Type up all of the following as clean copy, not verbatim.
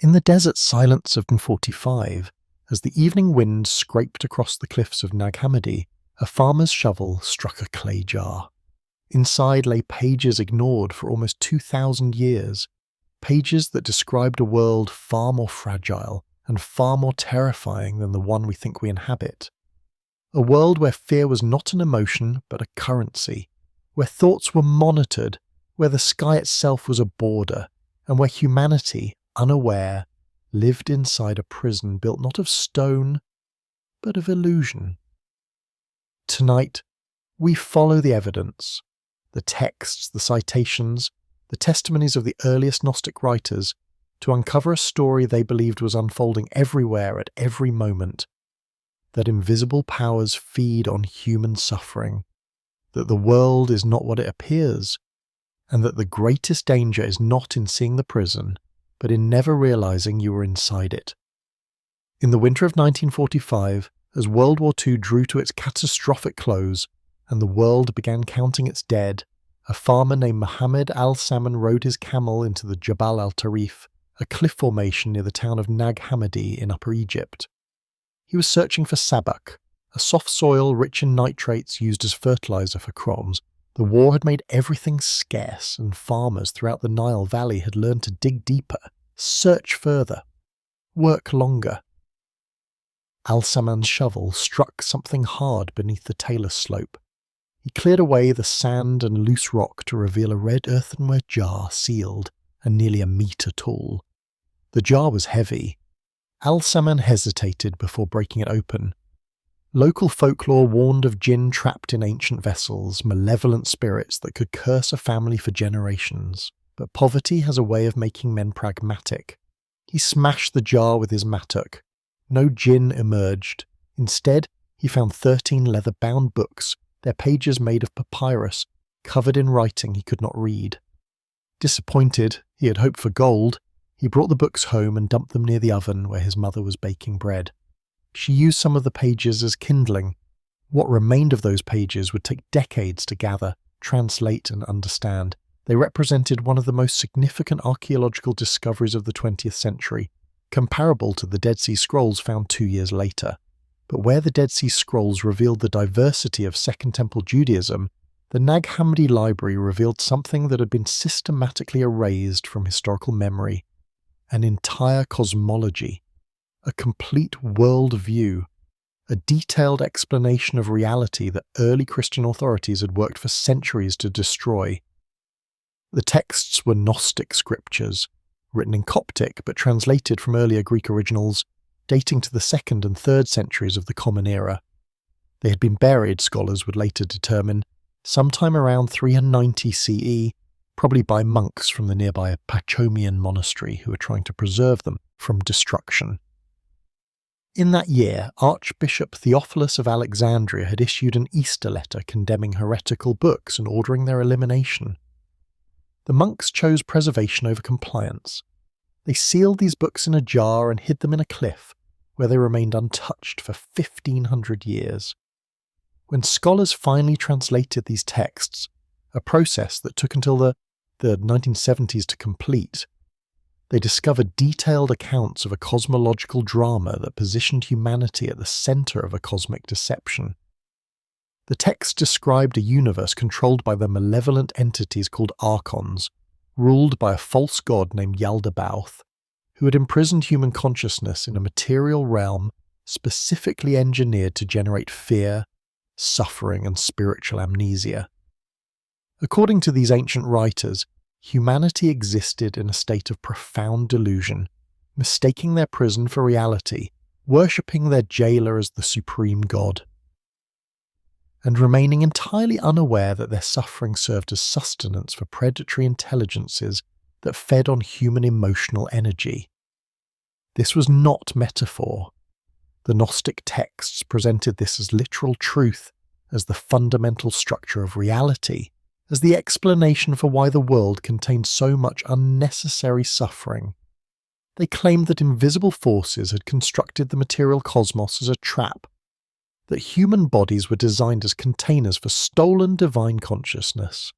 In the desert silence of 1945, as the evening wind scraped across the cliffs of Nag Hammadi, a farmer's shovel struck a clay jar. Inside lay pages ignored for almost 2,000 years, pages that described a world far more fragile and far more terrifying than the one we think we inhabit. A world where fear was not an emotion but a currency, where thoughts were monitored, where the sky itself was a border, and where humanity, unaware, lived inside a prison built not of stone, but of illusion. Tonight, we follow the evidence, the texts, the citations, the testimonies of the earliest Gnostic writers, to uncover a story they believed was unfolding everywhere at every moment, that invisible powers feed on human suffering, that the world is not what it appears, and that the greatest danger is not in seeing the prison, but in never realizing you were inside it. In the winter of 1945, as World War II drew to its catastrophic close, and the world began counting its dead, a farmer named Mohammed al-Saman rode his camel into the Jabal al-Tarif, a cliff formation near the town of Nag Hammadi in Upper Egypt. He was searching for sabak, a soft soil rich in nitrates used as fertilizer for crops. The war had made everything scarce, and farmers throughout the Nile Valley had learned to dig deeper, search further, work longer. Al-Saman's shovel struck something hard beneath the talus slope. He cleared away the sand and loose rock to reveal a red earthenware jar sealed and nearly a metre tall. The jar was heavy. Al-Saman hesitated before breaking it open. Local folklore warned of jinn trapped in ancient vessels, malevolent spirits that could curse a family for generations. But poverty has a way of making men pragmatic. He smashed the jar with his mattock. No jinn emerged. Instead, he found 13 leather-bound books, their pages made of papyrus, covered in writing he could not read. Disappointed, he had hoped for gold. He brought the books home and dumped them near the oven where his mother was baking bread. She used some of the pages as kindling. What remained of those pages would take decades to gather, translate and understand. They represented one of the most significant archaeological discoveries of the 20th century, comparable to the Dead Sea Scrolls found 2 years later. But where the Dead Sea Scrolls revealed the diversity of Second Temple Judaism, the Nag Hammadi library revealed something that had been systematically erased from historical memory: an entire cosmology, a complete world view, a detailed explanation of reality that early Christian authorities had worked for centuries to destroy. The texts were Gnostic scriptures, written in Coptic but translated from earlier Greek originals, dating to the 2nd and 3rd centuries of the Common Era. They had been buried, scholars would later determine, sometime around 390 CE, probably by monks from the nearby Pachomian monastery who were trying to preserve them from destruction. In that year, Archbishop Theophilus of Alexandria had issued an Easter letter condemning heretical books and ordering their elimination. The monks chose preservation over compliance. They sealed these books in a jar and hid them in a cliff, where they remained untouched for 1,500 years. When scholars finally translated these texts, a process that took until the 1970s to complete, they discovered detailed accounts of a cosmological drama that positioned humanity at the center of a cosmic deception. The text described a universe controlled by the malevolent entities called Archons, ruled by a false god named Yaldabaoth, who had imprisoned human consciousness in a material realm specifically engineered to generate fear, suffering, and spiritual amnesia. According to these ancient writers, humanity existed in a state of profound delusion, mistaking their prison for reality, worshipping their jailer as the supreme god, and remaining entirely unaware that their suffering served as sustenance for predatory intelligences that fed on human emotional energy. This was not metaphor. The Gnostic texts presented this as literal truth, as the fundamental structure of reality, as the explanation for why the world contained so much unnecessary suffering. They claimed that invisible forces had constructed the material cosmos as a trap, that human bodies were designed as containers for stolen divine consciousness,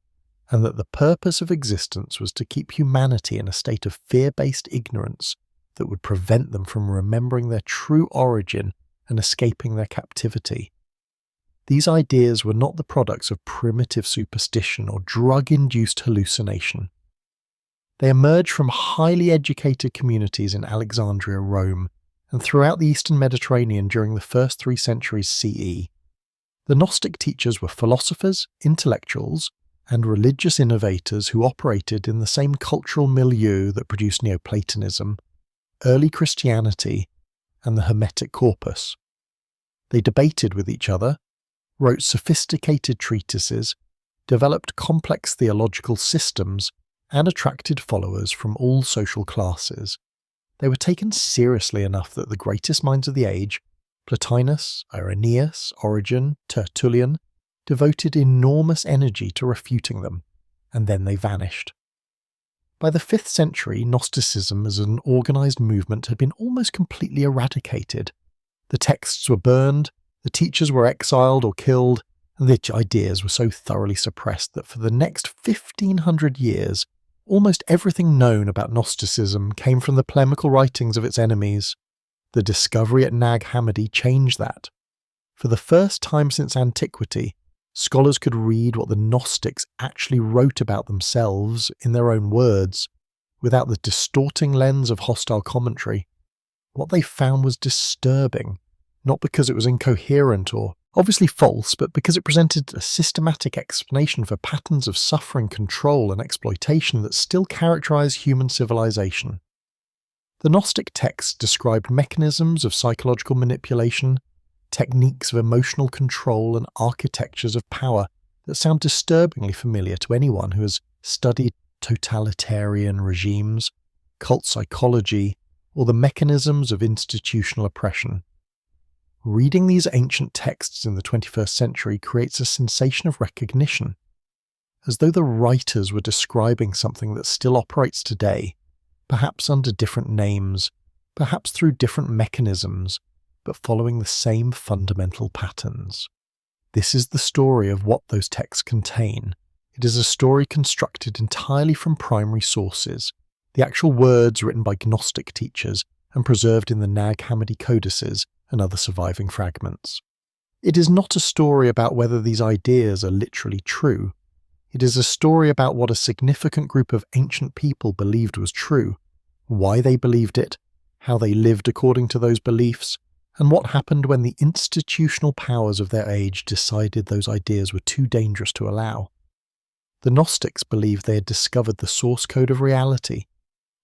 and that the purpose of existence was to keep humanity in a state of fear-based ignorance that would prevent them from remembering their true origin and escaping their captivity. These ideas were not the products of primitive superstition or drug-induced hallucination. They emerged from highly educated communities in Alexandria, Rome, and throughout the Eastern Mediterranean during the first 3 centuries CE. The Gnostic teachers were philosophers, intellectuals, and religious innovators who operated in the same cultural milieu that produced Neoplatonism, early Christianity, and the Hermetic corpus. They debated with each other, wrote sophisticated treatises, developed complex theological systems, and attracted followers from all social classes. They were taken seriously enough that the greatest minds of the age, Plotinus, Irenaeus, Origen, Tertullian, devoted enormous energy to refuting them, and then they vanished. By the 5th century, Gnosticism as an organised movement had been almost completely eradicated. The texts were burned, the teachers were exiled or killed, and the ideas were so thoroughly suppressed that for the next 1500 years, almost everything known about Gnosticism came from the polemical writings of its enemies. The discovery at Nag Hammadi changed that. For the first time since antiquity, scholars could read what the Gnostics actually wrote about themselves in their own words, without the distorting lens of hostile commentary. What they found was disturbing, not because it was incoherent or obviously false, but because it presented a systematic explanation for patterns of suffering, control, and exploitation that still characterize human civilization. The Gnostic texts described mechanisms of psychological manipulation, techniques of emotional control, and architectures of power that sound disturbingly familiar to anyone who has studied totalitarian regimes, cult psychology, or the mechanisms of institutional oppression. Reading these ancient texts in the 21st century creates a sensation of recognition, as though the writers were describing something that still operates today, perhaps under different names, perhaps through different mechanisms, but following the same fundamental patterns. This is the story of what those texts contain. It is a story constructed entirely from primary sources, the actual words written by Gnostic teachers and preserved in the Nag Hammadi codices and other surviving fragments. It is not a story about whether these ideas are literally true. It is a story about what a significant group of ancient people believed was true, why they believed it, how they lived according to those beliefs, and what happened when the institutional powers of their age decided those ideas were too dangerous to allow. The Gnostics believed they had discovered the source code of reality.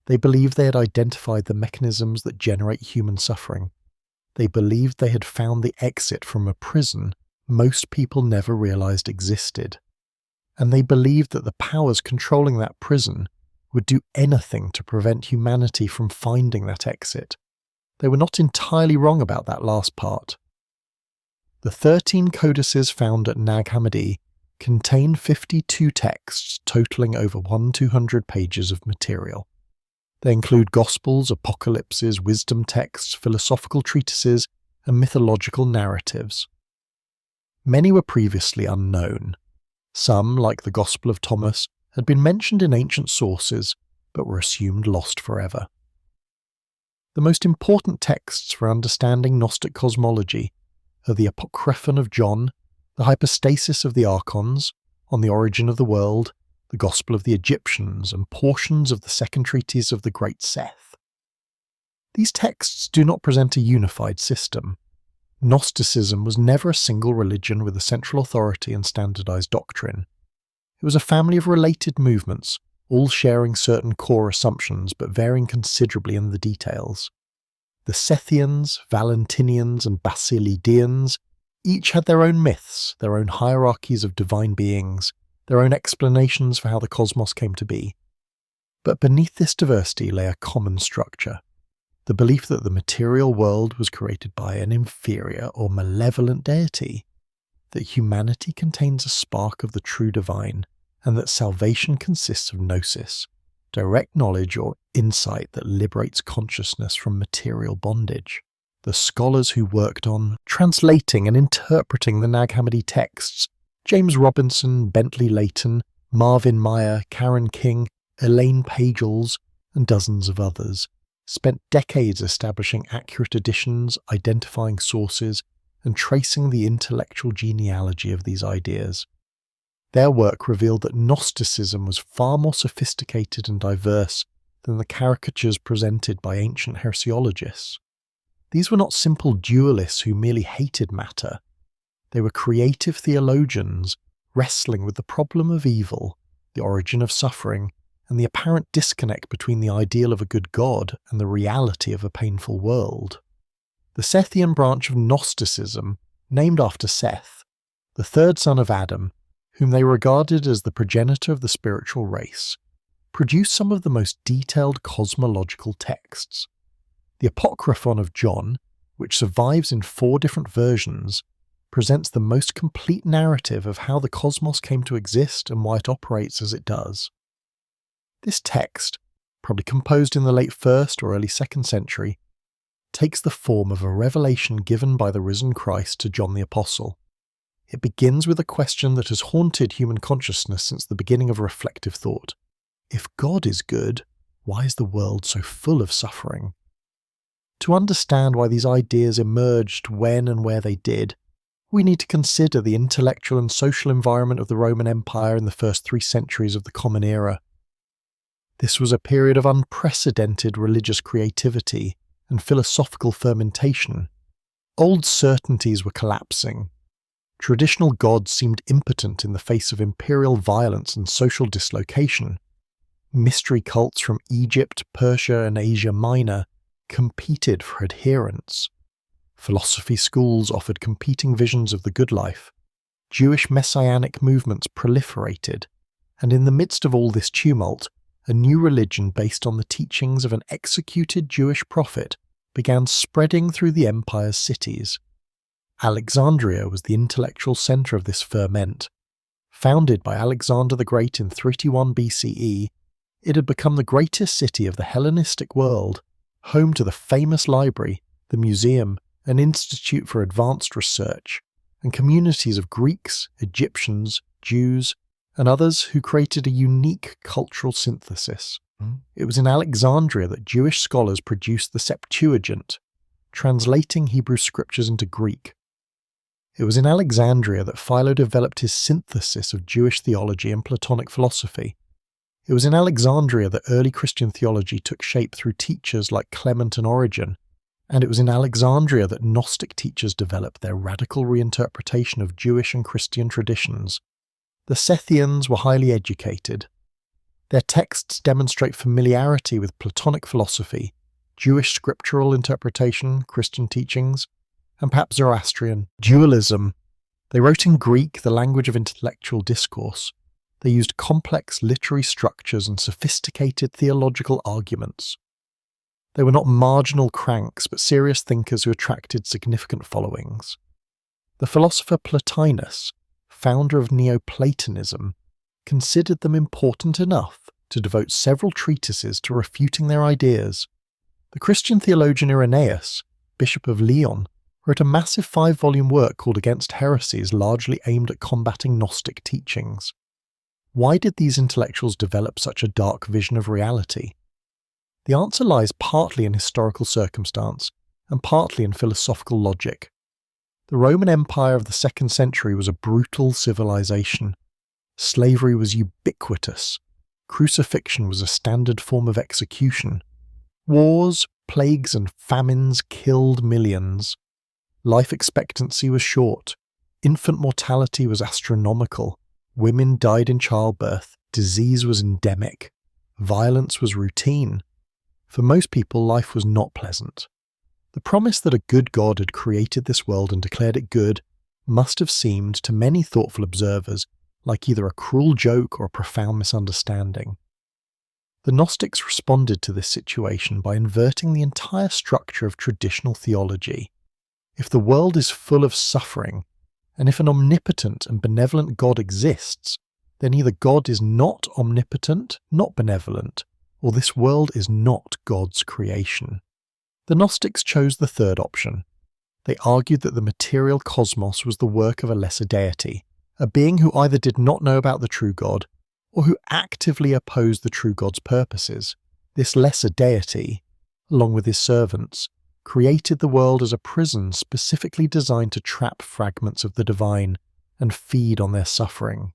They believed they had identified the mechanisms that generate human suffering. They believed they had found the exit from a prison most people never realized existed. And they believed that the powers controlling that prison would do anything to prevent humanity from finding that exit. They were not entirely wrong about that last part. The 13 codices found at Nag Hammadi contain 52 texts totaling over 200 pages of material. They include Gospels, Apocalypses, wisdom texts, philosophical treatises, and mythological narratives. Many were previously unknown. Some, like the Gospel of Thomas, had been mentioned in ancient sources, but were assumed lost forever. The most important texts for understanding Gnostic cosmology are the Apocryphon of John, the Hypostasis of the Archons, On the Origin of the World, the Gospel of the Egyptians, and portions of the second treatise of the Great Seth. These texts do not present a unified system. Gnosticism was never a single religion with a central authority and standardized doctrine. It was a family of related movements, all sharing certain core assumptions but varying considerably in the details. The Sethians, Valentinians, and Basilidians each had their own myths, their own hierarchies of divine beings, their own explanations for how the cosmos came to be. But beneath this diversity lay a common structure, the belief that the material world was created by an inferior or malevolent deity, that humanity contains a spark of the true divine, and that salvation consists of gnosis, direct knowledge or insight that liberates consciousness from material bondage. The scholars who worked on translating and interpreting the Nag Hammadi texts, James Robinson, Bentley Layton, Marvin Meyer, Karen King, Elaine Pagels, and dozens of others, spent decades establishing accurate editions, identifying sources, and tracing the intellectual genealogy of these ideas. Their work revealed that Gnosticism was far more sophisticated and diverse than the caricatures presented by ancient heresiologists. These were not simple dualists who merely hated matter. They were creative theologians wrestling with the problem of evil, the origin of suffering, and the apparent disconnect between the ideal of a good God and the reality of a painful world. The Sethian branch of Gnosticism, named after Seth, the third son of Adam, whom they regarded as the progenitor of the spiritual race, produced some of the most detailed cosmological texts. The Apocryphon of John, which survives in 4 different versions, presents the most complete narrative of how the cosmos came to exist and why it operates as it does. This text, probably composed in the late 1st or early 2nd century, takes the form of a revelation given by the risen Christ to John the Apostle. It begins with a question that has haunted human consciousness since the beginning of reflective thought. If God is good, why is the world so full of suffering? To understand why these ideas emerged when and where they did, we need to consider the intellectual and social environment of the Roman Empire in the first 3 centuries of the Common Era. This was a period of unprecedented religious creativity and philosophical fermentation. Old certainties were collapsing. Traditional gods seemed impotent in the face of imperial violence and social dislocation. Mystery cults from Egypt, Persia, and Asia Minor competed for adherents. Philosophy schools offered competing visions of the good life. Jewish messianic movements proliferated, and in the midst of all this tumult, a new religion based on the teachings of an executed Jewish prophet began spreading through the empire's cities. Alexandria was the intellectual centre of this ferment. Founded by Alexander the Great in 381 BCE, it had become the greatest city of the Hellenistic world, home to the famous library, the museum, an institute for advanced research, and communities of Greeks, Egyptians, Jews, and others who created a unique cultural synthesis. It was in Alexandria that Jewish scholars produced the Septuagint, translating Hebrew scriptures into Greek. It was in Alexandria that Philo developed his synthesis of Jewish theology and Platonic philosophy. It was in Alexandria that early Christian theology took shape through teachers like Clement and Origen, and it was in Alexandria that Gnostic teachers developed their radical reinterpretation of Jewish and Christian traditions. The Sethians were highly educated. Their texts demonstrate familiarity with Platonic philosophy, Jewish scriptural interpretation, Christian teachings, and perhaps Zoroastrian dualism. They wrote in Greek, the language of intellectual discourse. They used complex literary structures and sophisticated theological arguments. They were not marginal cranks, but serious thinkers who attracted significant followings. The philosopher Plotinus, founder of Neoplatonism, considered them important enough to devote several treatises to refuting their ideas. The Christian theologian Irenaeus, Bishop of Lyon, wrote a massive 5-volume work called Against Heresies, largely aimed at combating Gnostic teachings. Why did these intellectuals develop such a dark vision of reality? The answer lies partly in historical circumstance and partly in philosophical logic. The Roman Empire of the 2nd century was a brutal civilization. Slavery was ubiquitous. Crucifixion was a standard form of execution. Wars, plagues, and famines killed millions. Life expectancy was short. Infant mortality was astronomical. Women died in childbirth. Disease was endemic. Violence was routine. For most people, life was not pleasant. The promise that a good God had created this world and declared it good must have seemed to many thoughtful observers like either a cruel joke or a profound misunderstanding. The Gnostics responded to this situation by inverting the entire structure of traditional theology. If the world is full of suffering, and if an omnipotent and benevolent God exists, then either God is not omnipotent, not benevolent, or this world is not God's creation. The Gnostics chose the third option. They argued that the material cosmos was the work of a lesser deity, a being who either did not know about the true God, or who actively opposed the true God's purposes. This lesser deity, along with his servants, created the world as a prison specifically designed to trap fragments of the divine and feed on their suffering.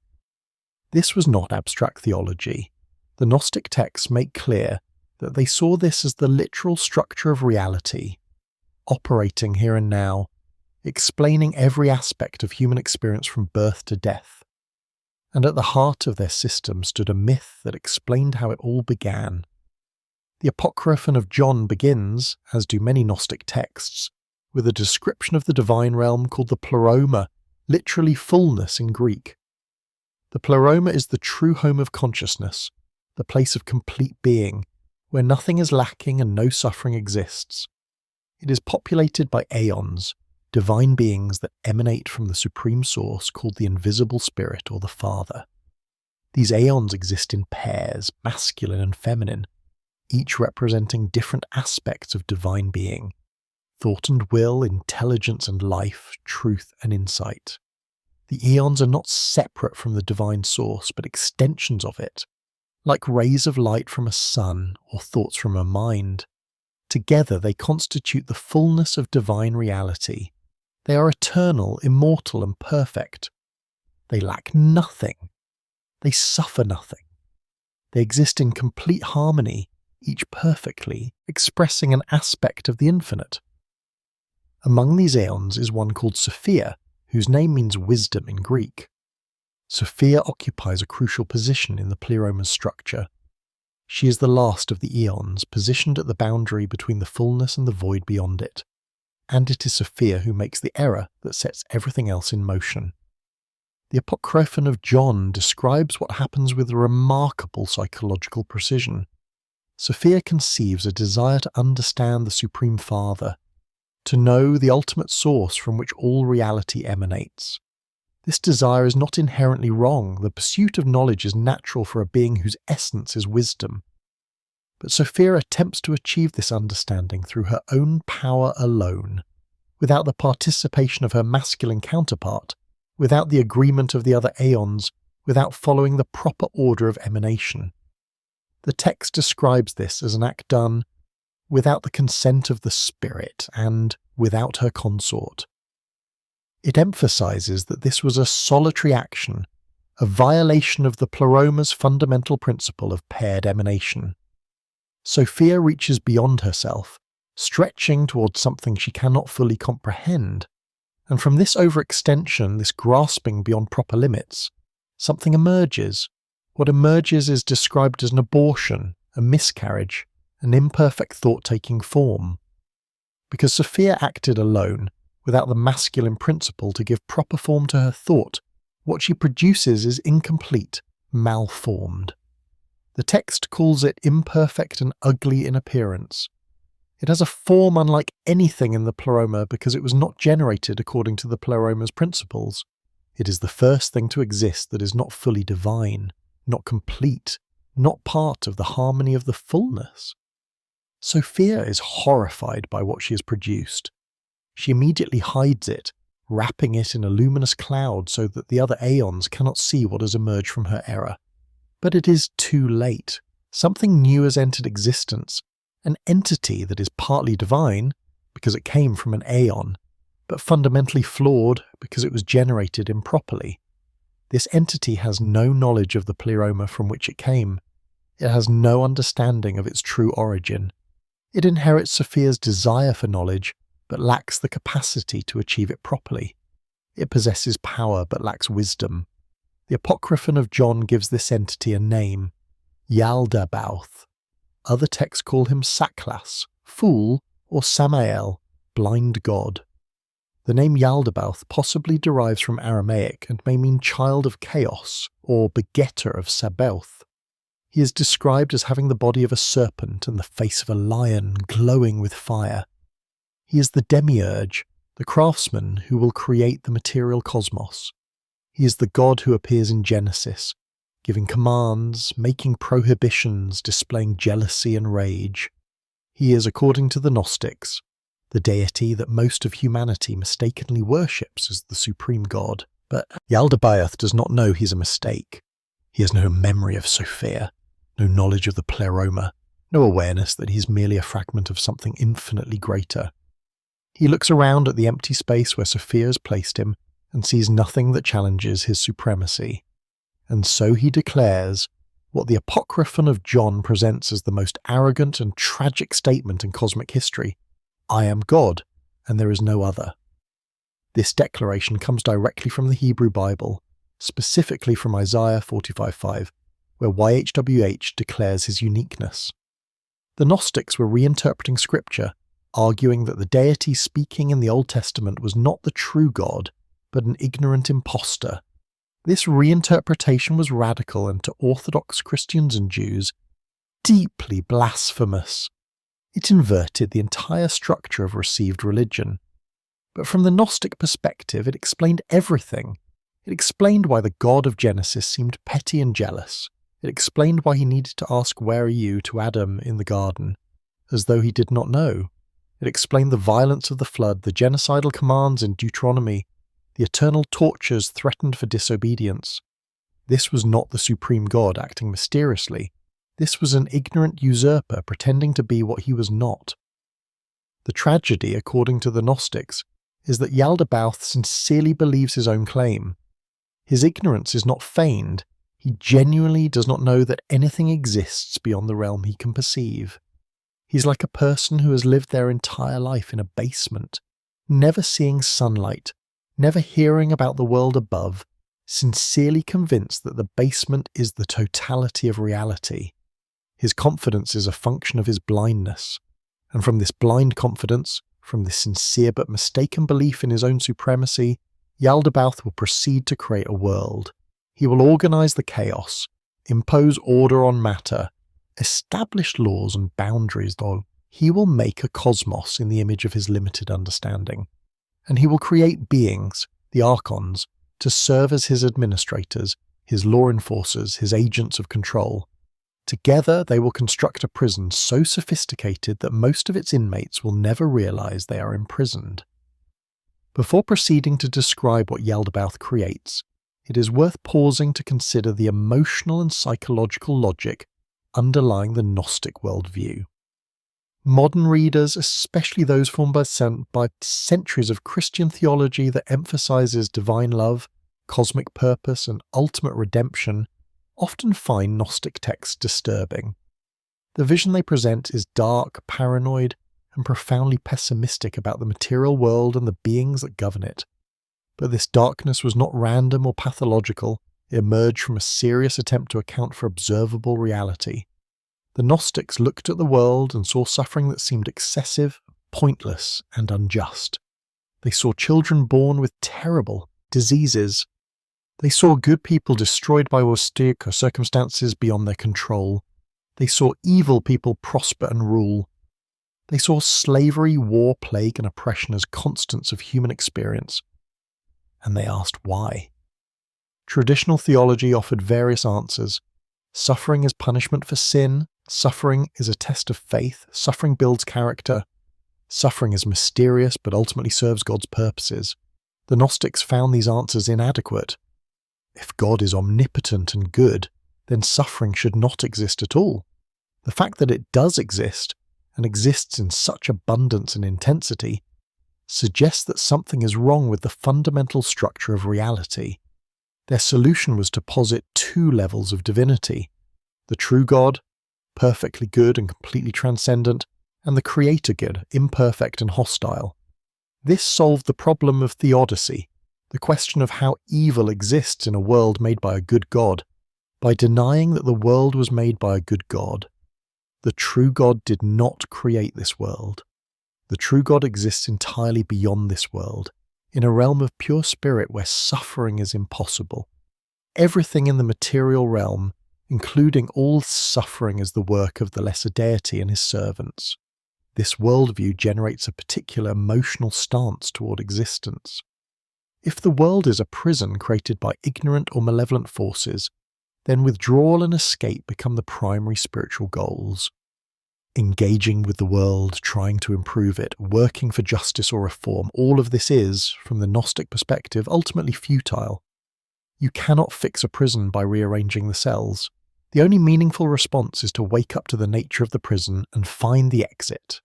This was not abstract theology. The Gnostic texts make clear that they saw this as the literal structure of reality, operating here and now, explaining every aspect of human experience from birth to death. And at the heart of their system stood a myth that explained how it all began. The Apocryphon of John begins, as do many Gnostic texts, with a description of the divine realm called the Pleroma, literally fullness in Greek. The Pleroma is the true home of consciousness, the place of complete being, where nothing is lacking and no suffering exists. It is populated by Aeons, divine beings that emanate from the supreme source called the invisible spirit or the Father. These Aeons exist in pairs, masculine and feminine, each representing different aspects of divine being: thought and will, intelligence and life, truth and insight. The eons are not separate from the divine source, but extensions of it, like rays of light from a sun or thoughts from a mind. Together they constitute the fullness of divine reality. They are eternal, immortal and perfect. They lack nothing. They suffer nothing. They exist in complete harmony, each perfectly expressing an aspect of the infinite. Among these aeons is one called Sophia, whose name means wisdom in Greek. Sophia occupies a crucial position in the Pleroma's structure. She is the last of the eons, positioned at the boundary between the fullness and the void beyond it. And it is Sophia who makes the error that sets everything else in motion. The Apocryphon of John describes what happens with remarkable psychological precision. Sophia conceives a desire to understand the Supreme Father, to know the ultimate source from which all reality emanates. This desire is not inherently wrong. The pursuit of knowledge is natural for a being whose essence is wisdom. But Sophia attempts to achieve this understanding through her own power alone, without the participation of her masculine counterpart, without the agreement of the other aeons, without following the proper order of emanation. The text describes this as an act done without the consent of the spirit and without her consort. It emphasizes that this was a solitary action, a violation of the Pleroma's fundamental principle of paired emanation. Sophia reaches beyond herself, stretching towards something she cannot fully comprehend, and from this overextension, this grasping beyond proper limits, something emerges. What emerges is described as an abortion, a miscarriage, an imperfect thought taking form. Because Sophia acted alone, without the masculine principle to give proper form to her thought, what she produces is incomplete, malformed. The text calls it imperfect and ugly in appearance. It has a form unlike anything in the Pleroma because it was not generated according to the Pleroma's principles. It is the first thing to exist that is not fully divine, not complete, not part of the harmony of the fullness. Sophia is horrified by what she has produced. She immediately hides it, wrapping it in a luminous cloud so that the other aeons cannot see what has emerged from her error. But it is too late. Something new has entered existence, an entity that is partly divine, because it came from an aeon, but fundamentally flawed because it was generated improperly. This entity has no knowledge of the Pleroma from which it came. It has no understanding of its true origin. It inherits Sophia's desire for knowledge, but lacks the capacity to achieve it properly. It possesses power, but lacks wisdom. The Apocryphon of John gives this entity a name, Yaldabaoth. Other texts call him Saklas, fool, or Samael, blind god. The name Yaldabaoth possibly derives from Aramaic and may mean child of chaos, or begetter of Sabaoth. He is described as having the body of a serpent and the face of a lion, glowing with fire. He is the demiurge, the craftsman who will create the material cosmos. He is the god who appears in Genesis, giving commands, making prohibitions, displaying jealousy and rage. He is, according to the Gnostics, the deity that most of humanity mistakenly worships as the supreme god. But Yaldabaoth does not know he's a mistake. He has no memory of Sophia, no knowledge of the Pleroma, no awareness that he's merely a fragment of something infinitely greater. He looks around at the empty space where Sophia has placed him and sees nothing that challenges his supremacy. And so he declares what the Apocryphon of John presents as the most arrogant and tragic statement in cosmic history: I am God, and there is no other. This declaration comes directly from the Hebrew Bible, specifically from Isaiah 45:5, where YHWH declares his uniqueness. The Gnostics were reinterpreting scripture, arguing that the deity speaking in the Old Testament was not the true God, but an ignorant impostor. This reinterpretation was radical and to Orthodox Christians and Jews, deeply blasphemous. It inverted the entire structure of received religion. But from the Gnostic perspective, it explained everything. It explained why the God of Genesis seemed petty and jealous. It explained why he needed to ask "Where are you?" to Adam in the garden, as though he did not know. It explained the violence of the flood, the genocidal commands in Deuteronomy, the eternal tortures threatened for disobedience. This was not the supreme God acting mysteriously. This was an ignorant usurper pretending to be what he was not. The tragedy, according to the Gnostics, is that Yaldabaoth sincerely believes his own claim. His ignorance is not feigned. He genuinely does not know that anything exists beyond the realm he can perceive. He's like a person who has lived their entire life in a basement, never seeing sunlight, never hearing about the world above, sincerely convinced that the basement is the totality of reality. His confidence is a function of his blindness, and from this blind confidence, from this sincere but mistaken belief in his own supremacy, Yaldabaoth will proceed to create a world. He will organize the chaos, impose order on matter, establish laws and boundaries, though. He will make a cosmos in the image of his limited understanding. And he will create beings, the Archons, to serve as his administrators, his law enforcers, his agents of control. Together they will construct a prison so sophisticated that most of its inmates will never realize they are imprisoned. Before proceeding to describe what Yaldabaoth creates, it is worth pausing to consider the emotional and psychological logic underlying the Gnostic worldview. Modern readers, especially those formed by centuries of Christian theology that emphasizes divine love, cosmic purpose, and ultimate redemption, often find Gnostic texts disturbing. The vision they present is dark, paranoid, and profoundly pessimistic about the material world and the beings that govern it. But this darkness was not random or pathological. It emerged from a serious attempt to account for observable reality. The Gnostics looked at the world and saw suffering that seemed excessive, pointless, and unjust. They saw children born with terrible diseases. They saw good people destroyed by austere circumstances beyond their control. They saw evil people prosper and rule. They saw slavery, war, plague, and oppression as constants of human experience. And they asked why. Traditional theology offered various answers. Suffering is punishment for sin. Suffering is a test of faith. Suffering builds character. Suffering is mysterious but ultimately serves God's purposes. The Gnostics found these answers inadequate. If God is omnipotent and good, then suffering should not exist at all. The fact that it does exist, and exists in such abundance and intensity, suggests that something is wrong with the fundamental structure of reality. Their solution was to posit two levels of divinity: the true God, perfectly good and completely transcendent, and the creator good, imperfect and hostile. This solved the problem of theodicy, the question of how evil exists in a world made by a good God, by denying that the world was made by a good God. The true God did not create this world. The true God exists entirely beyond this world, in a realm of pure spirit where suffering is impossible. Everything in the material realm, including all suffering, is the work of the lesser deity and his servants. This worldview generates a particular emotional stance toward existence. If the world is a prison created by ignorant or malevolent forces, then withdrawal and escape become the primary spiritual goals. Engaging with the world, trying to improve it, working for justice or reform, all of this is, from the Gnostic perspective, ultimately futile. You cannot fix a prison by rearranging the cells. The only meaningful response is to wake up to the nature of the prison and find the exit.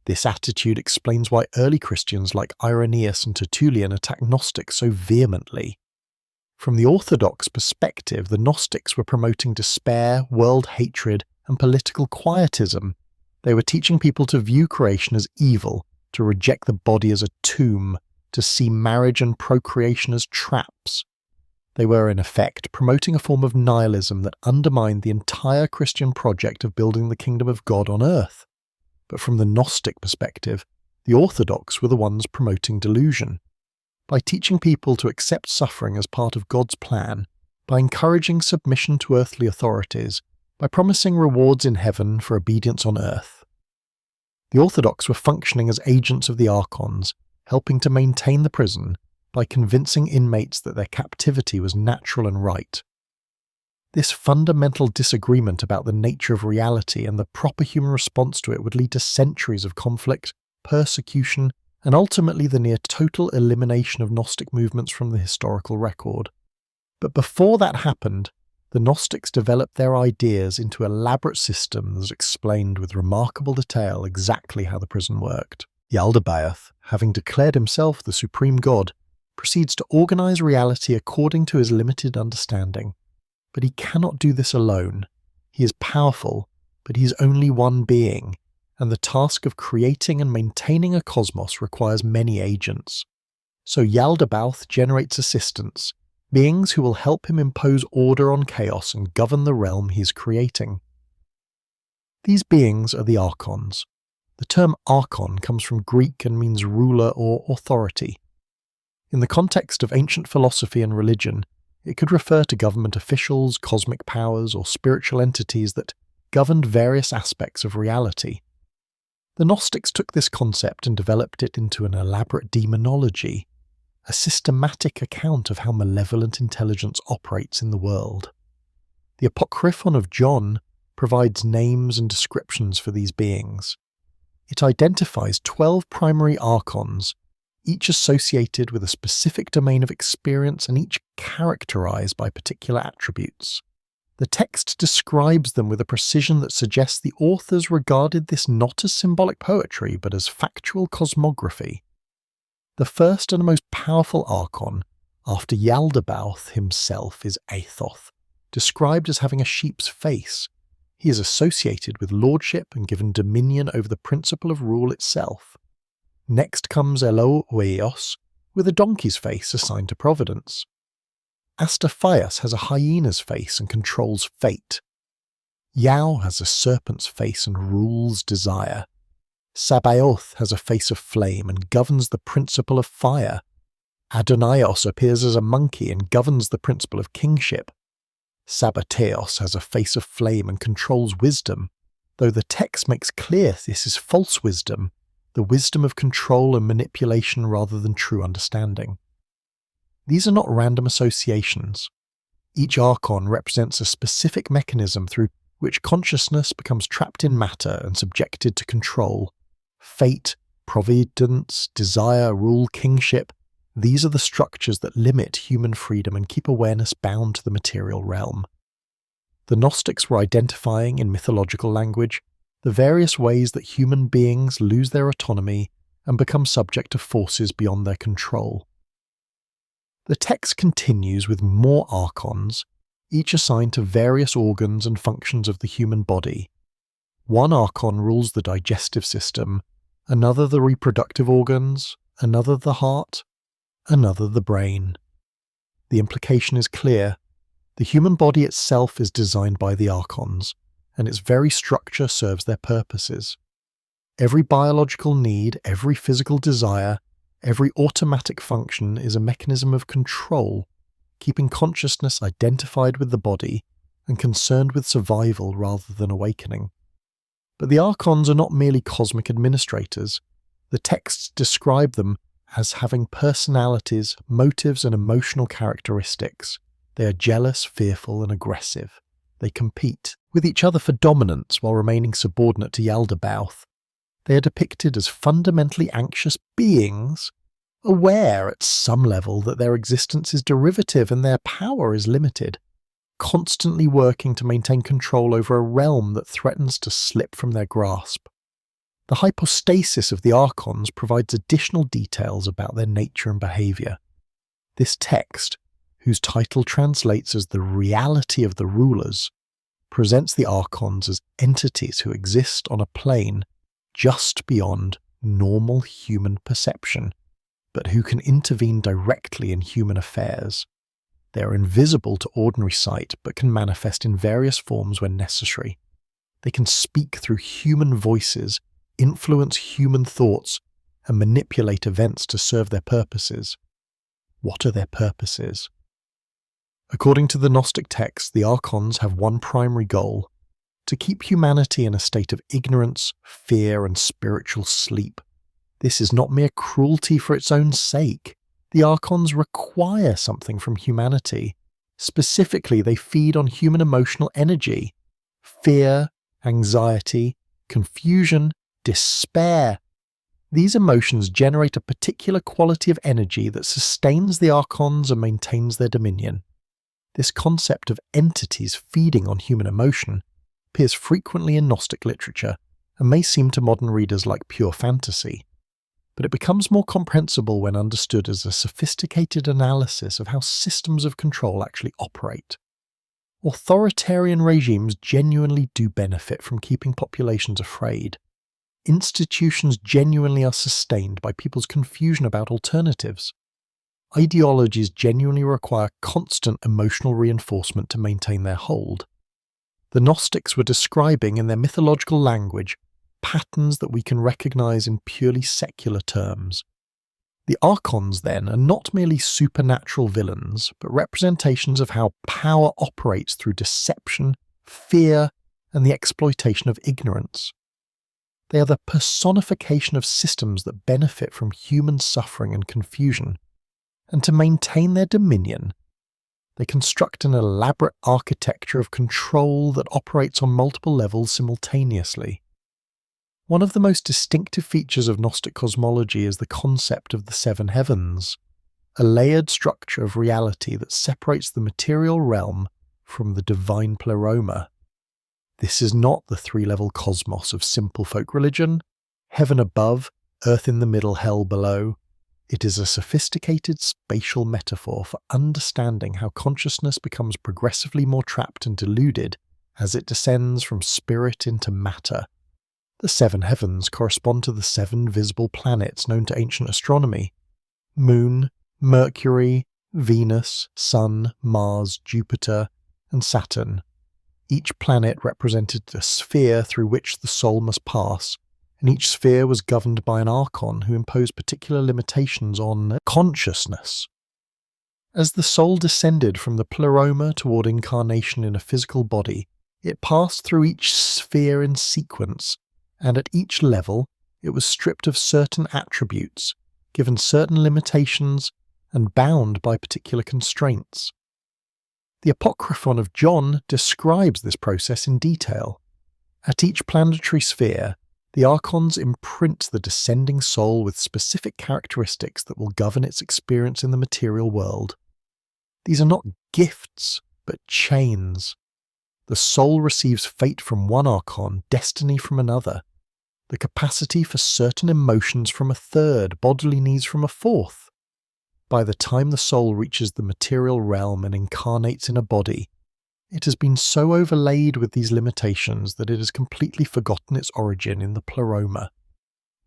This attitude explains why early Christians like Irenaeus and Tertullian attacked Gnostics so vehemently. From the Orthodox perspective, the Gnostics were promoting despair, world hatred, and political quietism. They were teaching people to view creation as evil, to reject the body as a tomb, to see marriage and procreation as traps. They were, in effect, promoting a form of nihilism that undermined the entire Christian project of building the kingdom of God on earth. But from the Gnostic perspective, the Orthodox were the ones promoting delusion. By teaching people to accept suffering as part of God's plan, by encouraging submission to earthly authorities, by promising rewards in heaven for obedience on earth. The Orthodox were functioning as agents of the Archons, helping to maintain the prison by convincing inmates that their captivity was natural and right. This fundamental disagreement about the nature of reality and the proper human response to it would lead to centuries of conflict, persecution, and ultimately the near total elimination of Gnostic movements from the historical record. But before that happened, the Gnostics developed their ideas into elaborate systems that explained with remarkable detail exactly how the prison worked. Yaldabaoth, having declared himself the supreme god, proceeds to organize reality according to his limited understanding. But he cannot do this alone. He is powerful, but he is only one being, and the task of creating and maintaining a cosmos requires many agents. So Yaldabaoth generates assistants, beings who will help him impose order on chaos and govern the realm he is creating. These beings are the Archons. The term Archon comes from Greek and means ruler or authority. In the context of ancient philosophy and religion, it could refer to government officials, cosmic powers, or spiritual entities that governed various aspects of reality. The Gnostics took this concept and developed it into an elaborate demonology, a systematic account of how malevolent intelligence operates in the world. The Apocryphon of John provides names and descriptions for these beings. It identifies 12 primary Archons, each associated with a specific domain of experience and each characterized by particular attributes. The text describes them with a precision that suggests the authors regarded this not as symbolic poetry but as factual cosmography. The first and most powerful Archon, after Yaldabaoth himself, is Athoth, described as having a sheep's face. He is associated with lordship and given dominion over the principle of rule itself. Next comes Eloios, with a donkey's face assigned to providence. Astaphios has a hyena's face and controls fate. Yao has a serpent's face and rules desire. Sabaoth has a face of flame and governs the principle of fire. Adonaios appears as a monkey and governs the principle of kingship. Sabateos has a face of flame and controls wisdom, though the text makes clear this is false wisdom, the wisdom of control and manipulation rather than true understanding. These are not random associations. Each Archon represents a specific mechanism through which consciousness becomes trapped in matter and subjected to control. Fate, providence, desire, rule, kingship, these are the structures that limit human freedom and keep awareness bound to the material realm. The Gnostics were identifying, in mythological language, the various ways that human beings lose their autonomy and become subject to forces beyond their control. The text continues with more Archons, each assigned to various organs and functions of the human body. One Archon rules the digestive system, another the reproductive organs, another the heart, another the brain. The implication is clear. The human body itself is designed by the Archons, and its very structure serves their purposes. Every biological need, every physical desire, every automatic function is a mechanism of control, keeping consciousness identified with the body and concerned with survival rather than awakening. But the Archons are not merely cosmic administrators. The texts describe them as having personalities, motives, and emotional characteristics. They are jealous, fearful, and aggressive. They compete with each other for dominance while remaining subordinate to Yaldabaoth. They are depicted as fundamentally anxious beings, aware at some level that their existence is derivative and their power is limited. constantly working to maintain control over a realm that threatens to slip from their grasp. The hypostasis of the Archons provides additional details about their nature and behaviour. This text, whose title translates as the reality of the rulers, presents the Archons as entities who exist on a plane just beyond normal human perception, but who can intervene directly in human affairs. They are invisible to ordinary sight, but can manifest in various forms when necessary. They can speak through human voices, influence human thoughts, and manipulate events to serve their purposes. What are their purposes? According to the Gnostic texts, the Archons have one primary goal: to keep humanity in a state of ignorance, fear, and spiritual sleep. This is not mere cruelty for its own sake. The Archons require something from humanity. Specifically, they feed on human emotional energy: fear, anxiety, confusion, despair. These emotions generate a particular quality of energy that sustains the Archons and maintains their dominion. This concept of entities feeding on human emotion appears frequently in Gnostic literature and may seem to modern readers like pure fantasy, but it becomes more comprehensible when understood as a sophisticated analysis of how systems of control actually operate. Authoritarian regimes genuinely do benefit from keeping populations afraid. Institutions genuinely are sustained by people's confusion about alternatives. Ideologies genuinely require constant emotional reinforcement to maintain their hold. The Gnostics were describing in their mythological language patterns that we can recognize in purely secular terms. The Archons, then, are not merely supernatural villains, but representations of how power operates through deception, fear, and the exploitation of ignorance. They are the personification of systems that benefit from human suffering and confusion, and to maintain their dominion, they construct an elaborate architecture of control that operates on multiple levels simultaneously. One of the most distinctive features of Gnostic cosmology is the concept of the seven heavens, a layered structure of reality that separates the material realm from the divine pleroma. This is not the three-level cosmos of simple folk religion, heaven above, earth in the middle, hell below. It is a sophisticated spatial metaphor for understanding how consciousness becomes progressively more trapped and deluded as it descends from spirit into matter. The seven heavens correspond to the seven visible planets known to ancient astronomy: Moon, Mercury, Venus, Sun, Mars, Jupiter, and Saturn. Each planet represented a sphere through which the soul must pass, and each sphere was governed by an Archon who imposed particular limitations on consciousness. As the soul descended from the pleroma toward incarnation in a physical body, it passed through each sphere in sequence, and at each level it was stripped of certain attributes, given certain limitations, and bound by particular constraints. The Apocryphon of John describes this process in detail. At each planetary sphere, the Archons imprint the descending soul with specific characteristics that will govern its experience in the material world. These are not gifts, but chains. The soul receives fate from one Archon, destiny from another, the capacity for certain emotions from a third, bodily needs from a fourth. By the time the soul reaches the material realm and incarnates in a body, it has been so overlaid with these limitations that it has completely forgotten its origin in the pleroma.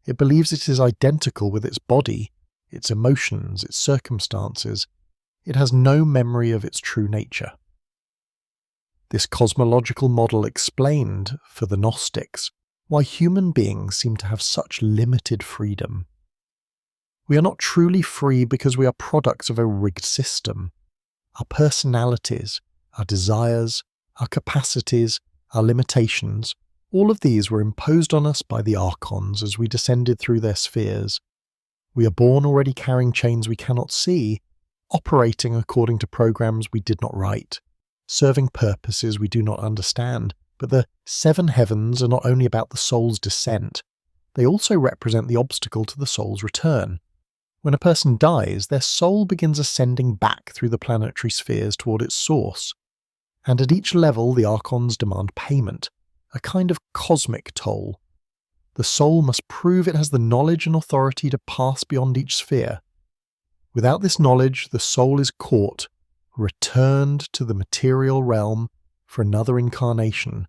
It believes it is identical with its body, its emotions, its circumstances. It has no memory of its true nature. This cosmological model explained, for the Gnostics, why human beings seem to have such limited freedom. We are not truly free because we are products of a rigged system. Our personalities, our desires, our capacities, our limitations, all of these were imposed on us by the Archons as we descended through their spheres. We are born already carrying chains we cannot see, operating according to programs we did not write, serving purposes we do not understand. But the seven heavens are not only about the soul's descent, they also represent the obstacle to the soul's return. When a person dies, their soul begins ascending back through the planetary spheres toward its source. And at each level the Archons demand payment, a kind of cosmic toll. The soul must prove it has the knowledge and authority to pass beyond each sphere. Without this knowledge, the soul is caught, returned to the material realm for another incarnation,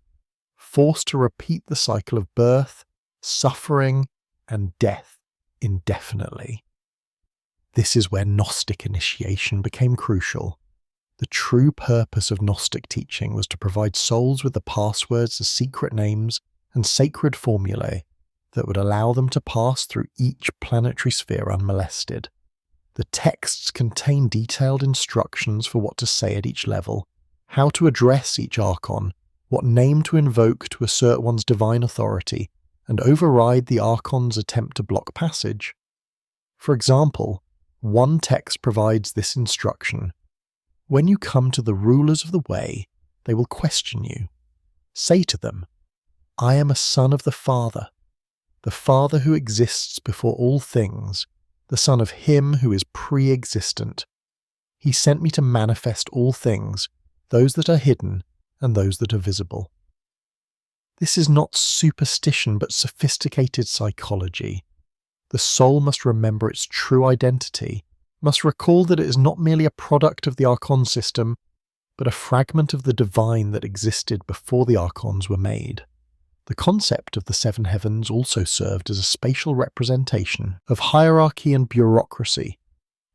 forced to repeat the cycle of birth, suffering, and death indefinitely. This is where Gnostic initiation became crucial. The true purpose of Gnostic teaching was to provide souls with the passwords, the secret names, and sacred formulae that would allow them to pass through each planetary sphere unmolested. The texts contain detailed instructions for what to say at each level, how to address each Archon, what name to invoke to assert one's divine authority, and override the Archon's attempt to block passage. For example, one text provides this instruction: when you come to the rulers of the way, they will question you. Say to them, I am a son of the Father who exists before all things, the son of him who is pre-existent. He sent me to manifest all things, those that are hidden and those that are visible. This is not superstition but sophisticated psychology. The soul must remember its true identity, must recall that it is not merely a product of the Archon system, but a fragment of the divine that existed before the Archons were made. The concept of the seven heavens also served as a spatial representation of hierarchy and bureaucracy.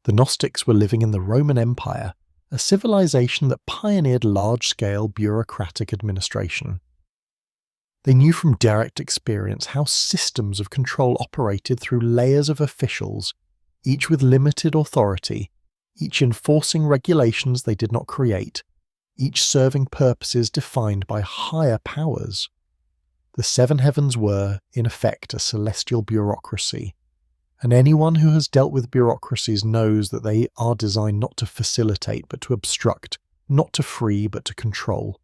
The Gnostics were living in the Roman Empire, a civilization that pioneered large-scale bureaucratic administration. They knew from direct experience how systems of control operated through layers of officials, each with limited authority, each enforcing regulations they did not create, each serving purposes defined by higher powers. The seven heavens were, in effect, a celestial bureaucracy, and anyone who has dealt with bureaucracies knows that they are designed not to facilitate but to obstruct, not to free but to control.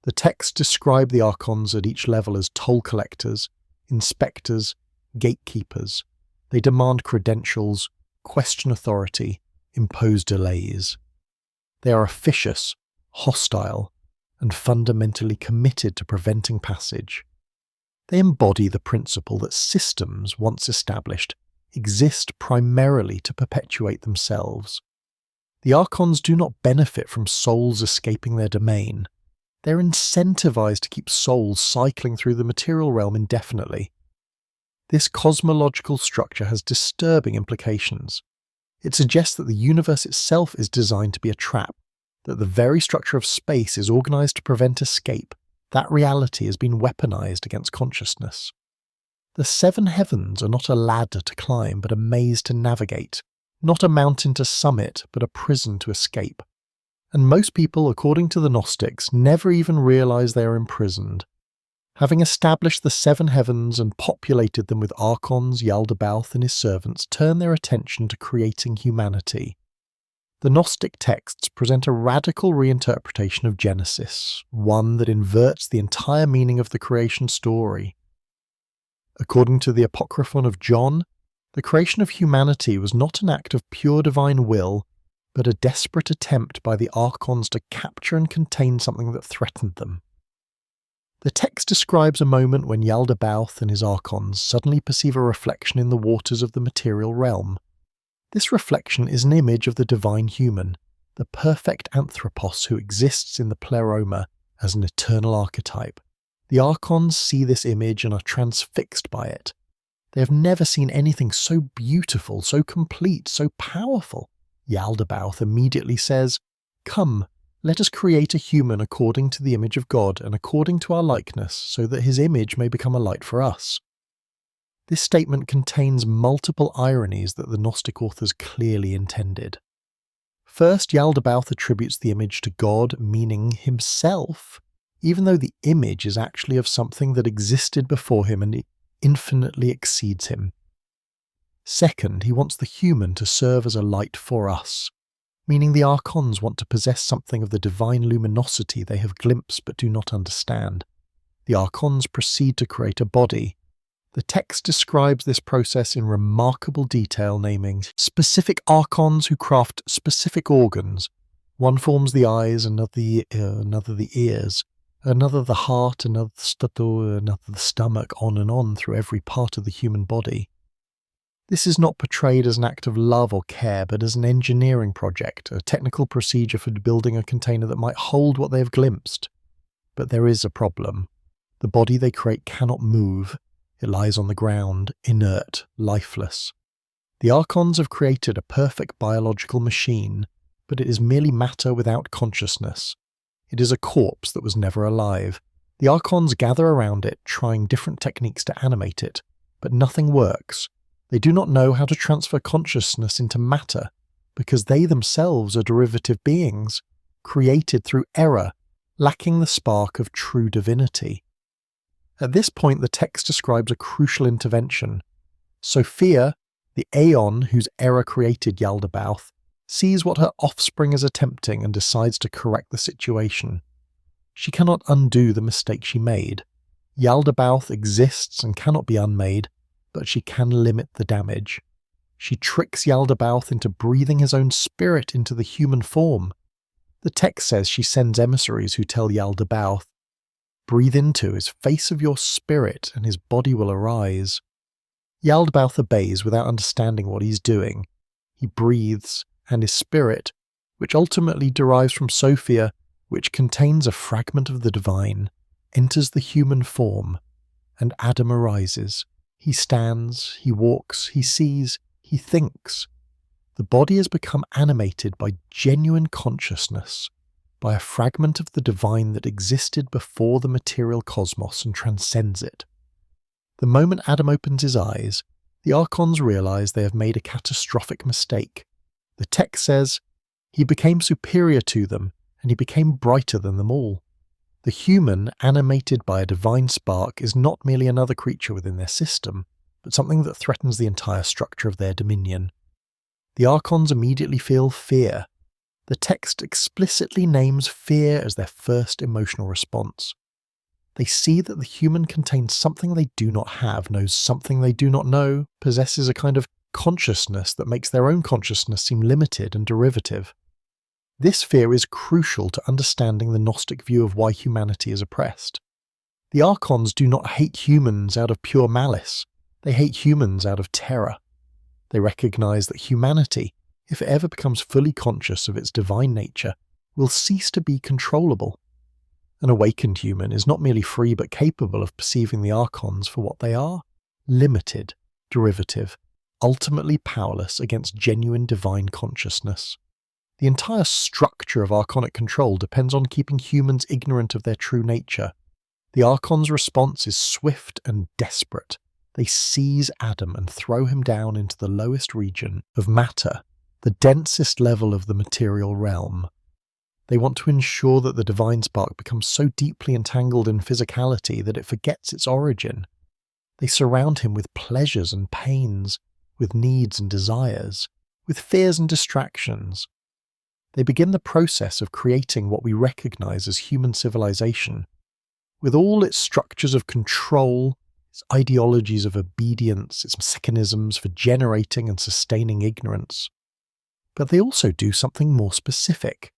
The texts describe the Archons at each level as toll collectors, inspectors, gatekeepers. They demand credentials, question authority, impose delays. They are officious, hostile, and fundamentally committed to preventing passage. They embody the principle that systems, once established, exist primarily to perpetuate themselves. The Archons do not benefit from souls escaping their domain. They're incentivized to keep souls cycling through the material realm indefinitely. This cosmological structure has disturbing implications. It suggests that the universe itself is designed to be a trap, that the very structure of space is organized to prevent escape. That reality has been weaponized against consciousness. The seven heavens are not a ladder to climb, but a maze to navigate, not a mountain to summit, but a prison to escape. And most people, according to the Gnostics, never even realize they are imprisoned. Having established the seven heavens and populated them with Archons, Yaldabaoth and his servants turn their attention to creating humanity. The Gnostic texts present a radical reinterpretation of Genesis, one that inverts the entire meaning of the creation story. According to the Apocryphon of John, the creation of humanity was not an act of pure divine will, but a desperate attempt by the Archons to capture and contain something that threatened them. The text describes a moment when Yaldabaoth and his Archons suddenly perceive a reflection in the waters of the material realm. This reflection is an image of the divine human, the perfect anthropos who exists in the pleroma as an eternal archetype. The Archons see this image and are transfixed by it. They have never seen anything so beautiful, so complete, so powerful. Yaldabaoth immediately says, "Come, let us create a human according to the image of God and according to our likeness, so that his image may become a light for us." This statement contains multiple ironies that the Gnostic authors clearly intended. First, Yaldabaoth attributes the image to God, meaning himself, even though the image is actually of something that existed before him and infinitely exceeds him. Second, he wants the human to serve as a light for us, meaning the Archons want to possess something of the divine luminosity they have glimpsed but do not understand. The Archons proceed to create a body. The text describes this process in remarkable detail, naming specific Archons who craft specific organs, One forms the eyes, another the ears, another the heart, another the stator, another the stomach, on and on through every part of the human body. This is not portrayed as an act of love or care, but as an engineering project, a technical procedure for building a container that might hold what they have glimpsed. But there is a problem. The body they create cannot move. It lies on the ground, inert, lifeless. The Archons have created a perfect biological machine, but it is merely matter without consciousness. It is a corpse that was never alive. The Archons gather around it, trying different techniques to animate it, but nothing works. They do not know how to transfer consciousness into matter, because they themselves are derivative beings, created through error, lacking the spark of true divinity. At this point, the text describes a crucial intervention. Sophia, the Aeon whose error created Yaldabaoth, sees what her offspring is attempting and decides to correct the situation. She cannot undo the mistake she made. Yaldabaoth exists and cannot be unmade, but she can limit the damage. She tricks Yaldabaoth into breathing his own spirit into the human form. The text says she sends emissaries who tell Yaldabaoth, "Breathe into his face of your spirit and his body will arise." Yaldabaoth obeys without understanding what he's doing. He breathes, and his spirit, which ultimately derives from Sophia, which contains a fragment of the divine, enters the human form, and Adam arises. He stands, he walks, he sees, he thinks. The body has become animated by genuine consciousness, by a fragment of the divine that existed before the material cosmos and transcends it. The moment Adam opens his eyes, the Archons realize they have made a catastrophic mistake. The text says, "He became superior to them, and he became brighter than them all." The human, animated by a divine spark, is not merely another creature within their system, but something that threatens the entire structure of their dominion. The Archons immediately feel fear. The text explicitly names fear as their first emotional response. They see that the human contains something they do not have, knows something they do not know, possesses a kind of consciousness that makes their own consciousness seem limited and derivative. This fear is crucial to understanding the Gnostic view of why humanity is oppressed. The Archons do not hate humans out of pure malice, they hate humans out of terror. They recognize that humanity, if it ever becomes fully conscious of its divine nature, will cease to be controllable. An awakened human is not merely free but capable of perceiving the Archons for what they are: limited, derivative, ultimately powerless against genuine divine consciousness. The entire structure of Archonic control depends on keeping humans ignorant of their true nature. The Archon's response is swift and desperate. They seize Adam and throw him down into the lowest region of matter, the densest level of the material realm. They want to ensure that the divine spark becomes so deeply entangled in physicality that it forgets its origin. They surround him with pleasures and pains, with needs and desires, with fears and distractions. They begin the process of creating what we recognize as human civilization, with all its structures of control, its ideologies of obedience, its mechanisms for generating and sustaining ignorance. But they also do something more specific.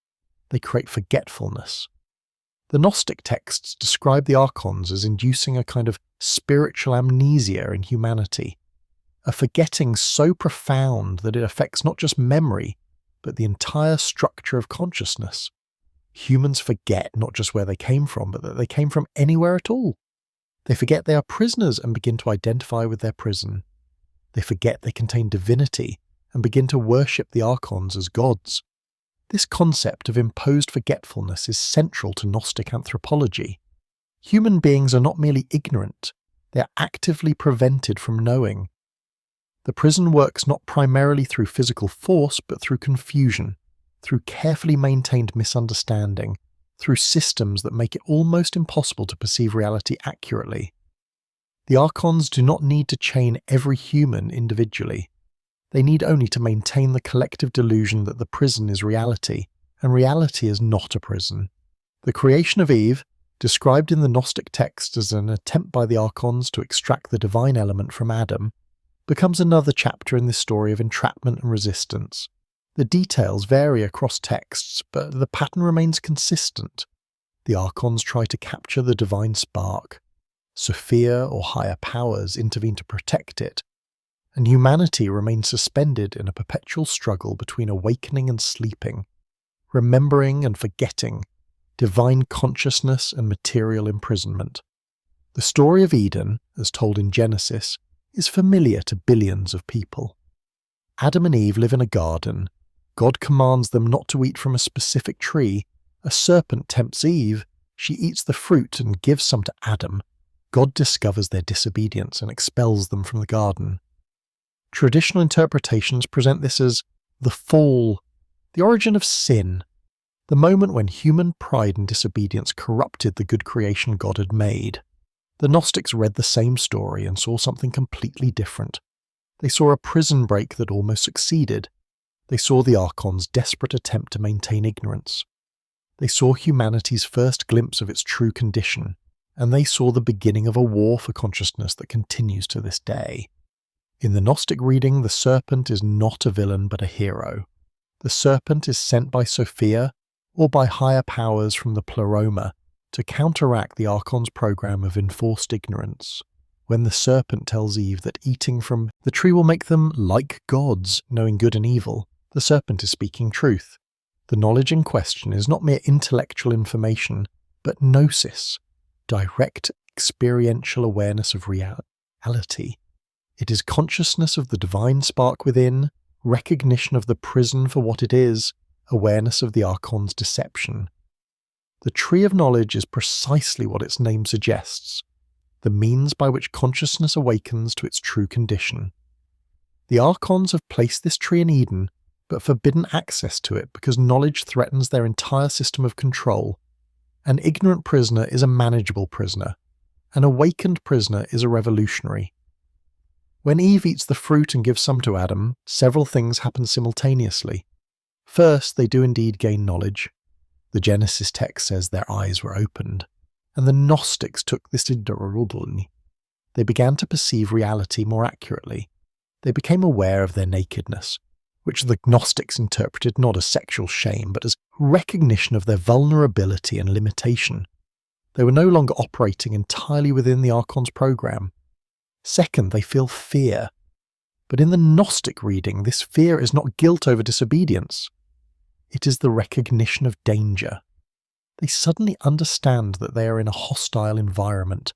They create forgetfulness. The Gnostic texts describe the Archons as inducing a kind of spiritual amnesia in humanity, a forgetting so profound that it affects not just memory, but the entire structure of consciousness. Humans forget not just where they came from, but that they came from anywhere at all. They forget they are prisoners and begin to identify with their prison. They forget they contain divinity and begin to worship the Archons as gods. This concept of imposed forgetfulness is central to Gnostic anthropology. Human beings are not merely ignorant, they are actively prevented from knowing. The prison works not primarily through physical force, but through confusion, through carefully maintained misunderstanding, through systems that make it almost impossible to perceive reality accurately. The Archons do not need to chain every human individually. They need only to maintain the collective delusion that the prison is reality, and reality is not a prison. The creation of Eve, described in the Gnostic text as an attempt by the Archons to extract the divine element from Adam, becomes another chapter in this story of entrapment and resistance. The details vary across texts, but the pattern remains consistent. The Archons try to capture the divine spark. Sophia or higher powers intervene to protect it, and humanity remains suspended in a perpetual struggle between awakening and sleeping, remembering and forgetting, divine consciousness and material imprisonment. The story of Eden, as told in Genesis, is familiar to billions of people. Adam and Eve live in a garden. God commands them not to eat from a specific tree. A serpent tempts Eve. She eats the fruit and gives some to Adam. God discovers their disobedience and expels them from the garden. Traditional interpretations present this as the fall, the origin of sin, the moment when human pride and disobedience corrupted the good creation God had made. The Gnostics read the same story and saw something completely different. They saw a prison break that almost succeeded. They saw the Archons' desperate attempt to maintain ignorance. They saw humanity's first glimpse of its true condition, and they saw the beginning of a war for consciousness that continues to this day. In the Gnostic reading, the serpent is not a villain but a hero. The serpent is sent by Sophia or by higher powers from the Pleroma to counteract the Archon's program of enforced ignorance. When the serpent tells Eve that eating from the tree will make them like gods, knowing good and evil, the serpent is speaking truth. The knowledge in question is not mere intellectual information, but gnosis, direct experiential awareness of reality. It is consciousness of the divine spark within, recognition of the prison for what it is, awareness of the Archon's deception. The tree of knowledge is precisely what its name suggests, the means by which consciousness awakens to its true condition. The Archons have placed this tree in Eden, but forbidden access to it because knowledge threatens their entire system of control. An ignorant prisoner is a manageable prisoner. An awakened prisoner is a revolutionary. When Eve eats the fruit and gives some to Adam, several things happen simultaneously. First, they do indeed gain knowledge. The Genesis text says their eyes were opened, and the Gnostics took this literally. They began to perceive reality more accurately. They became aware of their nakedness, which the Gnostics interpreted not as sexual shame, but as recognition of their vulnerability and limitation. They were no longer operating entirely within the Archon's program. Second, they feel fear. But in the Gnostic reading, this fear is not guilt over disobedience. It is the recognition of danger. They suddenly understand that they are in a hostile environment,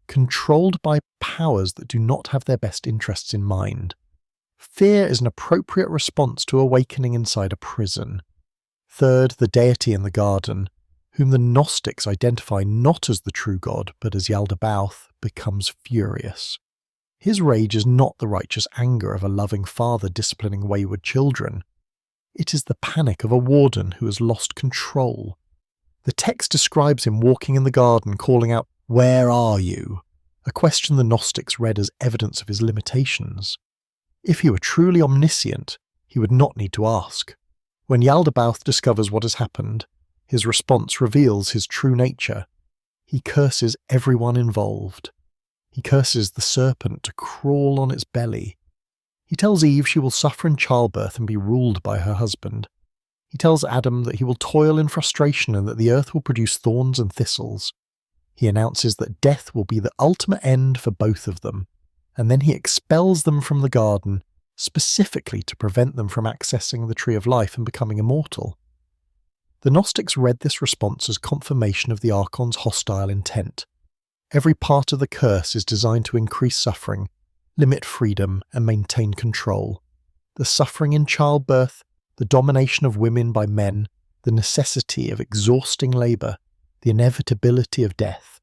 controlled by powers that do not have their best interests in mind. Fear is an appropriate response to awakening inside a prison. Third, the deity in the garden, whom the Gnostics identify not as the true God but as Yaldabaoth, becomes furious. His rage is not the righteous anger of a loving father disciplining wayward children. It is the panic of a warden who has lost control. The text describes him walking in the garden calling out, "Where are you?" a question the Gnostics read as evidence of his limitations. If he were truly omniscient, he would not need to ask. When Yaldabaoth discovers what has happened, his response reveals his true nature. He curses everyone involved. He curses the serpent to crawl on its belly. He tells Eve she will suffer in childbirth and be ruled by her husband. He tells Adam that he will toil in frustration and that the earth will produce thorns and thistles. He announces that death will be the ultimate end for both of them, and then he expels them from the garden, specifically to prevent them from accessing the tree of life and becoming immortal. The Gnostics read this response as confirmation of the Archon's hostile intent. Every part of the curse is designed to increase suffering, limit freedom, and maintain control. The suffering in childbirth, the domination of women by men, the necessity of exhausting labour, the inevitability of death.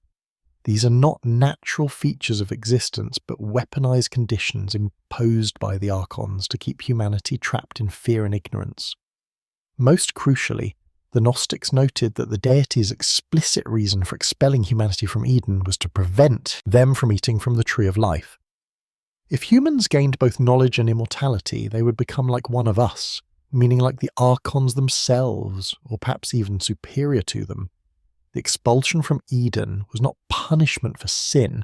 These are not natural features of existence, but weaponized conditions imposed by the Archons to keep humanity trapped in fear and ignorance. Most crucially, the Gnostics noted that the deity's explicit reason for expelling humanity from Eden was to prevent them from eating from the tree of life. If humans gained both knowledge and immortality, they would become like one of us, meaning like the Archons themselves, or perhaps even superior to them. The expulsion from Eden was not punishment for sin,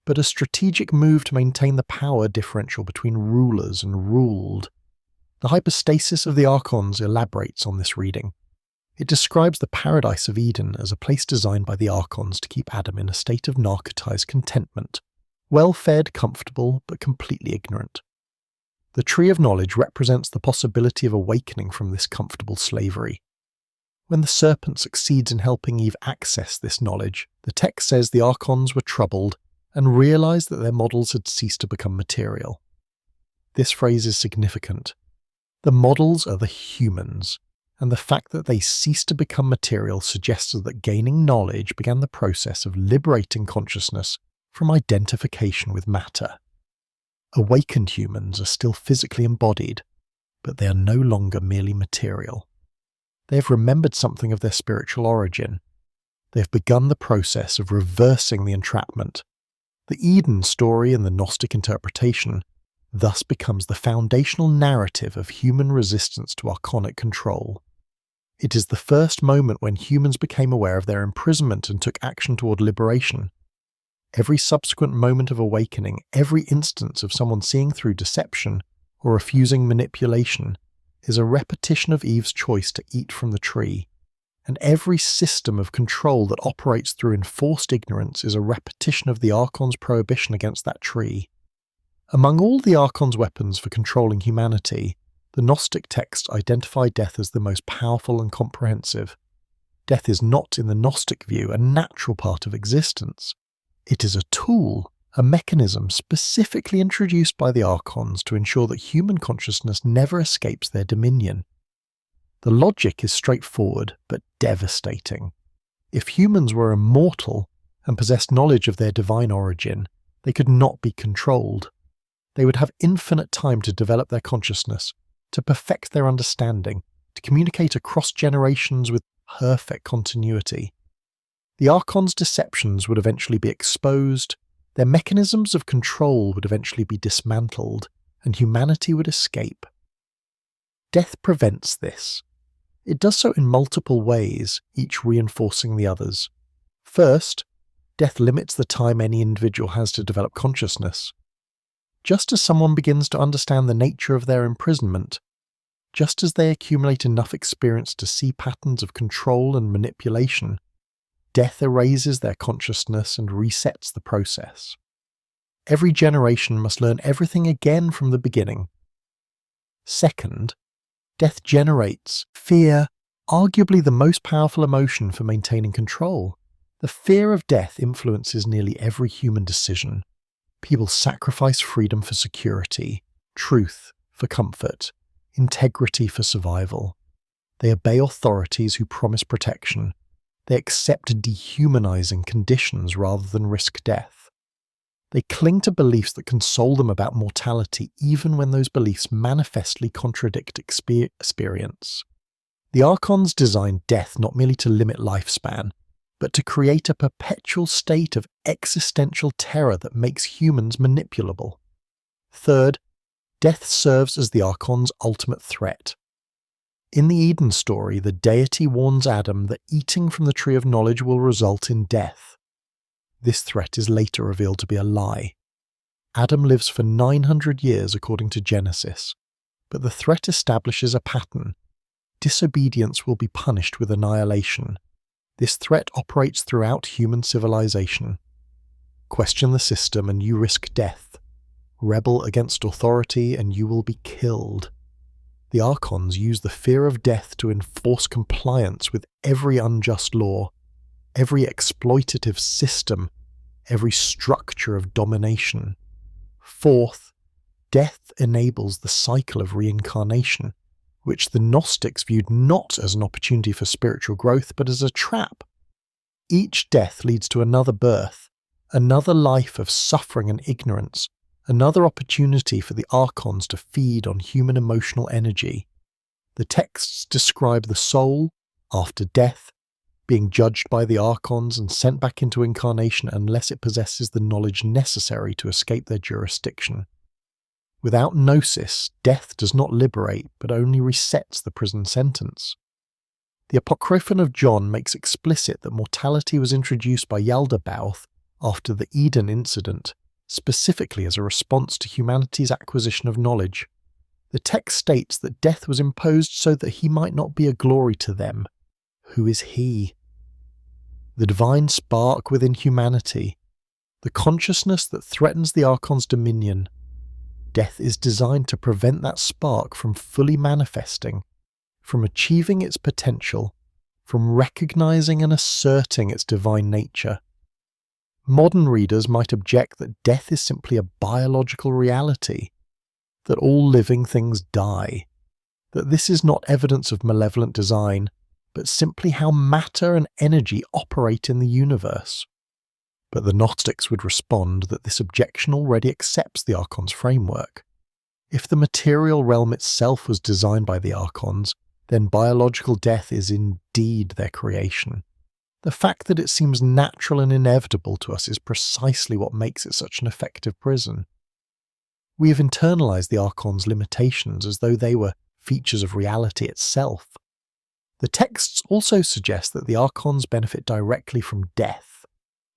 but a strategic move to maintain the power differential between rulers and ruled. The hypostasis of the Archons elaborates on this reading. It describes the paradise of Eden as a place designed by the Archons to keep Adam in a state of narcotized contentment, well-fed, comfortable, but completely ignorant. The tree of knowledge represents the possibility of awakening from this comfortable slavery. When the serpent succeeds in helping Eve access this knowledge, the text says the Archons were troubled and realized that their models had ceased to become material. This phrase is significant. The models are the humans, and the fact that they ceased to become material suggests that gaining knowledge began the process of liberating consciousness from identification with matter. Awakened humans are still physically embodied, but they are no longer merely material. They have remembered something of their spiritual origin. They have begun the process of reversing the entrapment. The Eden story in the Gnostic interpretation thus becomes the foundational narrative of human resistance to archonic control. It is the first moment when humans became aware of their imprisonment and took action toward liberation. Every subsequent moment of awakening, every instance of someone seeing through deception or refusing manipulation, is a repetition of Eve's choice to eat from the tree, and every system of control that operates through enforced ignorance is a repetition of the Archon's prohibition against that tree. Among all the Archon's weapons for controlling humanity, the Gnostic texts identify death as the most powerful and comprehensive. Death is not, in the Gnostic view, a natural part of existence. It is a tool, a mechanism specifically introduced by the Archons to ensure that human consciousness never escapes their dominion. The logic is straightforward but devastating. If humans were immortal and possessed knowledge of their divine origin, they could not be controlled. They would have infinite time to develop their consciousness, to perfect their understanding, to communicate across generations with perfect continuity. The Archons' deceptions would eventually be exposed, their mechanisms of control would eventually be dismantled, and humanity would escape. Death prevents this. It does so in multiple ways, each reinforcing the others. First, death limits the time any individual has to develop consciousness. Just as someone begins to understand the nature of their imprisonment, just as they accumulate enough experience to see patterns of control and manipulation, death erases their consciousness and resets the process. Every generation must learn everything again from the beginning. Second, death generates fear, arguably the most powerful emotion for maintaining control. The fear of death influences nearly every human decision. People sacrifice freedom for security, truth for comfort, integrity for survival. They obey authorities who promise protection. They accept dehumanizing conditions rather than risk death. They cling to beliefs that console them about mortality even when those beliefs manifestly contradict experience. The Archons designed death not merely to limit lifespan, but to create a perpetual state of existential terror that makes humans manipulable. Third, death serves as the Archons' ultimate threat. In the Eden story, the deity warns Adam that eating from the tree of knowledge will result in death. This threat is later revealed to be a lie. Adam lives for 900 years according to Genesis, but the threat establishes a pattern. Disobedience will be punished with annihilation. This threat operates throughout human civilization. Question the system and you risk death. Rebel against authority and you will be killed. The Archons use the fear of death to enforce compliance with every unjust law, every exploitative system, every structure of domination. Fourth, death enables the cycle of reincarnation, which the Gnostics viewed not as an opportunity for spiritual growth but as a trap. Each death leads to another birth, another life of suffering and ignorance, another opportunity for the Archons to feed on human emotional energy. The texts describe the soul, after death, being judged by the Archons and sent back into incarnation unless it possesses the knowledge necessary to escape their jurisdiction. Without gnosis, death does not liberate, but only resets the prison sentence. The Apocryphon of John makes explicit that mortality was introduced by Yaldabaoth after the Eden incident, specifically as a response to humanity's acquisition of knowledge. The text states that death was imposed so that he might not be a glory to them. Who is he? The divine spark within humanity, the consciousness that threatens the Archon's dominion. Death is designed to prevent that spark from fully manifesting, from achieving its potential, from recognizing and asserting its divine nature. Modern readers might object that death is simply a biological reality, that all living things die, that this is not evidence of malevolent design, but simply how matter and energy operate in the universe. But the Gnostics would respond that this objection already accepts the Archon's framework. If the material realm itself was designed by the Archons, then biological death is indeed their creation. The fact that it seems natural and inevitable to us is precisely what makes it such an effective prison. We have internalized the Archon's limitations as though they were features of reality itself. The texts also suggest that the Archons benefit directly from death,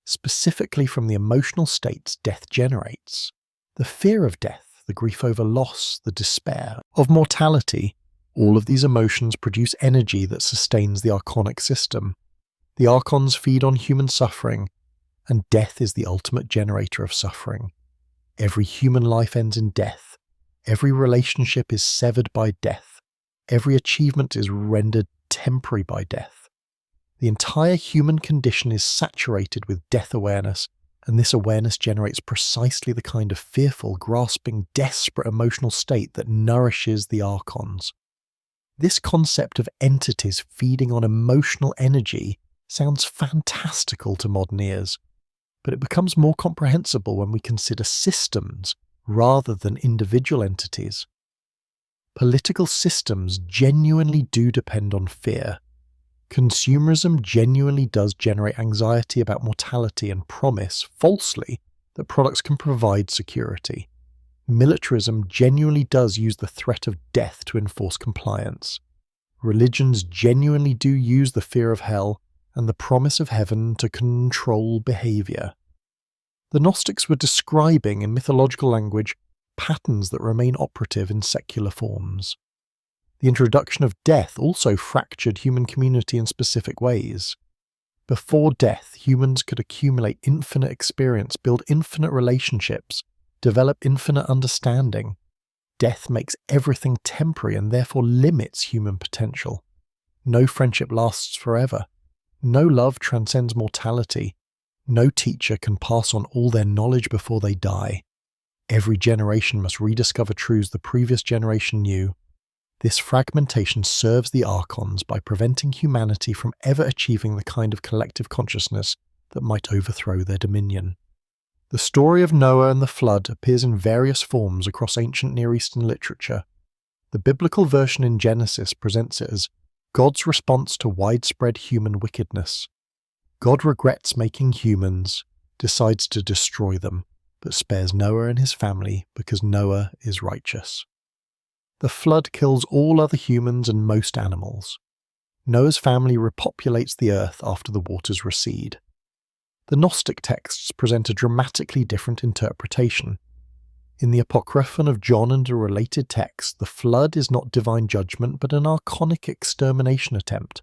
specifically from the emotional states death generates. The fear of death, the grief over loss, the despair of mortality, all of these emotions produce energy that sustains the Archonic system. The Archons feed on human suffering, and death is the ultimate generator of suffering. Every human life ends in death. Every relationship is severed by death. Every achievement is rendered temporary by death. The entire human condition is saturated with death awareness, and this awareness generates precisely the kind of fearful, grasping, desperate emotional state that nourishes the Archons. This concept of entities feeding on emotional energy sounds fantastical to modern ears, but it becomes more comprehensible when we consider systems rather than individual entities. Political systems genuinely do depend on fear. Consumerism genuinely does generate anxiety about mortality and promise, falsely, that products can provide security. Militarism genuinely does use the threat of death to enforce compliance. Religions genuinely do use the fear of hell and the promise of heaven to control behavior. The Gnostics were describing, in mythological language, patterns that remain operative in secular forms. The introduction of death also fractured human community in specific ways. Before death, humans could accumulate infinite experience, build infinite relationships, develop infinite understanding. Death makes everything temporary and therefore limits human potential. No friendship lasts forever. No love transcends mortality. No teacher can pass on all their knowledge before they die. Every generation must rediscover truths the previous generation knew. This fragmentation serves the Archons by preventing humanity from ever achieving the kind of collective consciousness that might overthrow their dominion. The story of Noah and the flood appears in various forms across ancient Near Eastern literature. The biblical version in Genesis presents it as God's response to widespread human wickedness. God regrets making humans, decides to destroy them, but spares Noah and his family because Noah is righteous. The flood kills all other humans and most animals. Noah's family repopulates the earth after the waters recede. The Gnostic texts present a dramatically different interpretation. In the Apocryphon of John and a related text, the flood is not divine judgment but an archonic extermination attempt.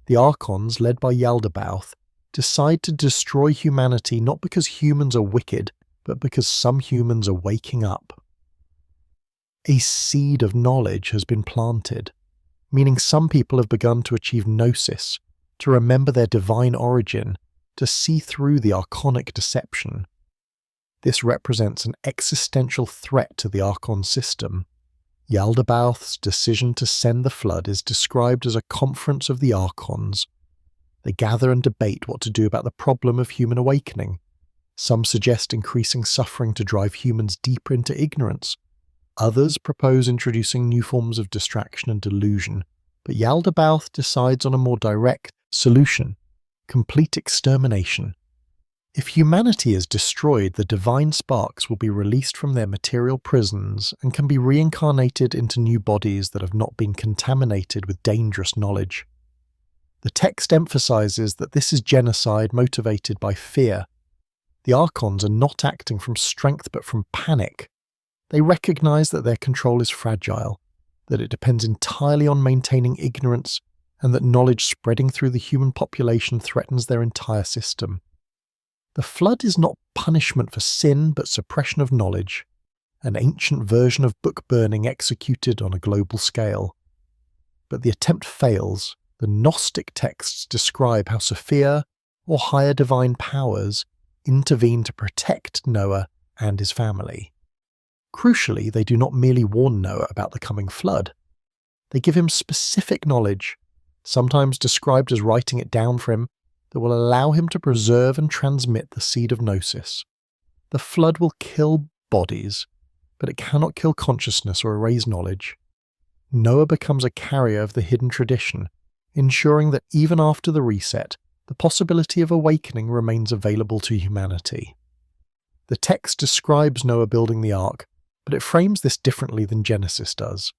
The Archons, led by Yaldabaoth, decide to destroy humanity not because humans are wicked, but because some humans are waking up. A seed of knowledge has been planted, meaning some people have begun to achieve gnosis, to remember their divine origin, to see through the archonic deception. This represents an existential threat to the Archon system. Yaldabaoth's decision to send the flood is described as a conference of the Archons. They gather and debate what to do about the problem of human awakening. Some suggest increasing suffering to drive humans deeper into ignorance. Others propose introducing new forms of distraction and delusion. But Yaldabaoth decides on a more direct solution: complete extermination. If humanity is destroyed, the divine sparks will be released from their material prisons and can be reincarnated into new bodies that have not been contaminated with dangerous knowledge. The text emphasizes that this is genocide motivated by fear. The Archons are not acting from strength but from panic. They recognize that their control is fragile, that it depends entirely on maintaining ignorance, and that knowledge spreading through the human population threatens their entire system. The flood is not punishment for sin, but suppression of knowledge, an ancient version of book burning executed on a global scale. But the attempt fails. The Gnostic texts describe how Sophia, or higher divine powers, intervene to protect Noah and his family. Crucially, they do not merely warn Noah about the coming flood. They give him specific knowledge, sometimes described as writing it down for him, that will allow him to preserve and transmit the seed of Gnosis. The flood will kill bodies, but it cannot kill consciousness or erase knowledge. Noah becomes a carrier of the hidden tradition, ensuring that even after the reset, the possibility of awakening remains available to humanity. The text describes Noah building the ark, but it frames this differently than Genesis does.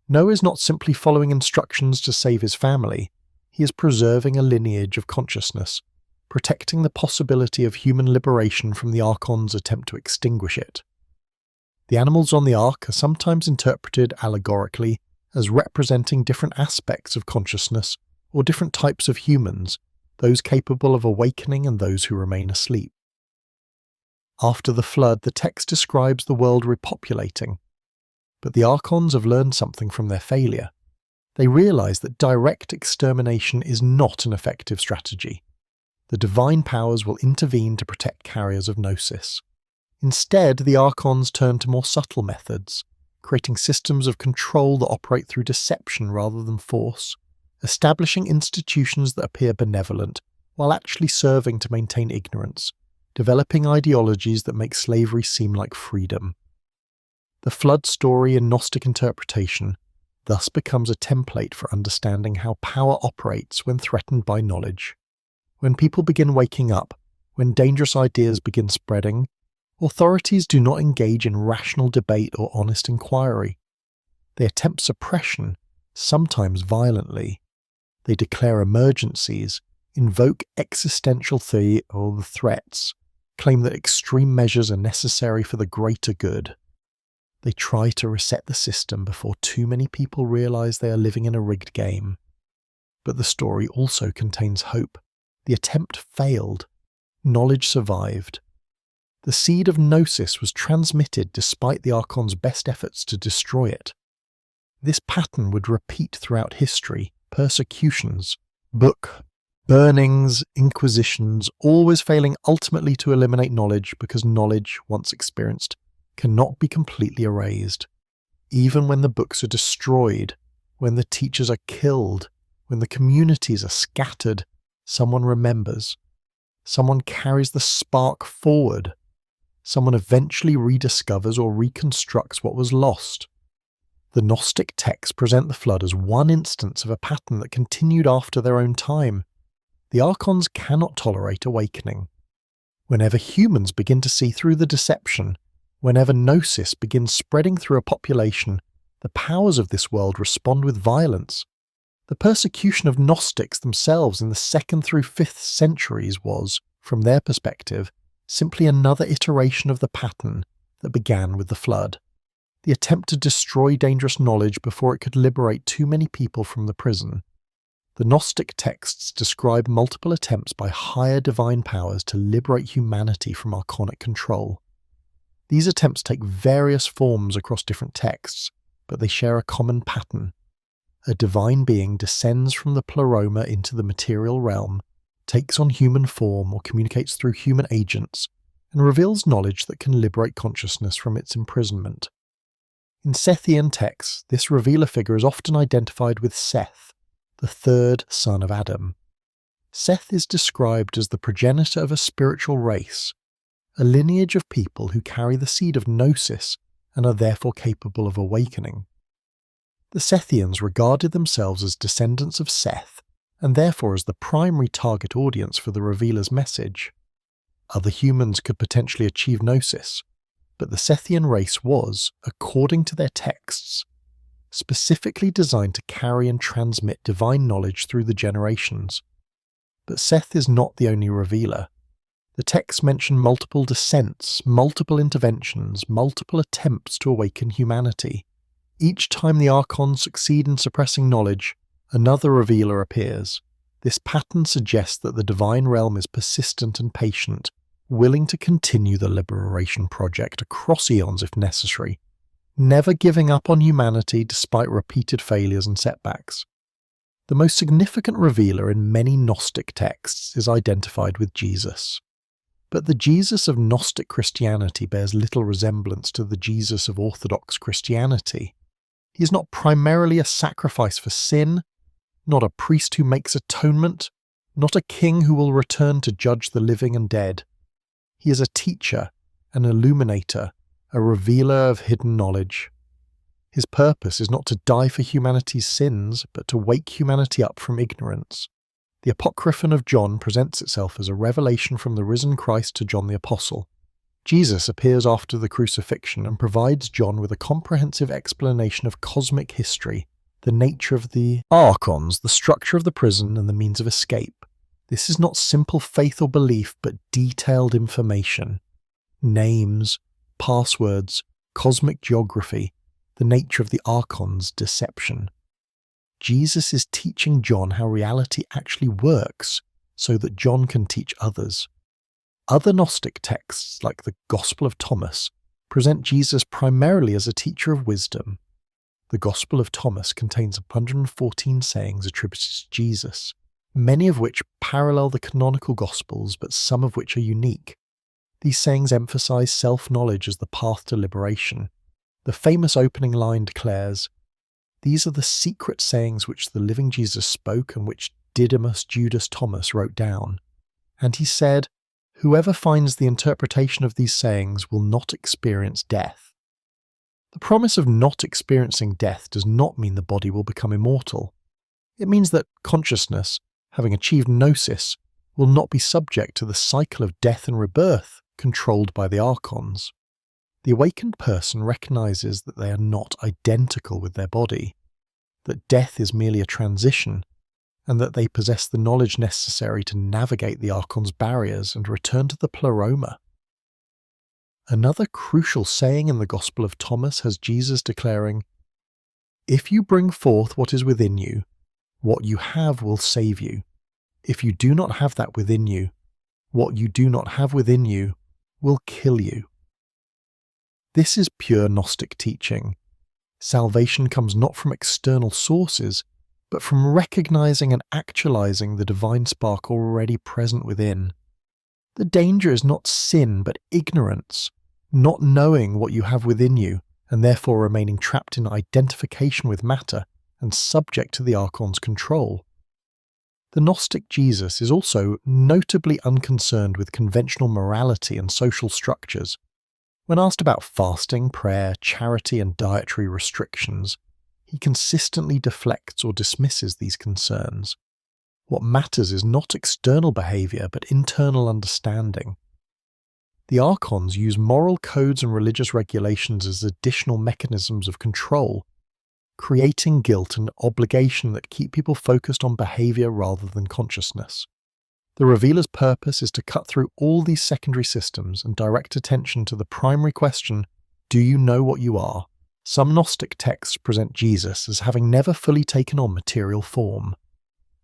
Noah is not simply following instructions to save his family, he is preserving a lineage of consciousness, protecting the possibility of human liberation from the Archons' attempt to extinguish it. The animals on the ark are sometimes interpreted allegorically as representing different aspects of consciousness or different types of humans, those capable of awakening and those who remain asleep. After the flood, the text describes the world repopulating, but the Archons have learned something from their failure. They realize that direct extermination is not an effective strategy. The divine powers will intervene to protect carriers of Gnosis. Instead, the Archons turn to more subtle methods, creating systems of control that operate through deception rather than force, establishing institutions that appear benevolent while actually serving to maintain ignorance, developing ideologies that make slavery seem like freedom. The flood story in Gnostic interpretation thus becomes a template for understanding how power operates when threatened by knowledge. When people begin waking up, when dangerous ideas begin spreading, authorities do not engage in rational debate or honest inquiry. They attempt suppression, sometimes violently. They declare emergencies, invoke existential threats, claim that extreme measures are necessary for the greater good. They try to reset the system before too many people realize they are living in a rigged game. But the story also contains hope. The attempt failed. Knowledge survived. The seed of Gnosis was transmitted despite the Archon's best efforts to destroy it. This pattern would repeat throughout history: persecutions, book burnings, inquisitions, always failing ultimately to eliminate knowledge because knowledge, once experienced, cannot be completely erased. Even when the books are destroyed, when the teachers are killed, when the communities are scattered, someone remembers. Someone carries the spark forward. Someone eventually rediscovers or reconstructs what was lost. The Gnostic texts present the flood as one instance of a pattern that continued after their own time. The Archons cannot tolerate awakening. Whenever humans begin to see through the deception, whenever Gnosis begins spreading through a population, the powers of this world respond with violence. The persecution of Gnostics themselves in the 2nd through 5th centuries was, from their perspective, simply another iteration of the pattern that began with the flood. The attempt to destroy dangerous knowledge before it could liberate too many people from the prison. The Gnostic texts describe multiple attempts by higher divine powers to liberate humanity from archonic control. These attempts take various forms across different texts, but they share a common pattern. A divine being descends from the pleroma into the material realm, takes on human form or communicates through human agents, and reveals knowledge that can liberate consciousness from its imprisonment. In Sethian texts, this revealer figure is often identified with Seth, the 3rd son of Adam. Seth is described as the progenitor of a spiritual race, a lineage of people who carry the seed of Gnosis and are therefore capable of awakening. The Sethians regarded themselves as descendants of Seth, and therefore as the primary target audience for the revealer's message. Other humans could potentially achieve Gnosis, but the Sethian race was, according to their texts, specifically designed to carry and transmit divine knowledge through the generations. But Seth is not the only revealer. The texts mention multiple descents, multiple interventions, multiple attempts to awaken humanity. Each time the Archons succeed in suppressing knowledge, another revealer appears. This pattern suggests that the divine realm is persistent and patient, willing to continue the liberation project across eons if necessary, never giving up on humanity despite repeated failures and setbacks. The most significant revealer in many Gnostic texts is identified with Jesus. But the Jesus of Gnostic Christianity bears little resemblance to the Jesus of Orthodox Christianity. He is not primarily a sacrifice for sin, not a priest who makes atonement, not a king who will return to judge the living and dead. He is a teacher, an illuminator, a revealer of hidden knowledge. His purpose is not to die for humanity's sins, but to wake humanity up from ignorance. The Apocryphon of John presents itself as a revelation from the risen Christ to John the Apostle. Jesus appears after the crucifixion and provides John with a comprehensive explanation of cosmic history, the nature of the Archons, the structure of the prison, and the means of escape. This is not simple faith or belief, but detailed information. Names, passwords, cosmic geography, the nature of the Archons' deception. Jesus is teaching John how reality actually works, so that John can teach others. Other Gnostic texts, like the Gospel of Thomas, present Jesus primarily as a teacher of wisdom. The Gospel of Thomas contains 114 sayings attributed to Jesus, many of which parallel the canonical Gospels, but some of which are unique. These sayings emphasize self-knowledge as the path to liberation. The famous opening line declares, "These are the secret sayings which the living Jesus spoke and which Didymus Judas Thomas wrote down. And he said, 'Whoever finds the interpretation of these sayings will not experience death.'" The promise of not experiencing death does not mean the body will become immortal. It means that consciousness, having achieved gnosis, will not be subject to the cycle of death and rebirth controlled by the Archons. The awakened person recognizes that they are not identical with their body, that death is merely a transition, and that they possess the knowledge necessary to navigate the Archons' barriers and return to the pleroma. Another crucial saying in the Gospel of Thomas has Jesus declaring, "If you bring forth what is within you, what you have will save you. If you do not have that within you, what you do not have within you will kill you." This is pure Gnostic teaching. Salvation comes not from external sources, but from recognizing and actualizing the divine spark already present within. The danger is not sin, but ignorance, not knowing what you have within you, and therefore remaining trapped in identification with matter and subject to the Archon's control. The Gnostic Jesus is also notably unconcerned with conventional morality and social structures. When asked about fasting, prayer, charity, and dietary restrictions, he consistently deflects or dismisses these concerns. What matters is not external behavior, but internal understanding. The Archons use moral codes and religious regulations as additional mechanisms of control, creating guilt and obligation that keep people focused on behavior rather than consciousness. The Revealer's purpose is to cut through all these secondary systems and direct attention to the primary question, do you know what you are? Some Gnostic texts present Jesus as having never fully taken on material form.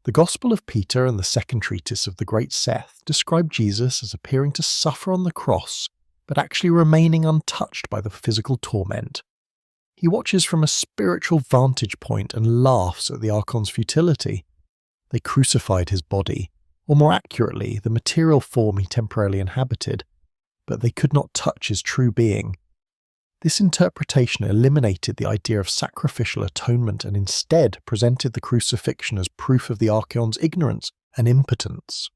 The Gospel of Peter and the second treatise of the Great Seth describe Jesus as appearing to suffer on the cross, but actually remaining untouched by the physical torment. He watches from a spiritual vantage point and laughs at the Archon's futility. They crucified his body, or more accurately, the material form he temporarily inhabited, but they could not touch his true being. This interpretation eliminated the idea of sacrificial atonement and instead presented the crucifixion as proof of the Archon's ignorance and impotence.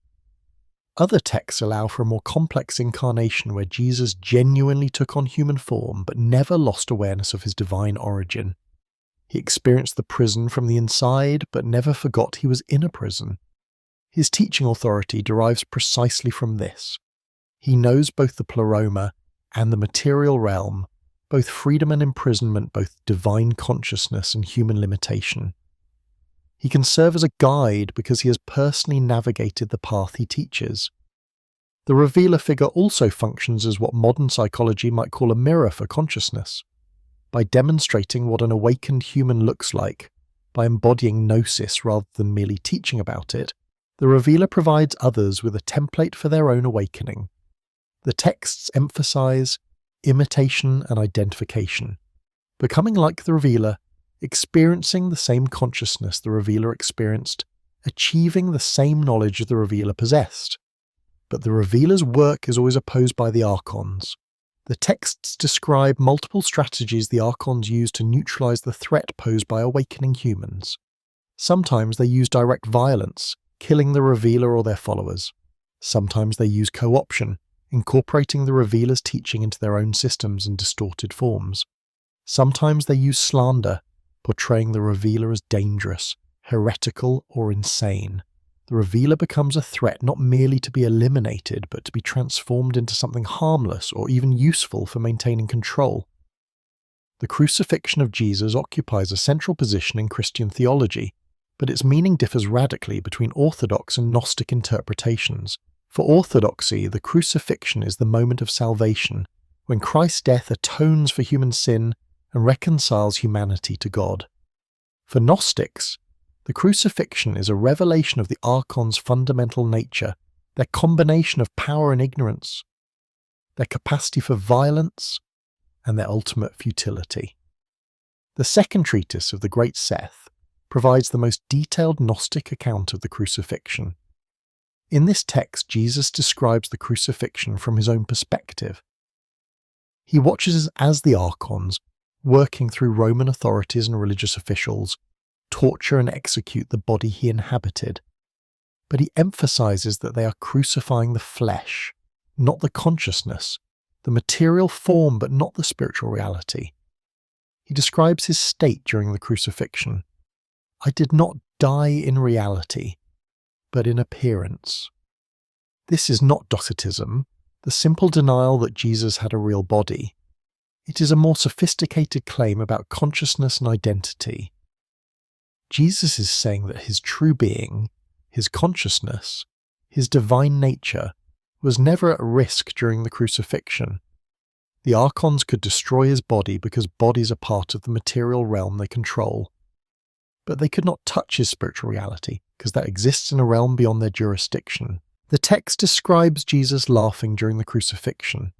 Other texts allow for a more complex incarnation where Jesus genuinely took on human form but never lost awareness of his divine origin. He experienced the prison from the inside but never forgot he was in a prison. His teaching authority derives precisely from this. He knows both the pleroma and the material realm, both freedom and imprisonment, both divine consciousness and human limitation. He can serve as a guide because he has personally navigated the path he teaches. The revealer figure also functions as what modern psychology might call a mirror for consciousness. By demonstrating what an awakened human looks like, by embodying gnosis rather than merely teaching about it, the revealer provides others with a template for their own awakening. The texts emphasize imitation and identification, becoming like the revealer, experiencing the same consciousness the revealer experienced, achieving the same knowledge the revealer possessed. But the revealer's work is always opposed by the Archons. The texts describe multiple strategies the Archons use to neutralize the threat posed by awakening humans. Sometimes they use direct violence, killing the revealer or their followers. Sometimes they use co-option, incorporating the revealer's teaching into their own systems in distorted forms. Sometimes they use slander, portraying the revealer as dangerous, heretical, or insane. The revealer becomes a threat not merely to be eliminated, but to be transformed into something harmless or even useful for maintaining control. The crucifixion of Jesus occupies a central position in Christian theology, but its meaning differs radically between Orthodox and Gnostic interpretations. For Orthodoxy, the crucifixion is the moment of salvation, when Christ's death atones for human sin and reconciles humanity to God. For Gnostics, the crucifixion is a revelation of the Archons' fundamental nature, their combination of power and ignorance, their capacity for violence, and their ultimate futility. The second treatise of the Great Seth provides the most detailed Gnostic account of the crucifixion. In this text, Jesus describes the crucifixion from his own perspective. He watches as the Archons, working through Roman authorities and religious officials, torture and execute the body he inhabited. But he emphasizes that they are crucifying the flesh, not the consciousness, the material form but not the spiritual reality. He describes his state during the crucifixion. I did not die in reality, but in appearance. This is not Docetism, the simple denial that Jesus had a real body. It is a more sophisticated claim about consciousness and identity. Jesus is saying that his true being, his consciousness, his divine nature, was never at risk during the crucifixion. The Archons could destroy his body because bodies are part of the material realm they control. But they could not touch his spiritual reality, because that exists in a realm beyond their jurisdiction. The text describes Jesus laughing during the crucifixion.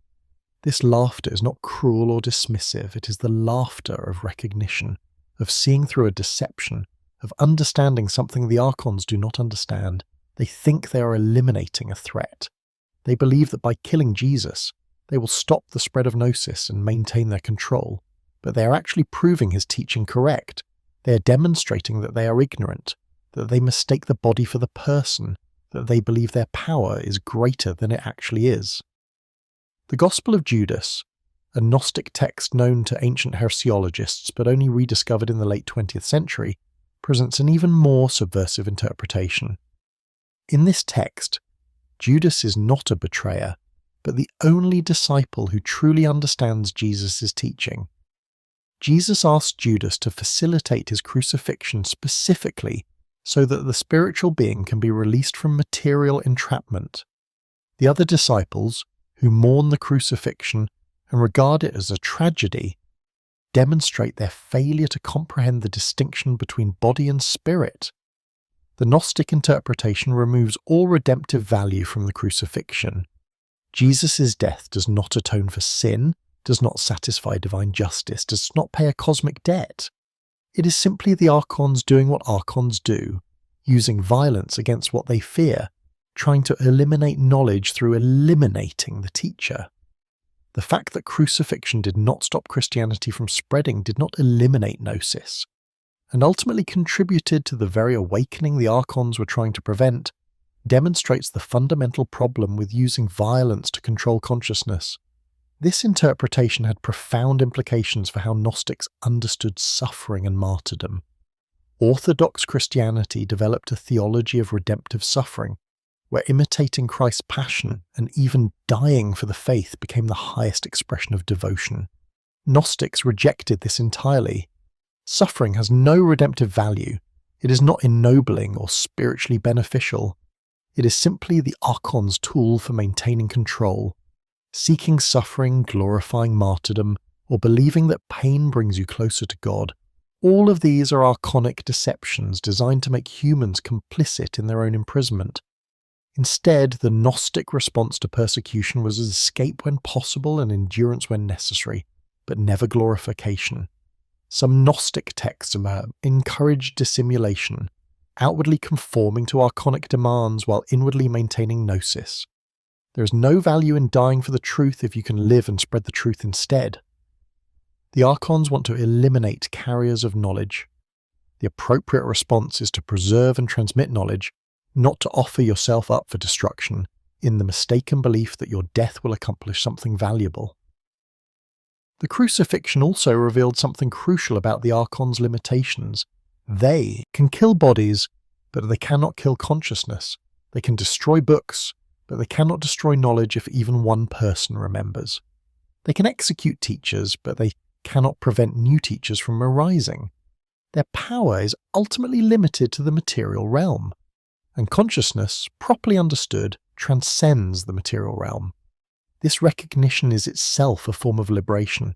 This laughter is not cruel or dismissive, it is the laughter of recognition, of seeing through a deception, of understanding something the Archons do not understand. They think they are eliminating a threat. They believe that by killing Jesus, they will stop the spread of gnosis and maintain their control. But they are actually proving his teaching correct. They are demonstrating that they are ignorant, that they mistake the body for the person, that they believe their power is greater than it actually is. The Gospel of Judas, a Gnostic text known to ancient heresiologists but only rediscovered in the late 20th century, presents an even more subversive interpretation. In this text, Judas is not a betrayer, but the only disciple who truly understands Jesus' teaching. Jesus asked Judas to facilitate his crucifixion specifically so that the spiritual being can be released from material entrapment. The other disciples, who mourn the crucifixion and regard it as a tragedy, demonstrate their failure to comprehend the distinction between body and spirit. The Gnostic interpretation removes all redemptive value from the crucifixion. Jesus' death does not atone for sin, does not satisfy divine justice, does not pay a cosmic debt. It is simply the Archons doing what Archons do, using violence against what they fear, trying to eliminate knowledge through eliminating the teacher. The fact that crucifixion did not stop Christianity from spreading did not eliminate gnosis, and ultimately contributed to the very awakening the Archons were trying to prevent, demonstrates the fundamental problem with using violence to control consciousness. This interpretation had profound implications for how Gnostics understood suffering and martyrdom. Orthodox Christianity developed a theology of redemptive suffering, where imitating Christ's passion and even dying for the faith became the highest expression of devotion. Gnostics rejected this entirely. Suffering has no redemptive value. It is not ennobling or spiritually beneficial. It is simply the Archons' tool for maintaining control, seeking suffering, glorifying martyrdom, or believing that pain brings you closer to God. All of these are archonic deceptions designed to make humans complicit in their own imprisonment. Instead, the Gnostic response to persecution was escape when possible and endurance when necessary, but never glorification. Some Gnostic texts encourage dissimulation, outwardly conforming to archonic demands while inwardly maintaining gnosis. There is no value in dying for the truth if you can live and spread the truth instead. The Archons want to eliminate carriers of knowledge. The appropriate response is to preserve and transmit knowledge, not to offer yourself up for destruction in the mistaken belief that your death will accomplish something valuable. The crucifixion also revealed something crucial about the Archons' limitations. They can kill bodies, but they cannot kill consciousness. They can destroy books, but they cannot destroy knowledge if even one person remembers. They can execute teachers, but they cannot prevent new teachers from arising. Their power is ultimately limited to the material realm, and consciousness, properly understood, transcends the material realm. This recognition is itself a form of liberation.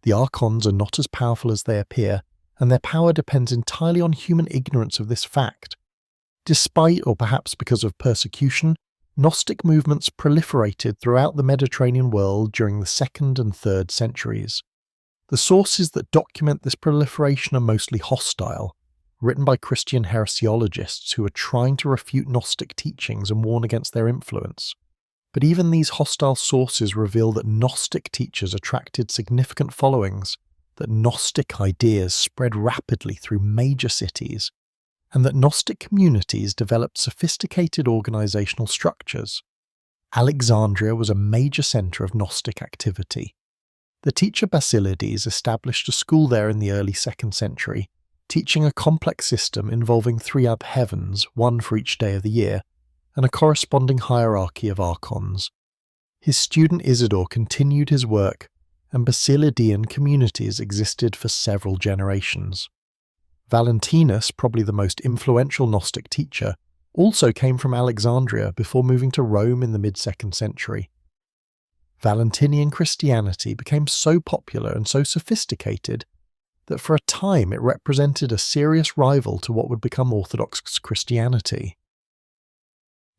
The Archons are not as powerful as they appear, and their power depends entirely on human ignorance of this fact. Despite, or perhaps because of persecution, Gnostic movements proliferated throughout the Mediterranean world during the 2nd and 3rd centuries. The sources that document this proliferation are mostly hostile, written by Christian heresiologists who are trying to refute Gnostic teachings and warn against their influence. But even these hostile sources reveal that Gnostic teachers attracted significant followings, that Gnostic ideas spread rapidly through major cities, and that Gnostic communities developed sophisticated organizational structures. Alexandria was a major center of Gnostic activity. The teacher Basilides established a school there in the early 2nd century, teaching a complex system involving 3 heavens, one for each day of the year, and a corresponding hierarchy of archons. His student Isidore continued his work, and Basilidean communities existed for several generations. Valentinus, probably the most influential Gnostic teacher, also came from Alexandria before moving to Rome in the mid-2nd century. Valentinian Christianity became so popular and so sophisticated that for a time it represented a serious rival to what would become Orthodox Christianity.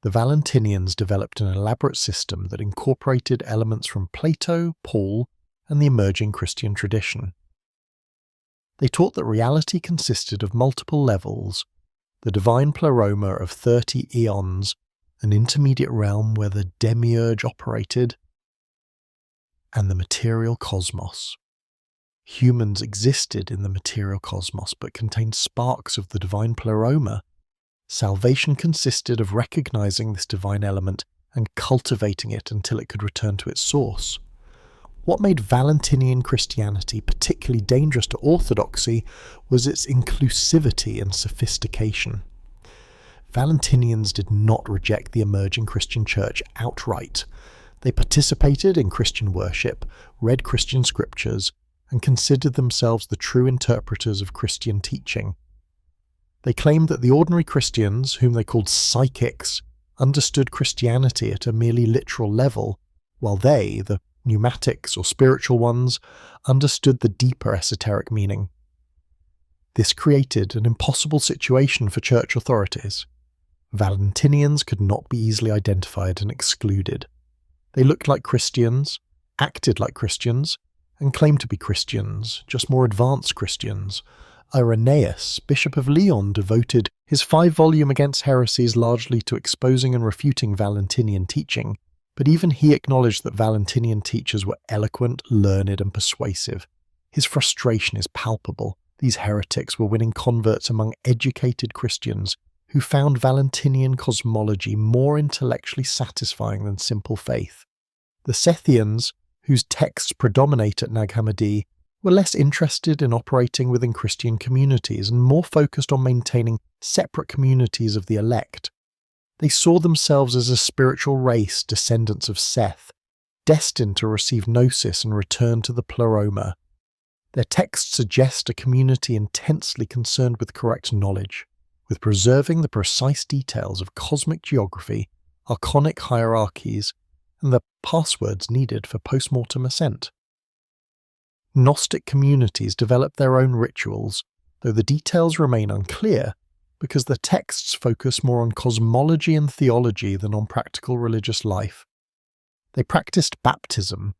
The Valentinians developed an elaborate system that incorporated elements from Plato, Paul, and the emerging Christian tradition. They taught that reality consisted of multiple levels, the divine pleroma of 30 eons, an intermediate realm where the demiurge operated, and the material cosmos. Humans existed in the material cosmos but contained sparks of the divine pleroma. Salvation consisted of recognizing this divine element and cultivating it until it could return to its source. What made Valentinian Christianity particularly dangerous to orthodoxy was its inclusivity and sophistication. Valentinians did not reject the emerging Christian church outright. They participated in Christian worship, read Christian scriptures, and considered themselves the true interpreters of Christian teaching. They claimed that the ordinary Christians, whom they called psychics, understood Christianity at a merely literal level, while they, the pneumatics or spiritual ones, understood the deeper esoteric meaning. This created an impossible situation for church authorities. Valentinians could not be easily identified and excluded. They looked like Christians, acted like Christians, and claimed to be Christians, just more advanced Christians. Irenaeus, Bishop of Lyon, devoted his 5-volume Against Heresies largely to exposing and refuting Valentinian teaching, but even he acknowledged that Valentinian teachers were eloquent, learned, and persuasive. His frustration is palpable. These heretics were winning converts among educated Christians who found Valentinian cosmology more intellectually satisfying than simple faith. The Sethians, whose texts predominate at Nag Hammadi, were less interested in operating within Christian communities and more focused on maintaining separate communities of the elect. They saw themselves as a spiritual race, descendants of Seth, destined to receive gnosis and return to the pleroma. Their texts suggest a community intensely concerned with correct knowledge, with preserving the precise details of cosmic geography, archonic hierarchies, and the passwords needed for post-mortem ascent. Gnostic communities developed their own rituals, though the details remain unclear because the texts focus more on cosmology and theology than on practical religious life. They practiced baptism,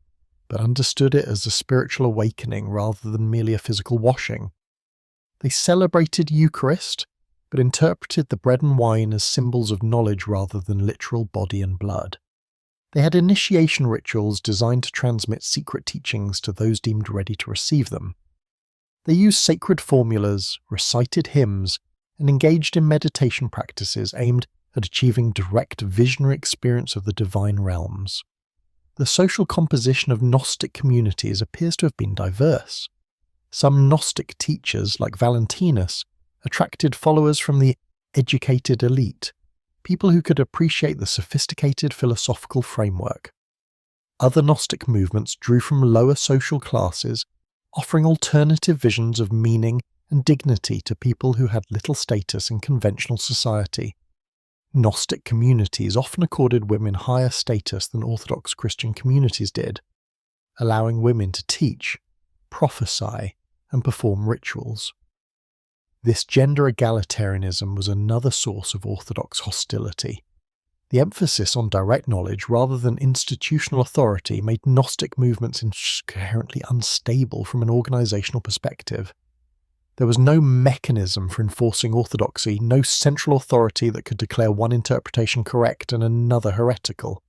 but understood it as a spiritual awakening rather than merely a physical washing. They celebrated Eucharist, but interpreted the bread and wine as symbols of knowledge rather than literal body and blood. They had initiation rituals designed to transmit secret teachings to those deemed ready to receive them. They used sacred formulas, recited hymns, and engaged in meditation practices aimed at achieving direct visionary experience of the divine realms. The social composition of Gnostic communities appears to have been diverse. Some Gnostic teachers, like Valentinus, attracted followers from the educated elite, people who could appreciate the sophisticated philosophical framework. Other Gnostic movements drew from lower social classes, offering alternative visions of meaning and dignity to people who had little status in conventional society. Gnostic communities often accorded women higher status than Orthodox Christian communities did, allowing women to teach, prophesy, and perform rituals. This gender egalitarianism was another source of Orthodox hostility. The emphasis on direct knowledge rather than institutional authority made Gnostic movements inherently unstable from an organizational perspective. There was no mechanism for enforcing orthodoxy, no central authority that could declare one interpretation correct and another heretical.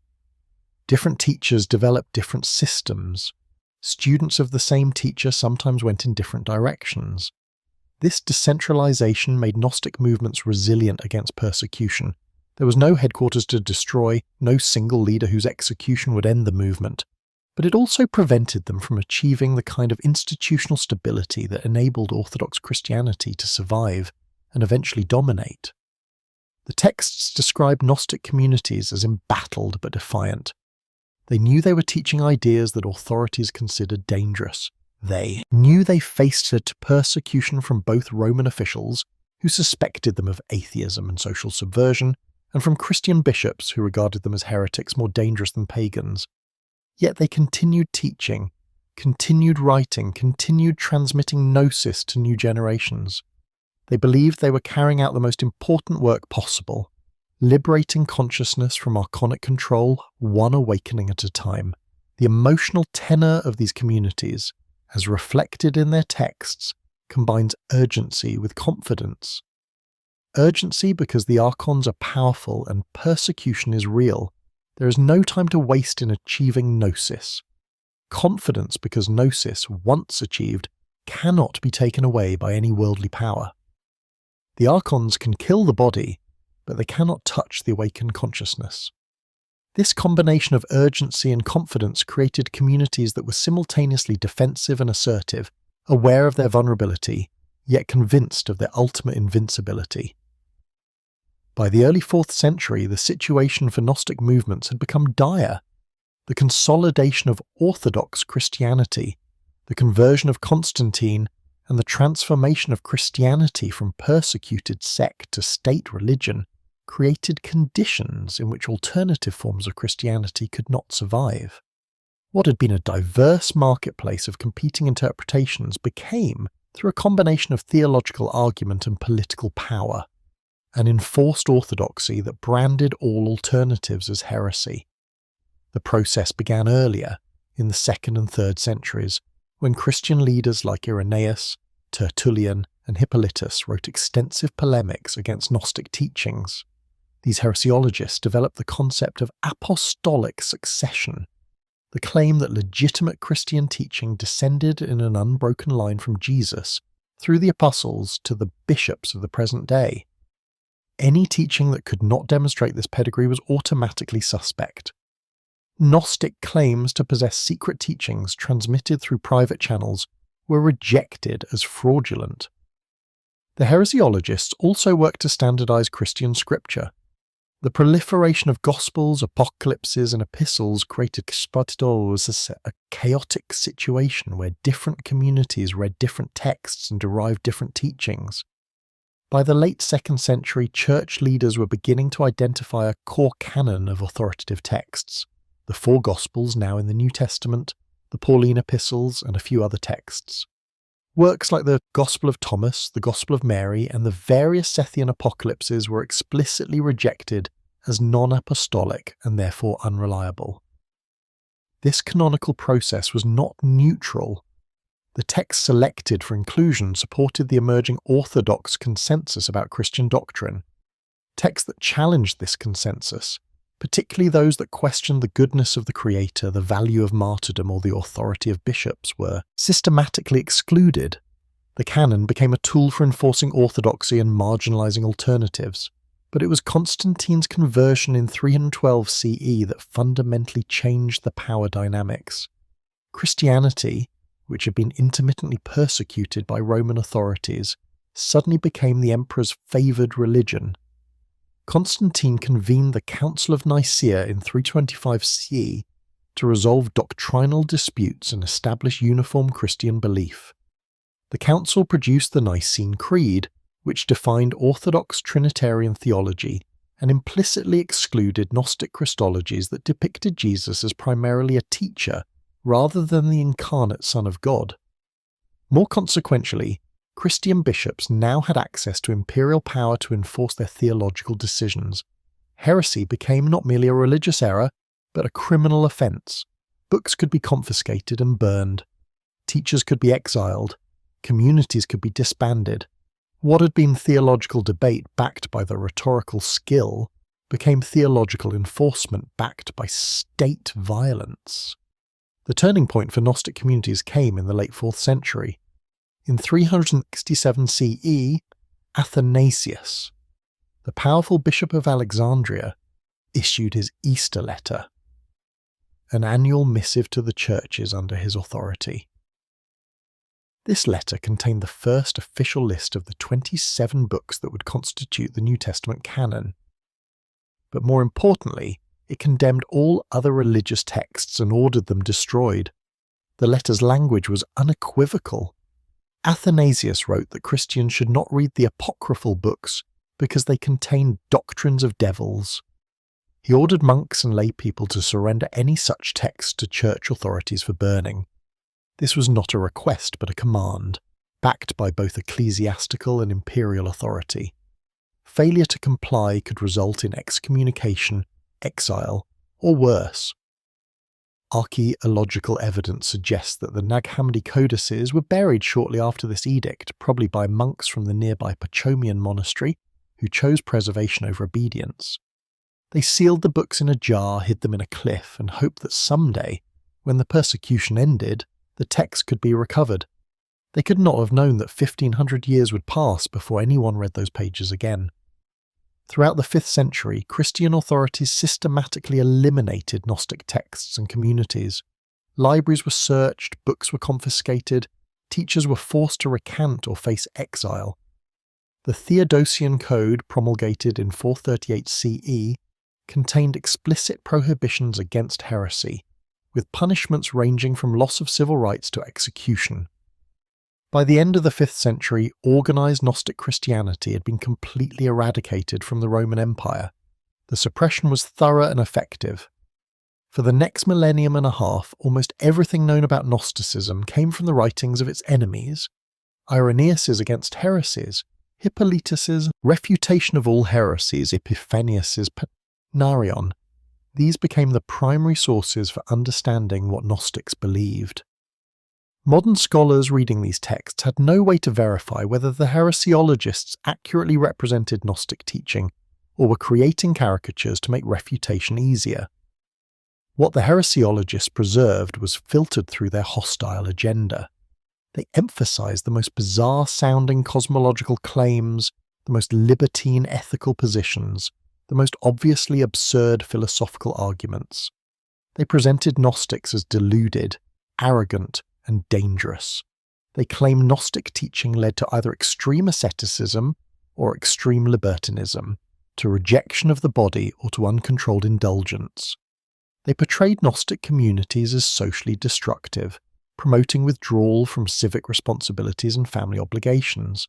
Different teachers developed different systems. Students of the same teacher sometimes went in different directions. This decentralization made Gnostic movements resilient against persecution. There was no headquarters to destroy, no single leader whose execution would end the movement, but it also prevented them from achieving the kind of institutional stability that enabled Orthodox Christianity to survive and eventually dominate. The texts describe Gnostic communities as embattled but defiant. They knew they were teaching ideas that authorities considered dangerous. They knew they faced persecution from both Roman officials, who suspected them of atheism and social subversion, and from Christian bishops who regarded them as heretics more dangerous than pagans. Yet they continued teaching, continued writing, continued transmitting gnosis to new generations. They believed they were carrying out the most important work possible, liberating consciousness from archonic control, one awakening at a time. The emotional tenor of these communities, as reflected in their texts, combines urgency with confidence. Urgency because the Archons are powerful and persecution is real. There is no time to waste in achieving gnosis. Confidence because gnosis, once achieved, cannot be taken away by any worldly power. The Archons can kill the body, but they cannot touch the awakened consciousness. This combination of urgency and confidence created communities that were simultaneously defensive and assertive, aware of their vulnerability, yet convinced of their ultimate invincibility. By the early 4th century, the situation for Gnostic movements had become dire. The consolidation of Orthodox Christianity, the conversion of Constantine, and the transformation of Christianity from persecuted sect to state religion created conditions in which alternative forms of Christianity could not survive. What had been a diverse marketplace of competing interpretations became, through a combination of theological argument and political power, an enforced orthodoxy that branded all alternatives as heresy. The process began earlier, in the 2nd and 3rd centuries, when Christian leaders like Irenaeus, Tertullian, and Hippolytus wrote extensive polemics against Gnostic teachings. These heresiologists developed the concept of apostolic succession, the claim that legitimate Christian teaching descended in an unbroken line from Jesus through the apostles to the bishops of the present day. Any teaching that could not demonstrate this pedigree was automatically suspect. Gnostic claims to possess secret teachings transmitted through private channels were rejected as fraudulent. The heresiologists also worked to standardize Christian scripture. The proliferation of Gospels, Apocalypses, and Epistles created a chaotic situation where different communities read different texts and derived different teachings. By the late 2nd century, church leaders were beginning to identify a core canon of authoritative texts: the 4 Gospels now in the New Testament, the Pauline epistles, and a few other texts. Works like the Gospel of Thomas, the Gospel of Mary, and the various Sethian apocalypses were explicitly rejected as non-apostolic and therefore unreliable. This canonical process was not neutral. The texts selected for inclusion supported the emerging orthodox consensus about Christian doctrine. Texts that challenged this consensus, particularly those that questioned the goodness of the Creator, the value of martyrdom, or the authority of bishops, were systematically excluded. The canon became a tool for enforcing orthodoxy and marginalizing alternatives. But it was Constantine's conversion in 312 CE that fundamentally changed the power dynamics. Christianity, which had been intermittently persecuted by Roman authorities, suddenly became the emperor's favoured religion. Constantine convened the Council of Nicaea in 325 CE to resolve doctrinal disputes and establish uniform Christian belief. The council produced the Nicene Creed, which defined Orthodox Trinitarian theology and implicitly excluded Gnostic Christologies that depicted Jesus as primarily a teacher rather than the incarnate Son of God. More consequentially, Christian bishops now had access to imperial power to enforce their theological decisions. Heresy became not merely a religious error, but a criminal offence. Books could be confiscated and burned. Teachers could be exiled. Communities could be disbanded. What had been theological debate backed by the rhetorical skill became theological enforcement backed by state violence. The turning point for Gnostic communities came in the late 4th century. In 367 CE, Athanasius, the powerful bishop of Alexandria, issued his Easter letter, an annual missive to the churches under his authority. This letter contained the first official list of the 27 books that would constitute the New Testament canon. But more importantly, it condemned all other religious texts and ordered them destroyed. The letter's language was unequivocal. Athanasius wrote that Christians should not read the apocryphal books because they contained doctrines of devils. He ordered monks and lay people to surrender any such texts to church authorities for burning. This was not a request but a command, backed by both ecclesiastical and imperial authority. Failure to comply could result in excommunication, exile, or worse. Archaeological evidence suggests that the Nag Hammadi codices were buried shortly after this edict, probably by monks from the nearby Pachomian monastery, who chose preservation over obedience. They sealed the books in a jar, hid them in a cliff, and hoped that someday, when the persecution ended, the text could be recovered. They could not have known that 1500 years would pass before anyone read those pages again. Throughout the 5th century, Christian authorities systematically eliminated Gnostic texts and communities. Libraries were searched, books were confiscated, teachers were forced to recant or face exile. The Theodosian Code, promulgated in 438 CE, contained explicit prohibitions against heresy, with punishments ranging from loss of civil rights to execution. By the end of the 5th century, organised Gnostic Christianity had been completely eradicated from the Roman Empire. The suppression was thorough and effective. For the next millennium and a half, almost everything known about Gnosticism came from the writings of its enemies: Irenaeus's Against Heresies, Hippolytus's Refutation of All Heresies, Epiphanius's Panarion. These became the primary sources for understanding what Gnostics believed. Modern scholars reading these texts had no way to verify whether the heresiologists accurately represented Gnostic teaching or were creating caricatures to make refutation easier. What the heresiologists preserved was filtered through their hostile agenda. They emphasized the most bizarre-sounding cosmological claims, the most libertine ethical positions, the most obviously absurd philosophical arguments. They presented Gnostics as deluded, arrogant, and dangerous. They claimed Gnostic teaching led to either extreme asceticism or extreme libertinism, to rejection of the body or to uncontrolled indulgence. They portrayed Gnostic communities as socially destructive, promoting withdrawal from civic responsibilities and family obligations.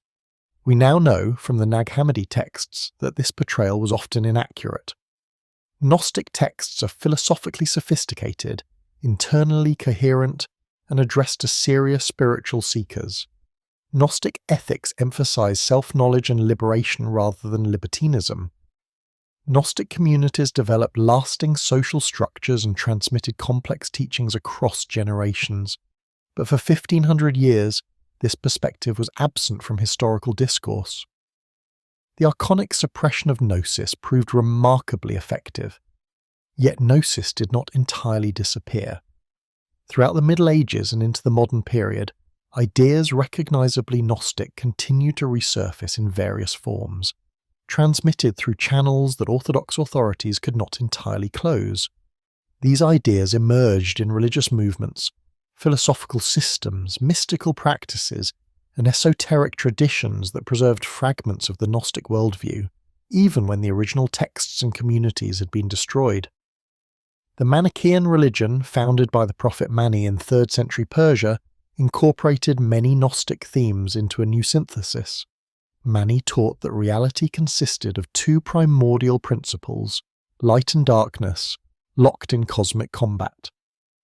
We now know from the Nag Hammadi texts that this portrayal was often inaccurate. Gnostic texts are philosophically sophisticated, internally coherent, and addressed to serious spiritual seekers. Gnostic ethics emphasize self-knowledge and liberation rather than libertinism. Gnostic communities developed lasting social structures and transmitted complex teachings across generations. But for 1500 years, this perspective was absent from historical discourse. The Archonic suppression of Gnosis proved remarkably effective. Yet Gnosis did not entirely disappear. Throughout the Middle Ages and into the modern period, ideas recognizably Gnostic continue to resurface in various forms, transmitted through channels that Orthodox authorities could not entirely close. These ideas emerged in religious movements, philosophical systems, mystical practices, and esoteric traditions that preserved fragments of the Gnostic worldview, even when the original texts and communities had been destroyed. The Manichaean religion, founded by the prophet Mani in 3rd century Persia, incorporated many Gnostic themes into a new synthesis. Mani taught that reality consisted of two primordial principles, light and darkness, locked in cosmic combat.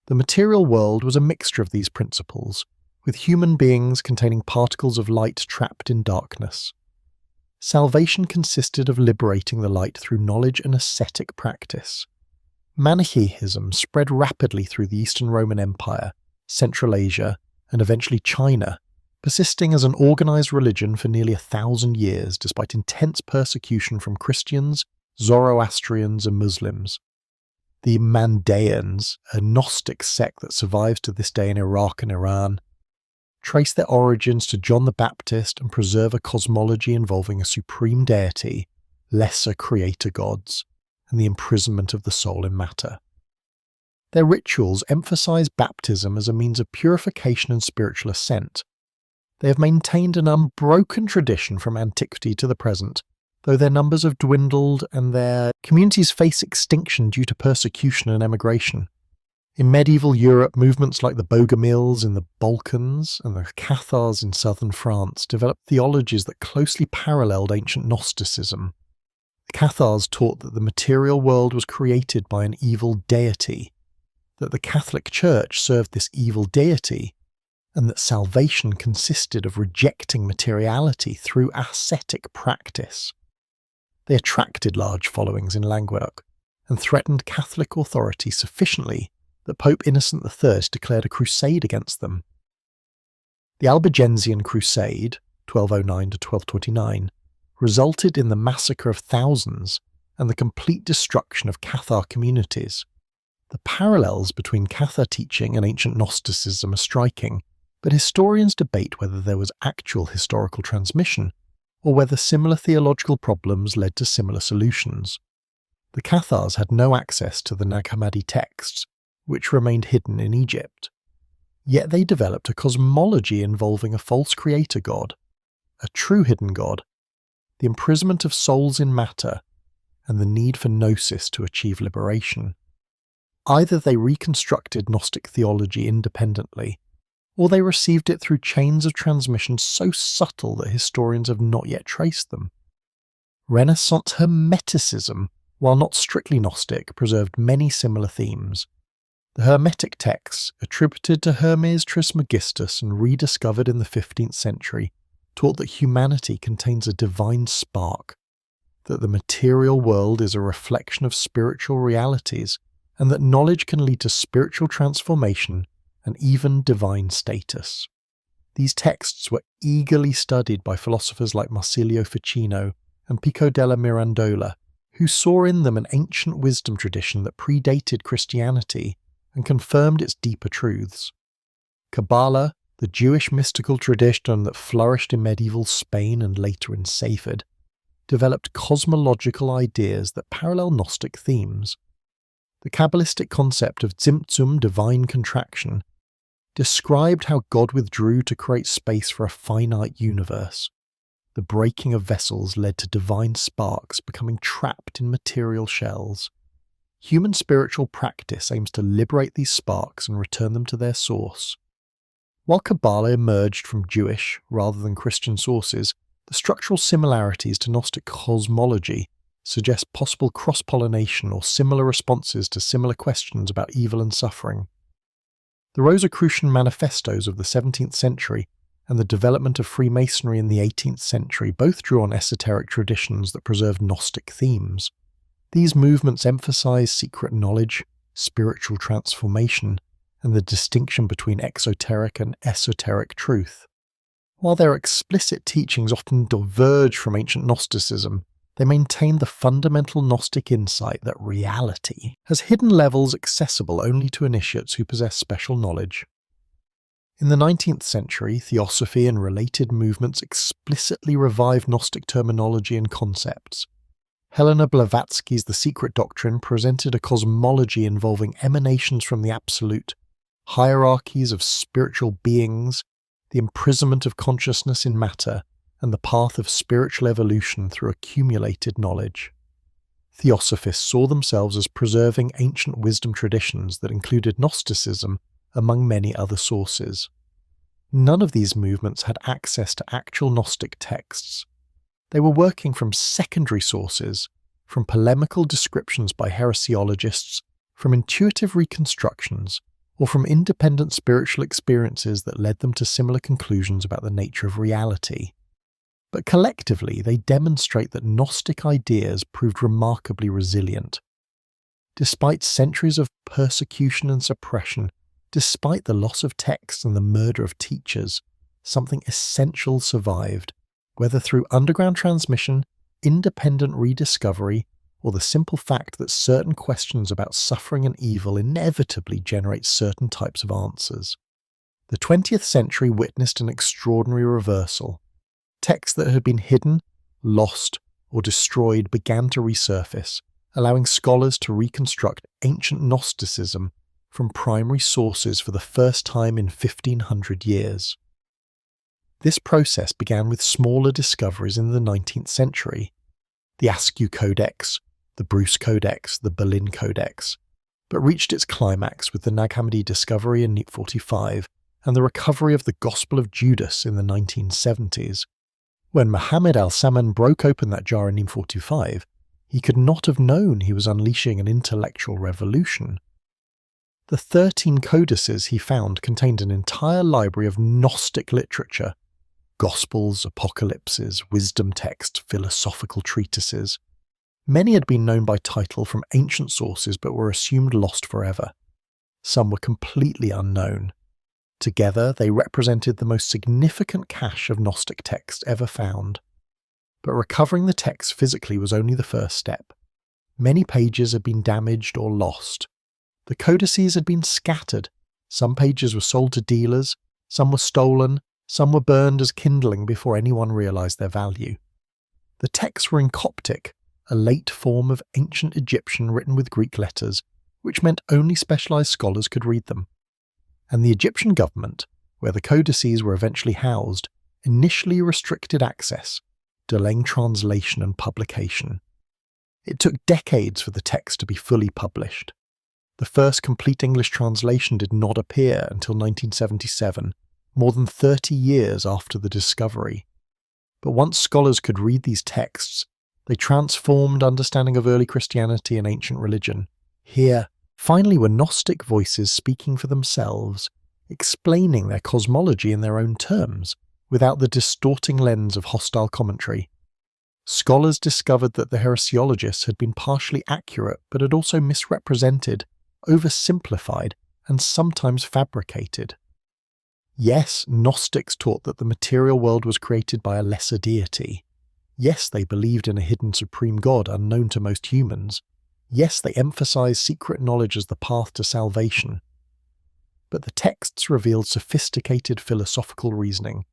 The material world was a mixture of these principles, with human beings containing particles of light trapped in darkness. Salvation consisted of liberating the light through knowledge and ascetic practice. Manichaeism spread rapidly through the Eastern Roman Empire, Central Asia, and eventually China, persisting as an organized religion for nearly 1,000 years despite intense persecution from Christians, Zoroastrians, and Muslims. The Mandaeans, a Gnostic sect that survives to this day in Iraq and Iran, trace their origins to John the Baptist and preserve a cosmology involving a supreme deity, lesser creator gods, and the imprisonment of the soul in matter. Their rituals emphasize baptism as a means of purification and spiritual ascent. They have maintained an unbroken tradition from antiquity to the present, though their numbers have dwindled and their communities face extinction due to persecution and emigration. In medieval Europe, movements like the Bogomils in the Balkans and the Cathars in southern France developed theologies that closely paralleled ancient Gnosticism. The Cathars taught that the material world was created by an evil deity, that the Catholic Church served this evil deity, and that salvation consisted of rejecting materiality through ascetic practice. They attracted large followings in Languedoc and threatened Catholic authority sufficiently that Pope Innocent III declared a crusade against them. The Albigensian Crusade, 1209 to 1229, resulted in the massacre of thousands and the complete destruction of Cathar communities. The parallels between Cathar teaching and ancient Gnosticism are striking, but historians debate whether there was actual historical transmission or whether similar theological problems led to similar solutions. The Cathars had no access to the Nag Hammadi texts, which remained hidden in Egypt. Yet they developed a cosmology involving a false creator god, a true hidden god, the imprisonment of souls in matter, and the need for gnosis to achieve liberation. Either they reconstructed Gnostic theology independently, or they received it through chains of transmission so subtle that historians have not yet traced them. Renaissance Hermeticism, while not strictly Gnostic, preserved many similar themes. The Hermetic texts, attributed to Hermes Trismegistus and rediscovered in the 15th century, taught that humanity contains a divine spark, that the material world is a reflection of spiritual realities, and that knowledge can lead to spiritual transformation and even divine status. These texts were eagerly studied by philosophers like Marsilio Ficino and Pico della Mirandola, who saw in them an ancient wisdom tradition that predated Christianity and confirmed its deeper truths. Kabbalah, the Jewish mystical tradition that flourished in medieval Spain and later in Safed, developed cosmological ideas that parallel Gnostic themes. The Kabbalistic concept of Tzimtzum, divine contraction, described how God withdrew to create space for a finite universe. The breaking of vessels led to divine sparks becoming trapped in material shells. Human spiritual practice aims to liberate these sparks and return them to their source. While Kabbalah emerged from Jewish rather than Christian sources, The structural similarities to Gnostic cosmology suggest possible cross-pollination or similar responses to similar questions about evil and suffering. The Rosicrucian manifestos of the 17th century and the development of Freemasonry in the 18th century both drew on esoteric traditions that preserved Gnostic themes. These movements emphasize secret knowledge, spiritual transformation, and the distinction between exoteric and esoteric truth. While their explicit teachings often diverge from ancient Gnosticism, they maintain the fundamental Gnostic insight that reality has hidden levels accessible only to initiates who possess special knowledge. In the 19th century, Theosophy and related movements explicitly revived Gnostic terminology and concepts. Helena Blavatsky's The Secret Doctrine presented a cosmology involving emanations from the Absolute, hierarchies of spiritual beings, the imprisonment of consciousness in matter, and the path of spiritual evolution through accumulated knowledge. Theosophists saw themselves as preserving ancient wisdom traditions that included Gnosticism among many other sources. None of these movements had access to actual Gnostic texts. They were working from secondary sources, from polemical descriptions by heresiologists, from intuitive reconstructions, or from independent spiritual experiences that led them to similar conclusions about the nature of reality. But collectively, they demonstrate that Gnostic ideas proved remarkably resilient. Despite centuries of persecution and suppression, despite the loss of texts and the murder of teachers, something essential survived, whether through underground transmission, independent rediscovery, or the simple fact that certain questions about suffering and evil inevitably generate certain types of answers. The 20th century witnessed an extraordinary reversal. Texts that had been hidden, lost, or destroyed began to resurface, allowing scholars to reconstruct ancient Gnosticism from primary sources for the first time in 1500 years. This process began with smaller discoveries in the 19th century, the Askew Codex, the Bruce Codex, the Berlin Codex, but reached its climax with the Nag Hammadi discovery in 1945 and the recovery of the Gospel of Judas in the 1970s. When Muhammad al-Saman broke open that jar in 1945, he could not have known he was unleashing an intellectual revolution. The 13 codices he found contained an entire library of Gnostic literature, Gospels, apocalypses, wisdom texts, philosophical treatises. Many had been known by title from ancient sources but were assumed lost forever. Some were completely unknown. Together, they represented the most significant cache of Gnostic texts ever found. But recovering the text physically was only the first step. Many pages had been damaged or lost. The codices had been scattered. Some pages were sold to dealers, some were stolen, some were burned as kindling before anyone realized their value. The texts were in Coptic, a late form of ancient Egyptian written with Greek letters, which meant only specialized scholars could read them. And the Egyptian government, where the codices were eventually housed, initially restricted access, delaying translation and publication. It took decades for the text to be fully published. The first complete English translation did not appear until 1977, more than 30 years after the discovery. But once scholars could read these texts, they transformed understanding of early Christianity and ancient religion. Here, finally, were Gnostic voices speaking for themselves, explaining their cosmology in their own terms, without the distorting lens of hostile commentary. Scholars discovered that the heresiologists had been partially accurate but had also misrepresented, oversimplified, and sometimes fabricated. Yes, Gnostics taught that the material world was created by a lesser deity. Yes, they believed in a hidden supreme God unknown to most humans. Yes, they emphasized secret knowledge as the path to salvation. But the texts revealed sophisticated philosophical reasoning,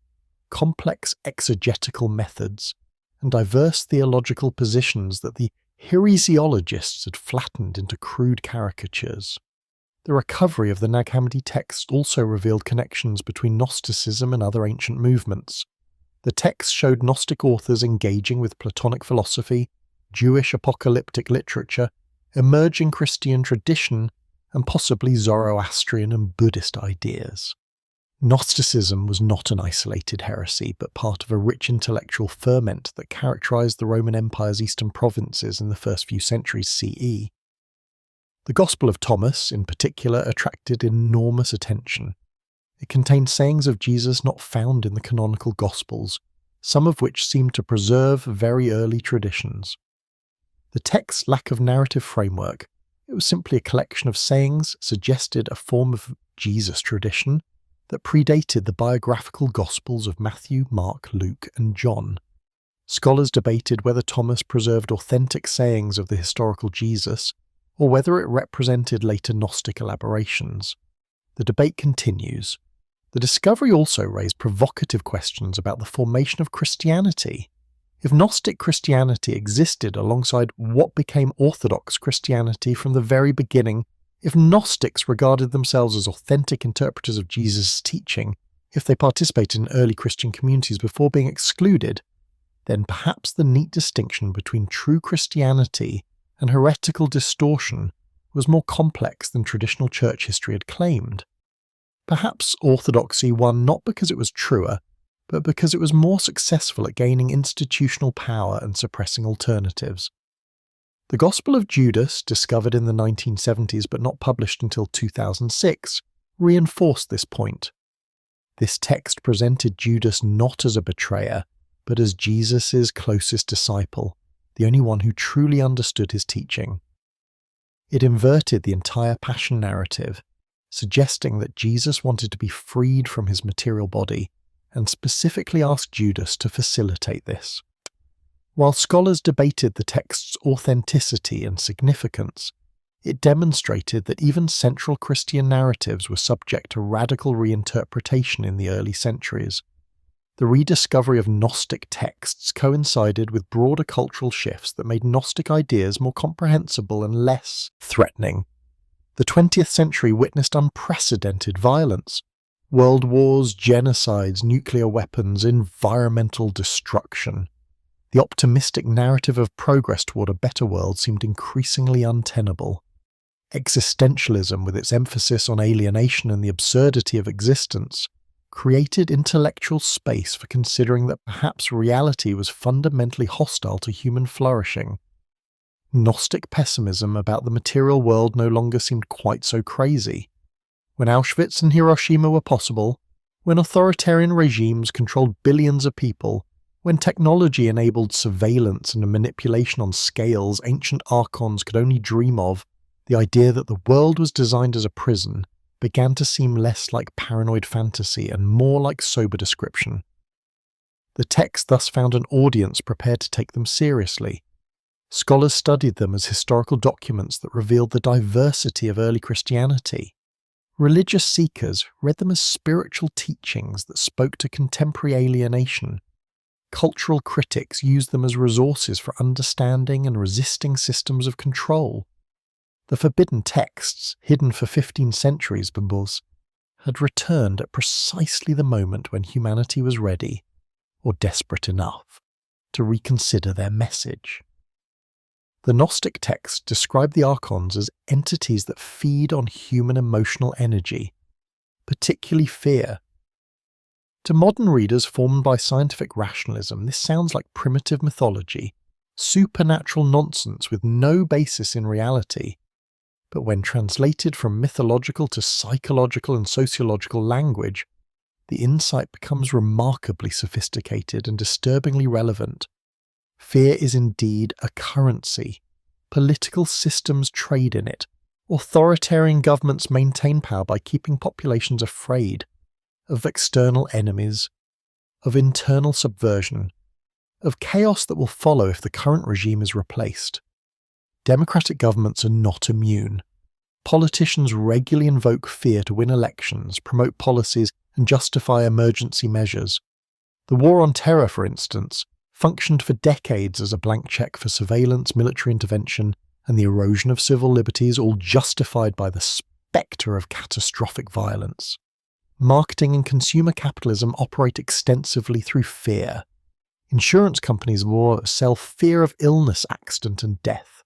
complex exegetical methods, and diverse theological positions that the heresiologists had flattened into crude caricatures. The recovery of the Nag Hammadi texts also revealed connections between Gnosticism and other ancient movements. The texts showed Gnostic authors engaging with Platonic philosophy, Jewish apocalyptic literature, emerging Christian tradition, and possibly Zoroastrian and Buddhist ideas. Gnosticism was not an isolated heresy, but part of a rich intellectual ferment that characterized the Roman Empire's eastern provinces in the first few centuries CE. The Gospel of Thomas, in particular, attracted enormous attention. It contained sayings of Jesus not found in the canonical Gospels, some of which seemed to preserve very early traditions. The text's lack of narrative framework, it was simply a collection of sayings, suggested a form of Jesus tradition that predated the biographical Gospels of Matthew, Mark, Luke, and John. Scholars debated whether Thomas preserved authentic sayings of the historical Jesus, or whether it represented later Gnostic elaborations. The debate continues. The discovery also raised provocative questions about the formation of Christianity. If Gnostic Christianity existed alongside what became Orthodox Christianity from the very beginning, if Gnostics regarded themselves as authentic interpreters of Jesus' teaching, if they participated in early Christian communities before being excluded, then perhaps the neat distinction between true Christianity and heretical distortion was more complex than traditional church history had claimed. Perhaps orthodoxy won not because it was truer, but because it was more successful at gaining institutional power and suppressing alternatives. The Gospel of Judas, discovered in the 1970s but not published until 2006, reinforced this point. This text presented Judas not as a betrayer, but as Jesus' closest disciple, the only one who truly understood his teaching. It inverted the entire Passion narrative, suggesting that Jesus wanted to be freed from his material body, and specifically asked Judas to facilitate this. While scholars debated the text's authenticity and significance, it demonstrated that even central Christian narratives were subject to radical reinterpretation in the early centuries. The rediscovery of Gnostic texts coincided with broader cultural shifts that made Gnostic ideas more comprehensible and less threatening. The 20th century witnessed unprecedented violence. World wars, genocides, nuclear weapons, environmental destruction. The optimistic narrative of progress toward a better world seemed increasingly untenable. Existentialism, with its emphasis on alienation and the absurdity of existence, created intellectual space for considering that perhaps reality was fundamentally hostile to human flourishing. Gnostic pessimism about the material world no longer seemed quite so crazy. When Auschwitz and Hiroshima were possible, when authoritarian regimes controlled billions of people, when technology enabled surveillance and manipulation on scales ancient Archons could only dream of, the idea that the world was designed as a prison began to seem less like paranoid fantasy and more like sober description. The text thus found an audience prepared to take them seriously. Scholars studied them as historical documents that revealed the diversity of early Christianity. Religious seekers read them as spiritual teachings that spoke to contemporary alienation. Cultural critics used them as resources for understanding and resisting systems of control. The forbidden texts, hidden for 15 centuries, had returned at precisely the moment when humanity was ready, or desperate enough, to reconsider their message. The Gnostic texts describe the Archons as entities that feed on human emotional energy, particularly fear. To modern readers formed by scientific rationalism, this sounds like primitive mythology, supernatural nonsense with no basis in reality. But when translated from mythological to psychological and sociological language, the insight becomes remarkably sophisticated and disturbingly relevant. Fear is indeed a currency. Political systems trade in it. Authoritarian governments maintain power by keeping populations afraid of external enemies, of internal subversion, of chaos that will follow if the current regime is replaced. Democratic governments are not immune. Politicians regularly invoke fear to win elections, promote policies, and justify emergency measures. The war on terror, for instance, functioned for decades as a blank check for surveillance, military intervention, and the erosion of civil liberties, all justified by the spectre of catastrophic violence. Marketing and consumer capitalism operate extensively through fear. Insurance companies sell fear of illness, accident, and death.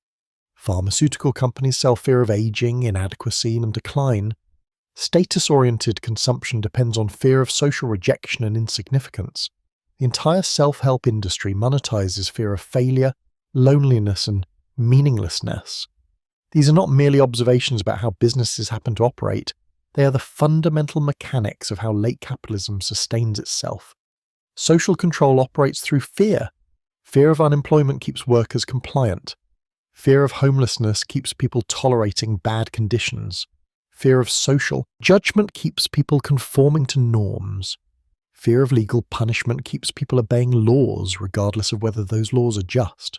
Pharmaceutical companies sell fear of aging, inadequacy, and decline. Status-oriented consumption depends on fear of social rejection and insignificance. The entire self-help industry monetizes fear of failure, loneliness, and meaninglessness. These are not merely observations about how businesses happen to operate. They are the fundamental mechanics of how late capitalism sustains itself. Social control operates through fear. Fear of unemployment keeps workers compliant. Fear of homelessness keeps people tolerating bad conditions. Fear of social judgment keeps people conforming to norms. Fear of legal punishment keeps people obeying laws regardless of whether those laws are just.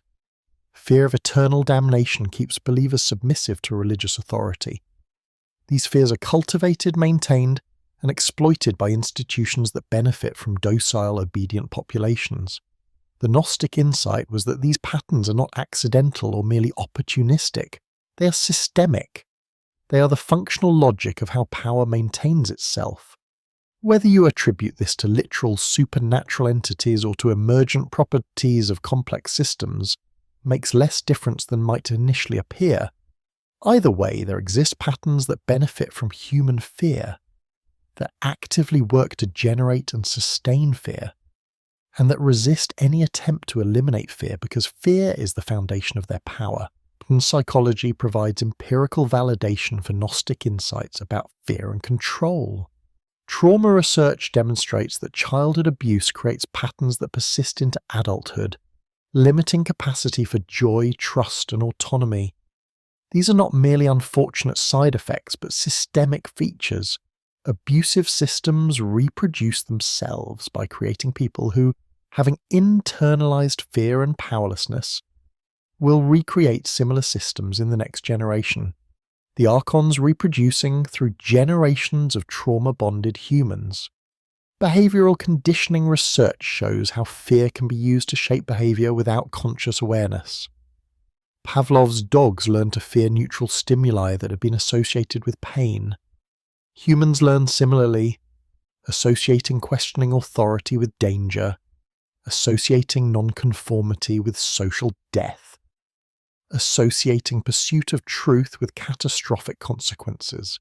Fear of eternal damnation keeps believers submissive to religious authority. These fears are cultivated, maintained, and exploited by institutions that benefit from docile, obedient populations. The Gnostic insight was that these patterns are not accidental or merely opportunistic. They are systemic. They are the functional logic of how power maintains itself. Whether you attribute this to literal supernatural entities or to emergent properties of complex systems makes less difference than might initially appear. Either way, there exist patterns that benefit from human fear, that actively work to generate and sustain fear, and that resist any attempt to eliminate fear because fear is the foundation of their power. Modern psychology provides empirical validation for Gnostic insights about fear and control. Trauma research demonstrates that childhood abuse creates patterns that persist into adulthood, limiting capacity for joy, trust, and autonomy. These are not merely unfortunate side effects, but systemic features. Abusive systems reproduce themselves by creating people who, having internalized fear and powerlessness, will recreate similar systems in the next generation. The Archons reproducing through generations of trauma-bonded humans. Behavioral conditioning research shows how fear can be used to shape behavior without conscious awareness. Pavlov's dogs learn to fear neutral stimuli that have been associated with pain. Humans learn similarly, associating questioning authority with danger, associating nonconformity with social death, associating pursuit of truth with catastrophic consequences.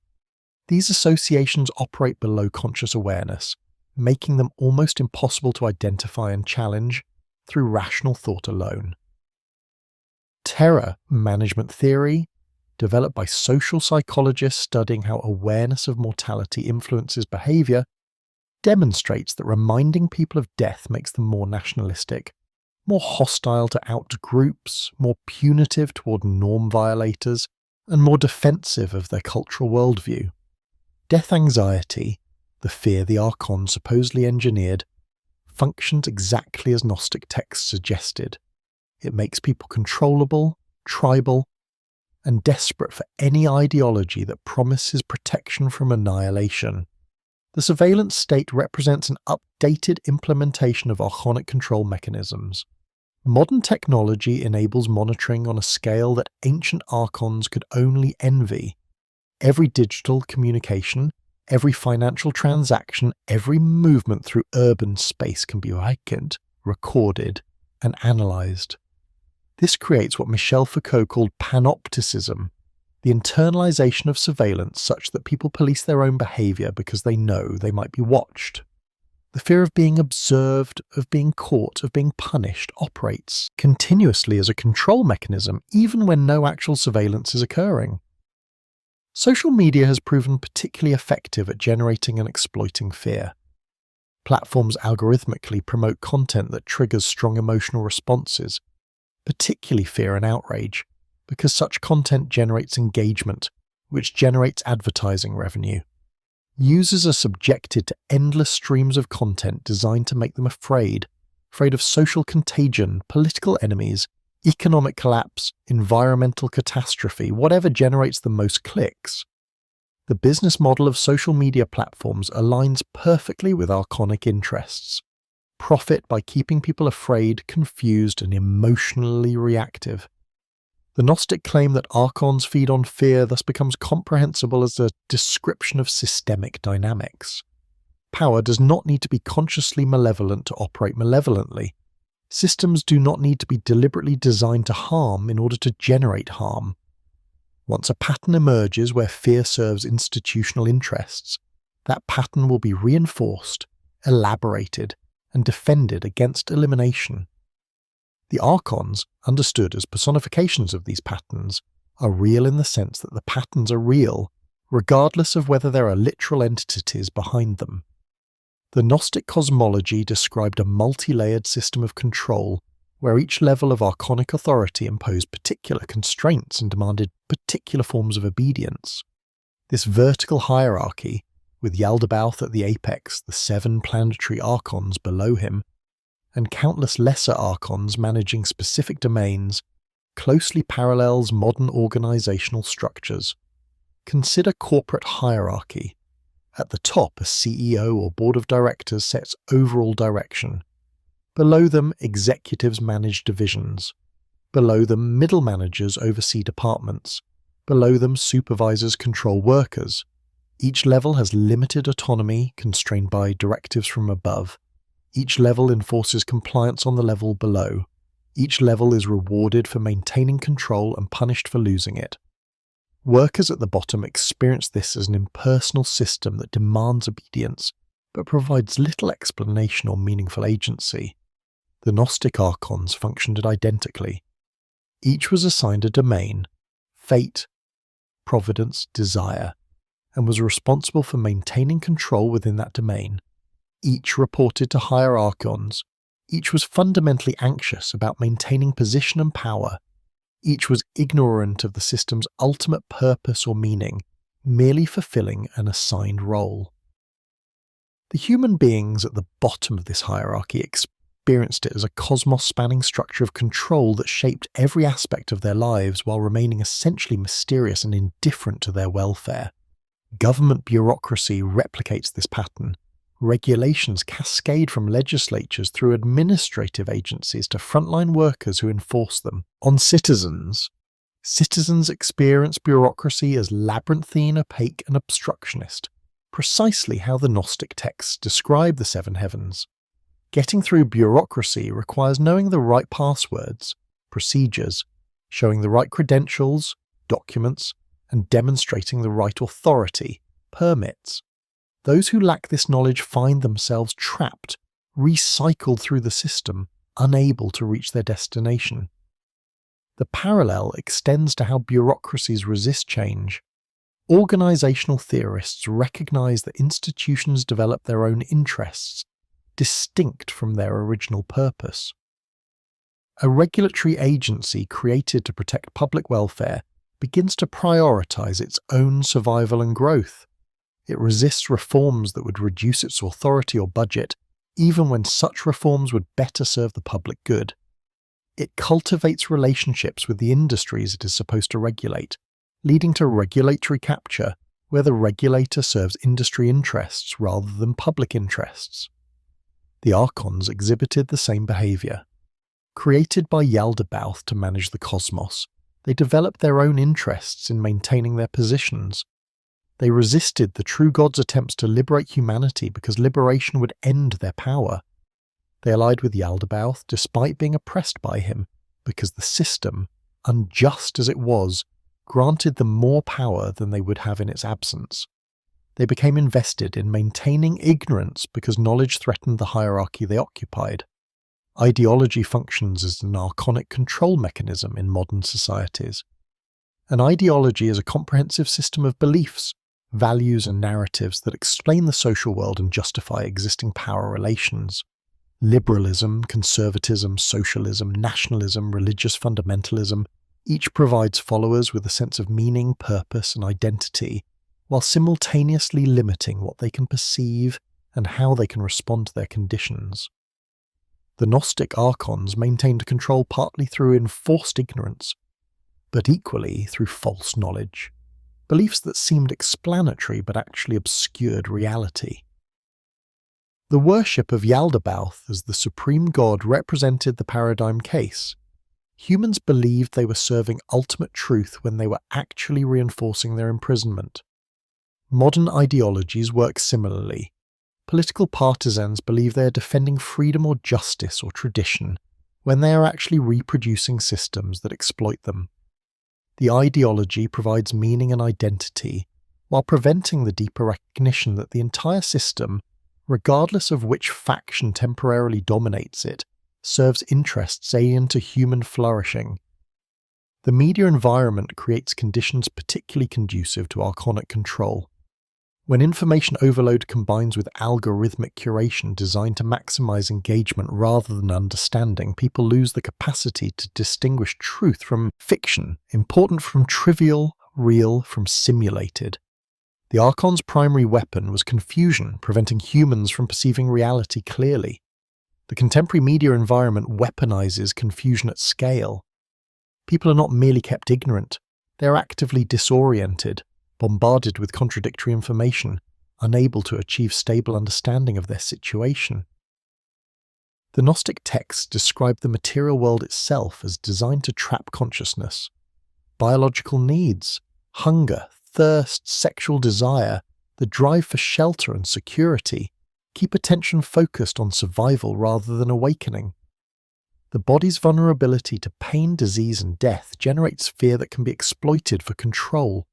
These associations operate below conscious awareness, making them almost impossible to identify and challenge through rational thought alone. Terror management theory, developed by social psychologists studying how awareness of mortality influences behavior, demonstrates that reminding people of death makes them more nationalistic, more hostile to out-groups, more punitive toward norm violators, and more defensive of their cultural worldview. Death anxiety, the fear the Archons supposedly engineered, functions exactly as Gnostic texts suggested. It makes people controllable, tribal, and desperate for any ideology that promises protection from annihilation. The surveillance state represents an updated implementation of Archonic control mechanisms. Modern technology enables monitoring on a scale that ancient Archons could only envy. Every digital communication, every financial transaction, every movement through urban space can be recorded, and analysed. This creates what Michel Foucault called panopticism, the internalization of surveillance such that people police their own behaviour because they know they might be watched. The fear of being observed, of being caught, of being punished operates continuously as a control mechanism even when no actual surveillance is occurring. Social media has proven particularly effective at generating and exploiting fear. Platforms algorithmically promote content that triggers strong emotional responses, particularly fear and outrage, because such content generates engagement, which generates advertising revenue. Users are subjected to endless streams of content designed to make them afraid of social contagion, political enemies, economic collapse, environmental catastrophe, whatever generates the most clicks. The business model of social media platforms aligns perfectly with Archonic interests. Profit by keeping people afraid, confused, and emotionally reactive. The Gnostic claim that Archons feed on fear thus becomes comprehensible as a description of systemic dynamics. Power does not need to be consciously malevolent to operate malevolently. Systems do not need to be deliberately designed to harm in order to generate harm. Once a pattern emerges where fear serves institutional interests, that pattern will be reinforced, elaborated, and defended against elimination. The Archons, understood as personifications of these patterns, are real in the sense that the patterns are real, regardless of whether there are literal entities behind them. The Gnostic cosmology described a multi-layered system of control where each level of archonic authority imposed particular constraints and demanded particular forms of obedience. This vertical hierarchy, with Yaldabaoth at the apex, the 7 planetary Archons below him, and countless lesser Archons managing specific domains, closely parallels modern organizational structures. Consider corporate hierarchy. At the top, a CEO or board of directors sets overall direction. Below them, executives manage divisions. Below them, middle managers oversee departments. Below them, supervisors control workers. Each level has limited autonomy, constrained by directives from above. Each level enforces compliance on the level below. Each level is rewarded for maintaining control and punished for losing it. Workers at the bottom experience this as an impersonal system that demands obedience, but provides little explanation or meaningful agency. The Gnostic Archons functioned identically. Each was assigned a domain, fate, providence, desire, and was responsible for maintaining control within that domain. Each reported to higher Archons. Each was fundamentally anxious about maintaining position and power. Each was ignorant of the system's ultimate purpose or meaning, merely fulfilling an assigned role. The human beings at the bottom of this hierarchy experienced it as a cosmos-spanning structure of control that shaped every aspect of their lives while remaining essentially mysterious and indifferent to their welfare. Government bureaucracy replicates this pattern. Regulations cascade from legislatures through administrative agencies to frontline workers who enforce them. On citizens experience bureaucracy as labyrinthine, opaque, and obstructionist, precisely how the Gnostic texts describe the 7 heavens. Getting through bureaucracy requires knowing the right passwords, procedures, showing the right credentials, documents, and demonstrating the right authority, permits. Those who lack this knowledge find themselves trapped, recycled through the system, unable to reach their destination. The parallel extends to how bureaucracies resist change. Organizational theorists recognize that institutions develop their own interests, distinct from their original purpose. A regulatory agency created to protect public welfare begins to prioritize its own survival and growth. It resists reforms that would reduce its authority or budget, even when such reforms would better serve the public good. It cultivates relationships with the industries it is supposed to regulate, leading to regulatory capture, where the regulator serves industry interests rather than public interests. The Archons exhibited the same behavior. Created by Yaldabaoth to manage the cosmos, they developed their own interests in maintaining their positions. They resisted the true god's attempts to liberate humanity because liberation would end their power. They allied with Yaldabaoth despite being oppressed by him, because the system, unjust as it was, granted them more power than they would have in its absence. They became invested in maintaining ignorance because knowledge threatened the hierarchy they occupied. Ideology functions as an archonic control mechanism in modern societies. An ideology is a comprehensive system of beliefs, values and narratives that explain the social world and justify existing power relations. Liberalism, conservatism, socialism, nationalism, religious fundamentalism, each provides followers with a sense of meaning, purpose, and identity, while simultaneously limiting what they can perceive and how they can respond to their conditions. The Gnostic Archons maintained control partly through enforced ignorance, but equally through false knowledge, beliefs that seemed explanatory but actually obscured reality. The worship of Yaldabaoth as the supreme god represented the paradigm case. Humans believed they were serving ultimate truth when they were actually reinforcing their imprisonment. Modern ideologies work similarly. Political partisans believe they are defending freedom or justice or tradition, when they are actually reproducing systems that exploit them. The ideology provides meaning and identity, while preventing the deeper recognition that the entire system, regardless of which faction temporarily dominates it, serves interests alien to human flourishing. The media environment creates conditions particularly conducive to archonic control. When information overload combines with algorithmic curation designed to maximize engagement rather than understanding, people lose the capacity to distinguish truth from fiction, important from trivial, real from simulated. The Archon's primary weapon was confusion, preventing humans from perceiving reality clearly. The contemporary media environment weaponizes confusion at scale. People are not merely kept ignorant, they are actively disoriented, bombarded with contradictory information, unable to achieve stable understanding of their situation. The Gnostic texts describe the material world itself as designed to trap consciousness. Biological needs, hunger, thirst, sexual desire, the drive for shelter and security, keep attention focused on survival rather than awakening. The body's vulnerability to pain, disease, and death generates fear that can be exploited for control.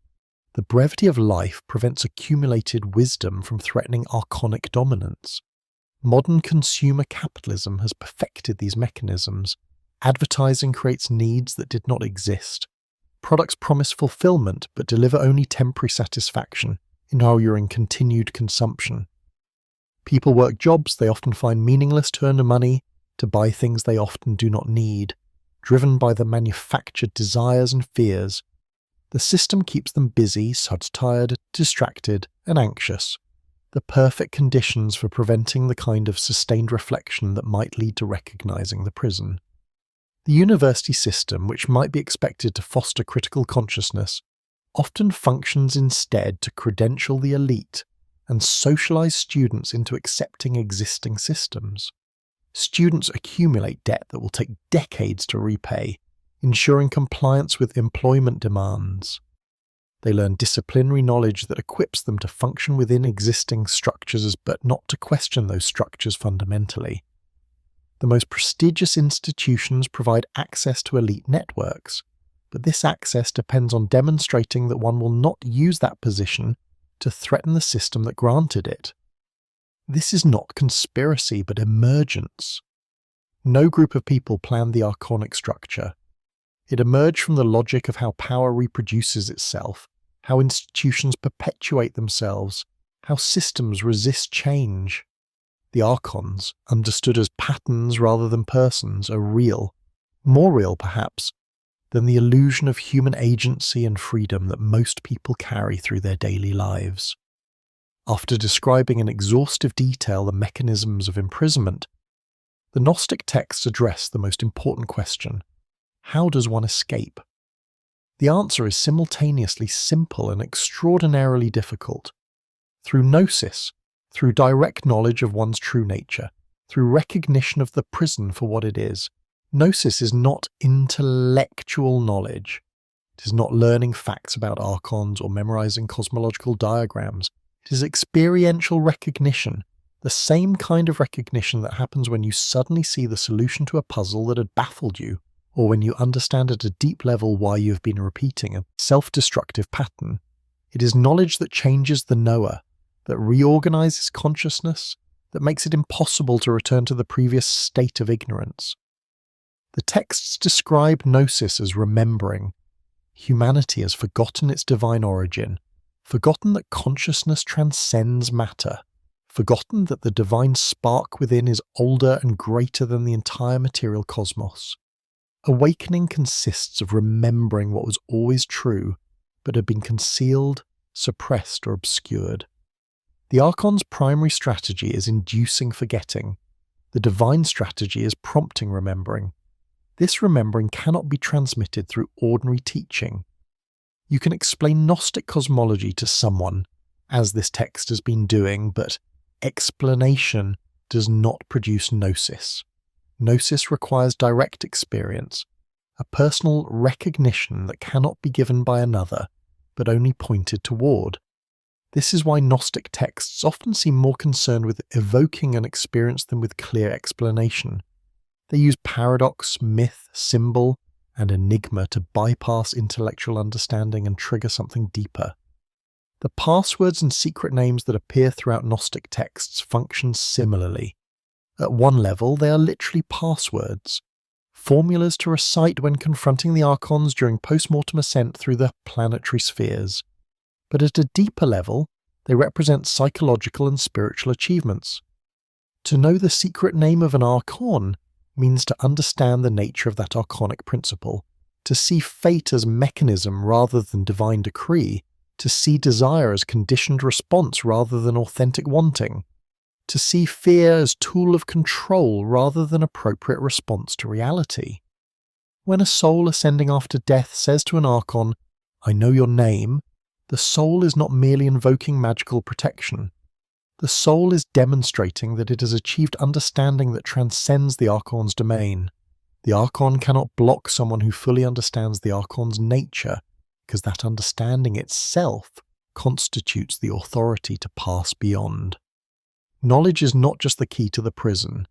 The brevity of life prevents accumulated wisdom from threatening archonic dominance. Modern consumer capitalism has perfected these mechanisms. Advertising creates needs that did not exist. Products promise fulfillment but deliver only temporary satisfaction, ensuring continued consumption. People work jobs they often find meaningless to earn money, to buy things they often do not need, driven by the manufactured desires and fears. The system keeps them busy, tired, distracted, and anxious. The perfect conditions for preventing the kind of sustained reflection that might lead to recognizing the prison. The university system, which might be expected to foster critical consciousness, often functions instead to credential the elite and socialize students into accepting existing systems. Students accumulate debt that will take decades to repay, ensuring compliance with employment demands. They learn disciplinary knowledge that equips them to function within existing structures but not to question those structures fundamentally. The most prestigious institutions provide access to elite networks, but this access depends on demonstrating that one will not use that position to threaten the system that granted it. This is not conspiracy but emergence. No group of people planned the archonic structure. It emerged from the logic of how power reproduces itself, how institutions perpetuate themselves, how systems resist change. The Archons, understood as patterns rather than persons, are real, more real perhaps, than the illusion of human agency and freedom that most people carry through their daily lives. After describing in exhaustive detail the mechanisms of imprisonment, the Gnostic texts address the most important question: how does one escape? The answer is simultaneously simple and extraordinarily difficult. Through gnosis, through direct knowledge of one's true nature, through recognition of the prison for what it is. Gnosis is not intellectual knowledge. It is not learning facts about archons or memorizing cosmological diagrams. It is experiential recognition, the same kind of recognition that happens when you suddenly see the solution to a puzzle that had baffled you, or when you understand at a deep level why you have been repeating a self-destructive pattern. It is knowledge that changes the knower, that reorganizes consciousness, that makes it impossible to return to the previous state of ignorance. The texts describe gnosis as remembering. Humanity has forgotten its divine origin, forgotten that consciousness transcends matter, forgotten that the divine spark within is older and greater than the entire material cosmos. Awakening consists of remembering what was always true, but had been concealed, suppressed, or obscured. The Archon's primary strategy is inducing forgetting. The divine strategy is prompting remembering. This remembering cannot be transmitted through ordinary teaching. You can explain Gnostic cosmology to someone, as this text has been doing, but explanation does not produce gnosis. Gnosis requires direct experience, a personal recognition that cannot be given by another, but only pointed toward. This is why Gnostic texts often seem more concerned with evoking an experience than with clear explanation. They use paradox, myth, symbol, and enigma to bypass intellectual understanding and trigger something deeper. The passwords and secret names that appear throughout Gnostic texts function similarly. At one level, they are literally passwords, formulas to recite when confronting the Archons during post-mortem ascent through the planetary spheres. But at a deeper level, they represent psychological and spiritual achievements. To know the secret name of an Archon means to understand the nature of that archonic principle, to see fate as mechanism rather than divine decree, to see desire as conditioned response rather than authentic wanting, to see fear as tool of control rather than appropriate response to reality. When a soul ascending after death says to an Archon, "I know your name," the soul is not merely invoking magical protection. The soul is demonstrating that it has achieved understanding that transcends the Archon's domain. The Archon cannot block someone who fully understands the Archon's nature, because that understanding itself constitutes the authority to pass beyond. Knowledge is not just the key to the prison.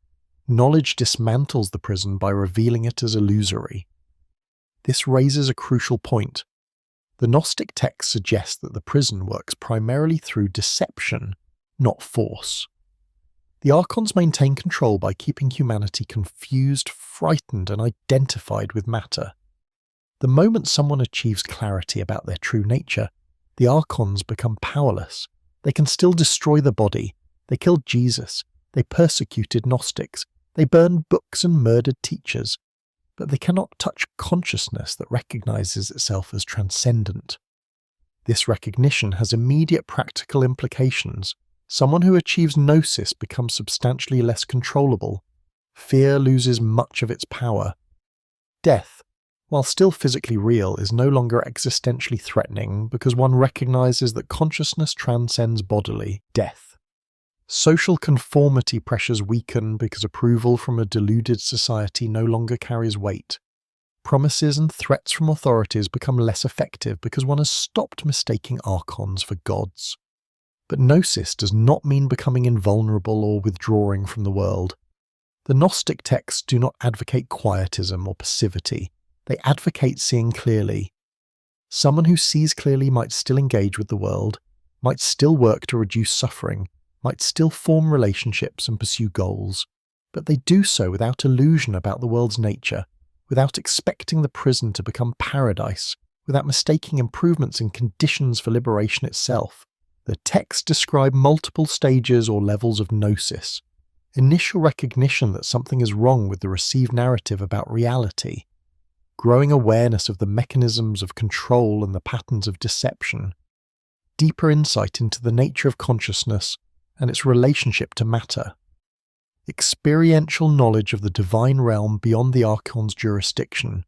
Knowledge dismantles the prison by revealing it as illusory. This raises a crucial point. The Gnostic texts suggest that the prison works primarily through deception, not force. The Archons maintain control by keeping humanity confused, frightened, and identified with matter. The moment someone achieves clarity about their true nature, the Archons become powerless. They can still destroy the body. They killed Jesus. They persecuted Gnostics. They burned books and murdered teachers. But they cannot touch consciousness that recognizes itself as transcendent. This recognition has immediate practical implications. Someone who achieves gnosis becomes substantially less controllable. Fear loses much of its power. Death, while still physically real, is no longer existentially threatening because one recognizes that consciousness transcends bodily death. Social conformity pressures weaken because approval from a deluded society no longer carries weight. Promises and threats from authorities become less effective because one has stopped mistaking Archons for gods. But gnosis does not mean becoming invulnerable or withdrawing from the world. The Gnostic texts do not advocate quietism or passivity. They advocate seeing clearly. Someone who sees clearly might still engage with the world, might still work to reduce suffering, might still form relationships and pursue goals, but they do so without illusion about the world's nature, without expecting the prison to become paradise, without mistaking improvements in conditions for liberation itself. The texts describe multiple stages or levels of gnosis. Initial recognition that something is wrong with the received narrative about reality. Growing awareness of the mechanisms of control and the patterns of deception. Deeper insight into the nature of consciousness and its relationship to matter. Experiential knowledge of the divine realm beyond the Archon's jurisdiction.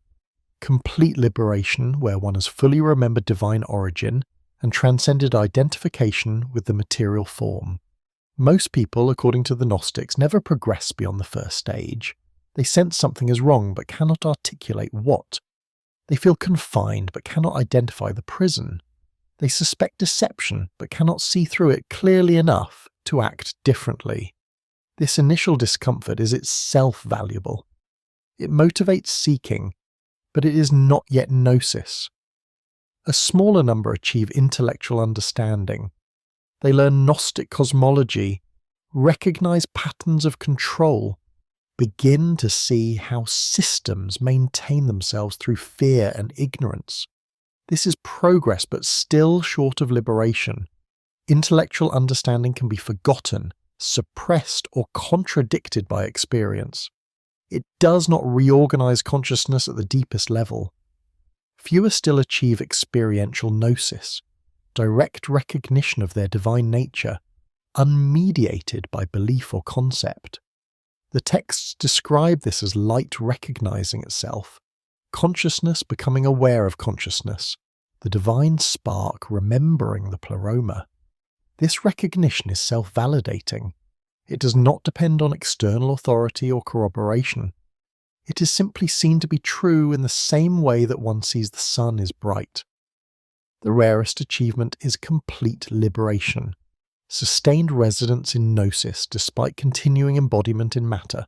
Complete liberation where one has fully remembered divine origin and transcended identification with the material form. Most people, according to the Gnostics, never progress beyond the first stage. They sense something is wrong but cannot articulate what. They feel confined but cannot identify the prison. They suspect deception but cannot see through it clearly enough to act differently. This initial discomfort is itself valuable. It motivates seeking, but it is not yet gnosis. A smaller number achieve intellectual understanding. They learn Gnostic cosmology, recognize patterns of control, begin to see how systems maintain themselves through fear and ignorance. This is progress, but still short of liberation. Intellectual understanding can be forgotten, suppressed, or contradicted by experience. It does not reorganize consciousness at the deepest level. Fewer still achieve experiential gnosis, direct recognition of their divine nature, unmediated by belief or concept. The texts describe this as light recognizing itself, consciousness becoming aware of consciousness, the divine spark remembering the pleroma. This recognition is self-validating. It does not depend on external authority or corroboration. It is simply seen to be true in the same way that one sees the sun is bright. The rarest achievement is complete liberation, sustained residence in gnosis despite continuing embodiment in matter.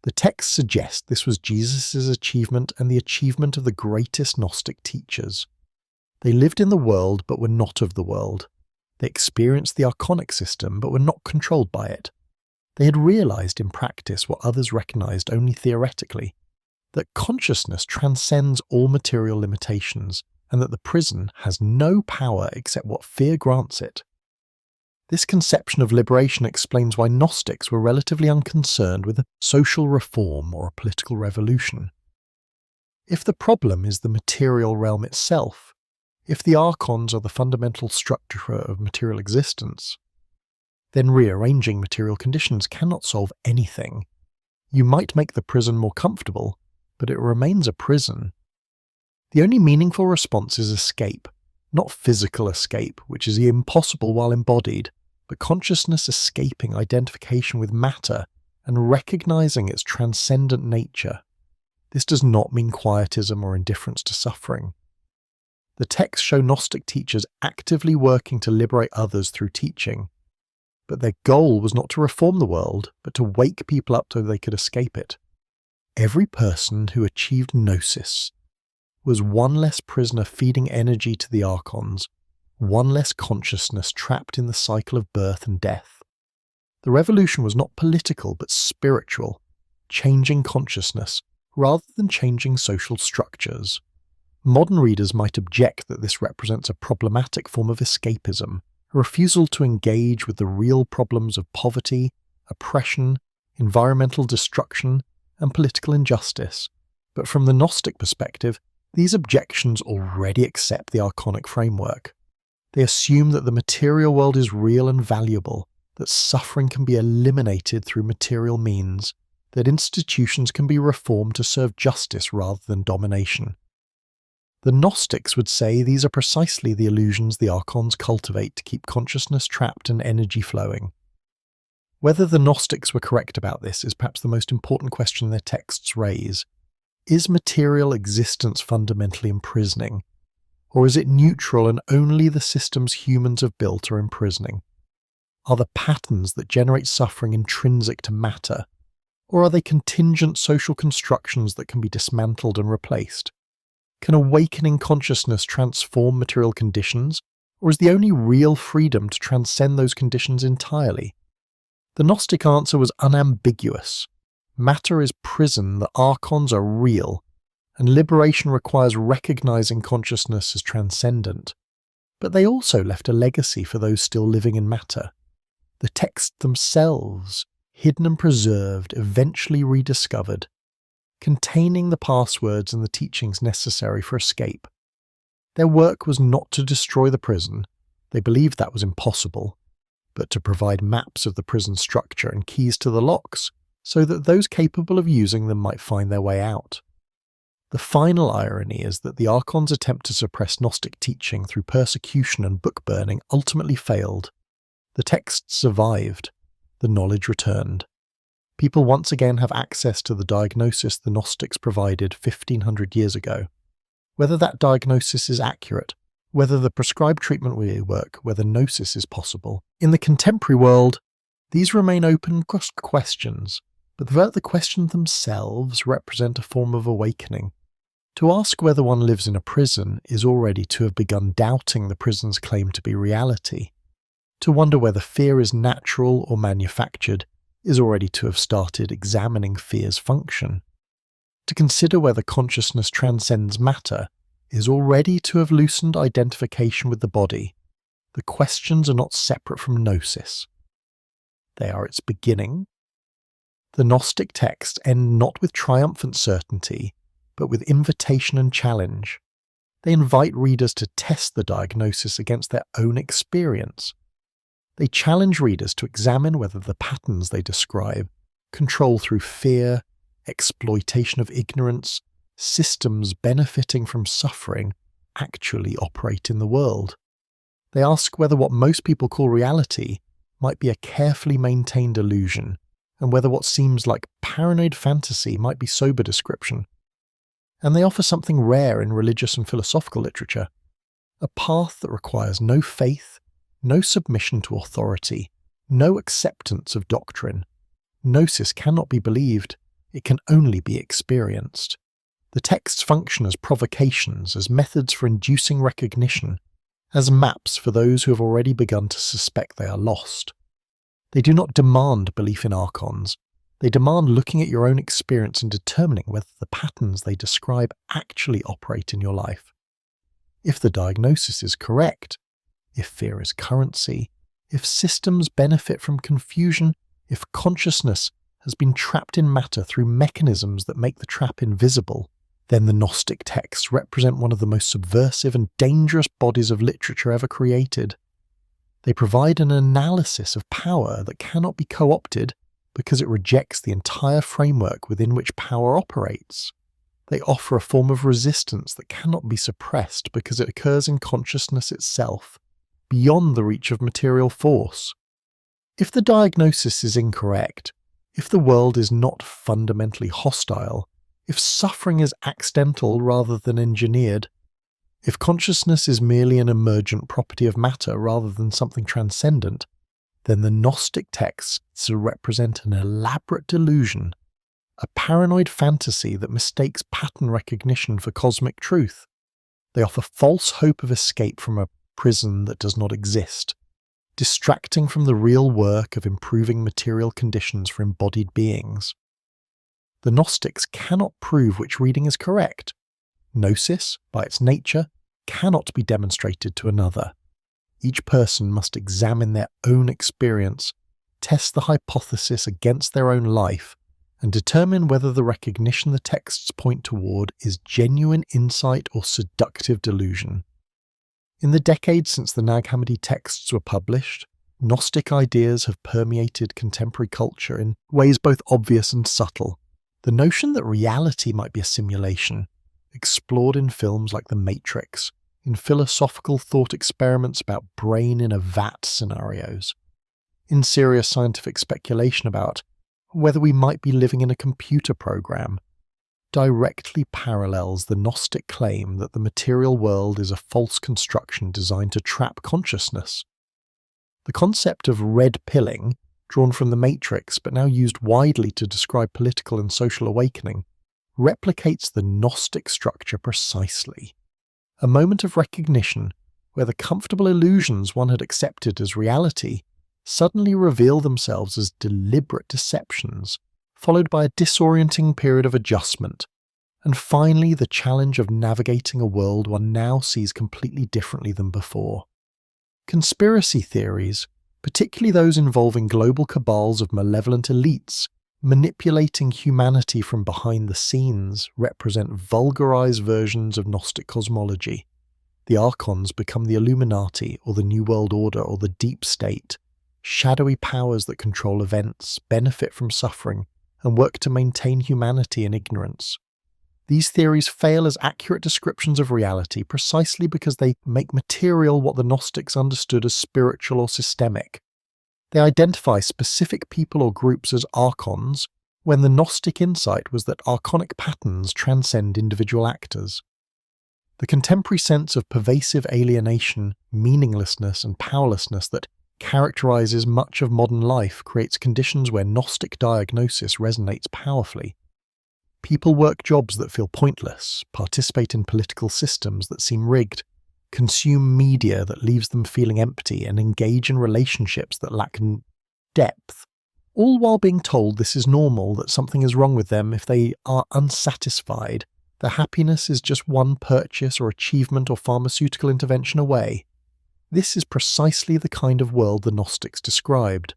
The texts suggest this was Jesus' achievement and the achievement of the greatest Gnostic teachers. They lived in the world but were not of the world. They experienced the Archonic system but were not controlled by it. They had realized in practice what others recognized only theoretically, that consciousness transcends all material limitations and that the prison has no power except what fear grants it. This conception of liberation explains why Gnostics were relatively unconcerned with a social reform or a political revolution. If the problem is the material realm itself, if the Archons are the fundamental structure of material existence, then rearranging material conditions cannot solve anything. You might make the prison more comfortable, but it remains a prison. The only meaningful response is escape, not physical escape, which is impossible while embodied, but consciousness escaping identification with matter and recognizing its transcendent nature. This does not mean quietism or indifference to suffering. The texts show Gnostic teachers actively working to liberate others through teaching, but their goal was not to reform the world, but to wake people up so they could escape it. Every person who achieved gnosis was one less prisoner feeding energy to the Archons, one less consciousness trapped in the cycle of birth and death. The revolution was not political but spiritual, changing consciousness rather than changing social structures. Modern readers might object that this represents a problematic form of escapism, a refusal to engage with the real problems of poverty, oppression, environmental destruction, and political injustice. But from the Gnostic perspective, these objections already accept the Archonic framework. They assume that the material world is real and valuable, that suffering can be eliminated through material means, that institutions can be reformed to serve justice rather than domination. The Gnostics would say these are precisely the illusions the Archons cultivate to keep consciousness trapped and energy flowing. Whether the Gnostics were correct about this is perhaps the most important question their texts raise. Is material existence fundamentally imprisoning? Or is it neutral and only the systems humans have built are imprisoning? Are the patterns that generate suffering intrinsic to matter? Or are they contingent social constructions that can be dismantled and replaced? Can awakening consciousness transform material conditions, or is the only real freedom to transcend those conditions entirely? The Gnostic answer was unambiguous. Matter is prison, the Archons are real, and liberation requires recognizing consciousness as transcendent. But they also left a legacy for those still living in matter. The texts themselves, hidden and preserved, eventually rediscovered, containing the passwords and the teachings necessary for escape. Their work was not to destroy the prison, they believed that was impossible, but to provide maps of the prison structure and keys to the locks, so that those capable of using them might find their way out. The final irony is that the Archons' attempt to suppress Gnostic teaching through persecution and book burning ultimately failed. The texts survived, the knowledge returned. People once again have access to the diagnosis the Gnostics provided 1500 years ago. Whether that diagnosis is accurate, whether the prescribed treatment will work, whether gnosis is possible. In the contemporary world, these remain open questions, but the questions themselves represent a form of awakening. To ask whether one lives in a prison is already to have begun doubting the prison's claim to be reality. To wonder whether fear is natural or manufactured is already to have started examining fear's function. To consider whether consciousness transcends matter is already to have loosened identification with the body. The questions are not separate from gnosis. They are its beginning. The Gnostic texts end not with triumphant certainty, but with invitation and challenge. They invite readers to test the diagnosis against their own experience. They challenge readers to examine whether the patterns they describe, control through fear, exploitation of ignorance, systems benefiting from suffering, actually operate in the world. They ask whether what most people call reality might be a carefully maintained illusion, and whether what seems like paranoid fantasy might be sober description. And they offer something rare in religious and philosophical literature, a path that requires no faith, no submission to authority, no acceptance of doctrine. Gnosis cannot be believed, It can only be experienced. The texts function as provocations, as methods for inducing recognition, as maps for those who have already begun to suspect they are lost. They do not demand belief in Archons. They demand looking at your own experience and determining whether the patterns they describe actually operate in your life. If the diagnosis is correct, if fear is currency, if systems benefit from confusion, if consciousness has been trapped in matter through mechanisms that make the trap invisible, then the Gnostic texts represent one of the most subversive and dangerous bodies of literature ever created. They provide an analysis of power that cannot be co-opted because it rejects the entire framework within which power operates. They offer a form of resistance that cannot be suppressed because it occurs in consciousness itself, beyond the reach of material force. If the diagnosis is incorrect, if the world is not fundamentally hostile, if suffering is accidental rather than engineered, if consciousness is merely an emergent property of matter rather than something transcendent, then the Gnostic texts represent an elaborate delusion, a paranoid fantasy that mistakes pattern recognition for cosmic truth. They offer false hope of escape from a prison that does not exist, distracting from the real work of improving material conditions for embodied beings. The Gnostics cannot prove which reading is correct. Gnosis, by its nature, cannot be demonstrated to another. Each person must examine their own experience, test the hypothesis against their own life, and determine whether the recognition the texts point toward is genuine insight or seductive delusion. In the decades since the Nag Hammadi texts were published, Gnostic ideas have permeated contemporary culture in ways both obvious and subtle. The notion that reality might be a simulation, explored in films like The Matrix, in philosophical thought experiments about brain in a vat scenarios, in serious scientific speculation about whether we might be living in a computer program, directly parallels the Gnostic claim that the material world is a false construction designed to trap consciousness. The concept of red pilling, drawn from The Matrix but now used widely to describe political and social awakening, replicates the Gnostic structure precisely. A moment of recognition where the comfortable illusions one had accepted as reality suddenly reveal themselves as deliberate deceptions, followed by a disorienting period of adjustment, and finally the challenge of navigating a world one now sees completely differently than before. Conspiracy theories, particularly those involving global cabals of malevolent elites, manipulating humanity from behind the scenes, represent vulgarized versions of Gnostic cosmology. The Archons become the Illuminati or the New World Order or the Deep State, shadowy powers that control events, benefit from suffering, and work to maintain humanity in ignorance. These theories fail as accurate descriptions of reality precisely because they make material what the Gnostics understood as spiritual or systemic. They identify specific people or groups as Archons, when the Gnostic insight was that archonic patterns transcend individual actors. The contemporary sense of pervasive alienation, meaninglessness, and powerlessness that characterizes much of modern life creates conditions where Gnostic diagnosis resonates powerfully. People work jobs that feel pointless, participate in political systems that seem rigged, consume media that leaves them feeling empty, and engage in relationships that lack depth, all while being told this is normal, that something is wrong with them if they are unsatisfied, their happiness is just one purchase or achievement or pharmaceutical intervention away. This is precisely the kind of world the Gnostics described.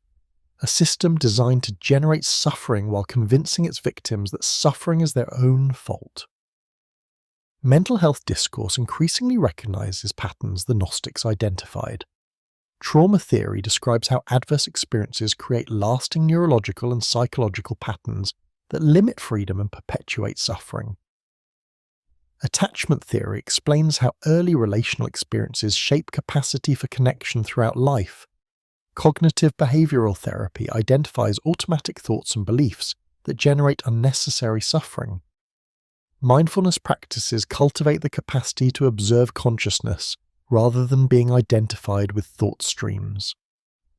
A system designed to generate suffering while convincing its victims that suffering is their own fault. Mental health discourse increasingly recognizes patterns the Gnostics identified. Trauma theory describes how adverse experiences create lasting neurological and psychological patterns that limit freedom and perpetuate suffering. Attachment theory explains how early relational experiences shape capacity for connection throughout life. Cognitive behavioral therapy identifies automatic thoughts and beliefs that generate unnecessary suffering. Mindfulness practices cultivate the capacity to observe consciousness rather than being identified with thought streams.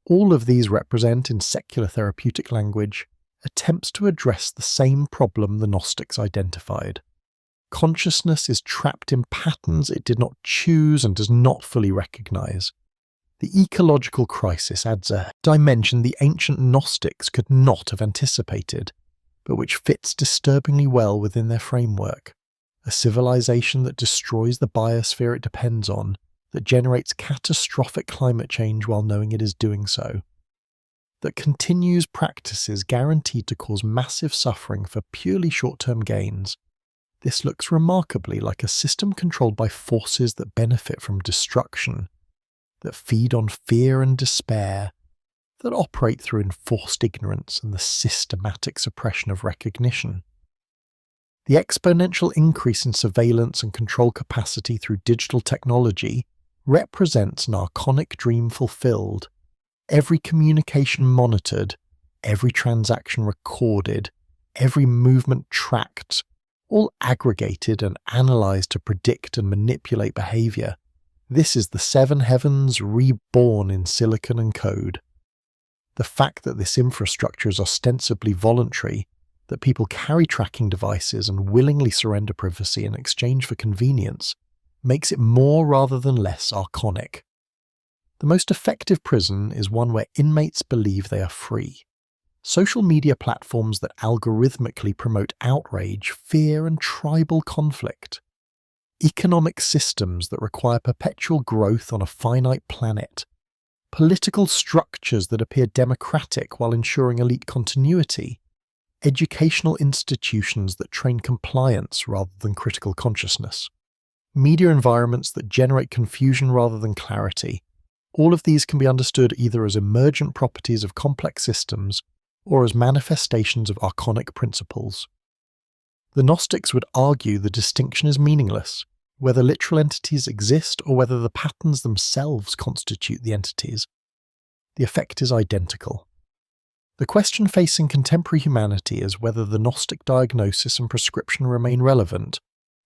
All of these represent, in secular therapeutic language, attempts to address the same problem the Gnostics identified. Consciousness is trapped in patterns it did not choose and does not fully recognize. The ecological crisis adds a dimension the ancient Gnostics could not have anticipated, but which fits disturbingly well within their framework. A civilization that destroys the biosphere it depends on, that generates catastrophic climate change while knowing it is doing so, that continues practices guaranteed to cause massive suffering for purely short-term gains. This looks remarkably like a system controlled by forces that benefit from destruction, that feed on fear and despair, that operate through enforced ignorance and the systematic suppression of recognition. The exponential increase in surveillance and control capacity through digital technology represents an archonic dream fulfilled. Every communication monitored, every transaction recorded, every movement tracked, all aggregated and analysed to predict and manipulate behaviour. This is the seven heavens reborn in silicon and code. The fact that this infrastructure is ostensibly voluntary, that people carry tracking devices and willingly surrender privacy in exchange for convenience, makes it more rather than less archonic. The most effective prison is one where inmates believe they are free. Social media platforms that algorithmically promote outrage, fear, and tribal conflict. Economic systems that require perpetual growth on a finite planet. Political structures that appear democratic while ensuring elite continuity. Educational institutions that train compliance rather than critical consciousness. Media environments that generate confusion rather than clarity. All of these can be understood either as emergent properties of complex systems or as manifestations of archonic principles. The Gnostics would argue the distinction is meaningless, whether literal entities exist or whether the patterns themselves constitute the entities. The effect is identical. The question facing contemporary humanity is whether the Gnostic diagnosis and prescription remain relevant,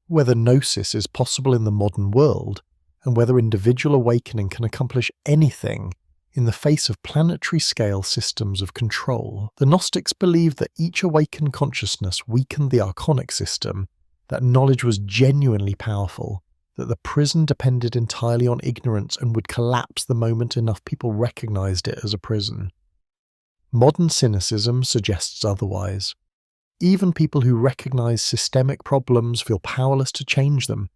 whether gnosis is possible in the modern world, and whether individual awakening can accomplish anything in the face of planetary-scale systems of control. The Gnostics believed that each awakened consciousness weakened the archonic system, that knowledge was genuinely powerful, that the prison depended entirely on ignorance and would collapse the moment enough people recognized it as a prison. Modern cynicism suggests otherwise. Even people who recognize systemic problems feel powerless to change them.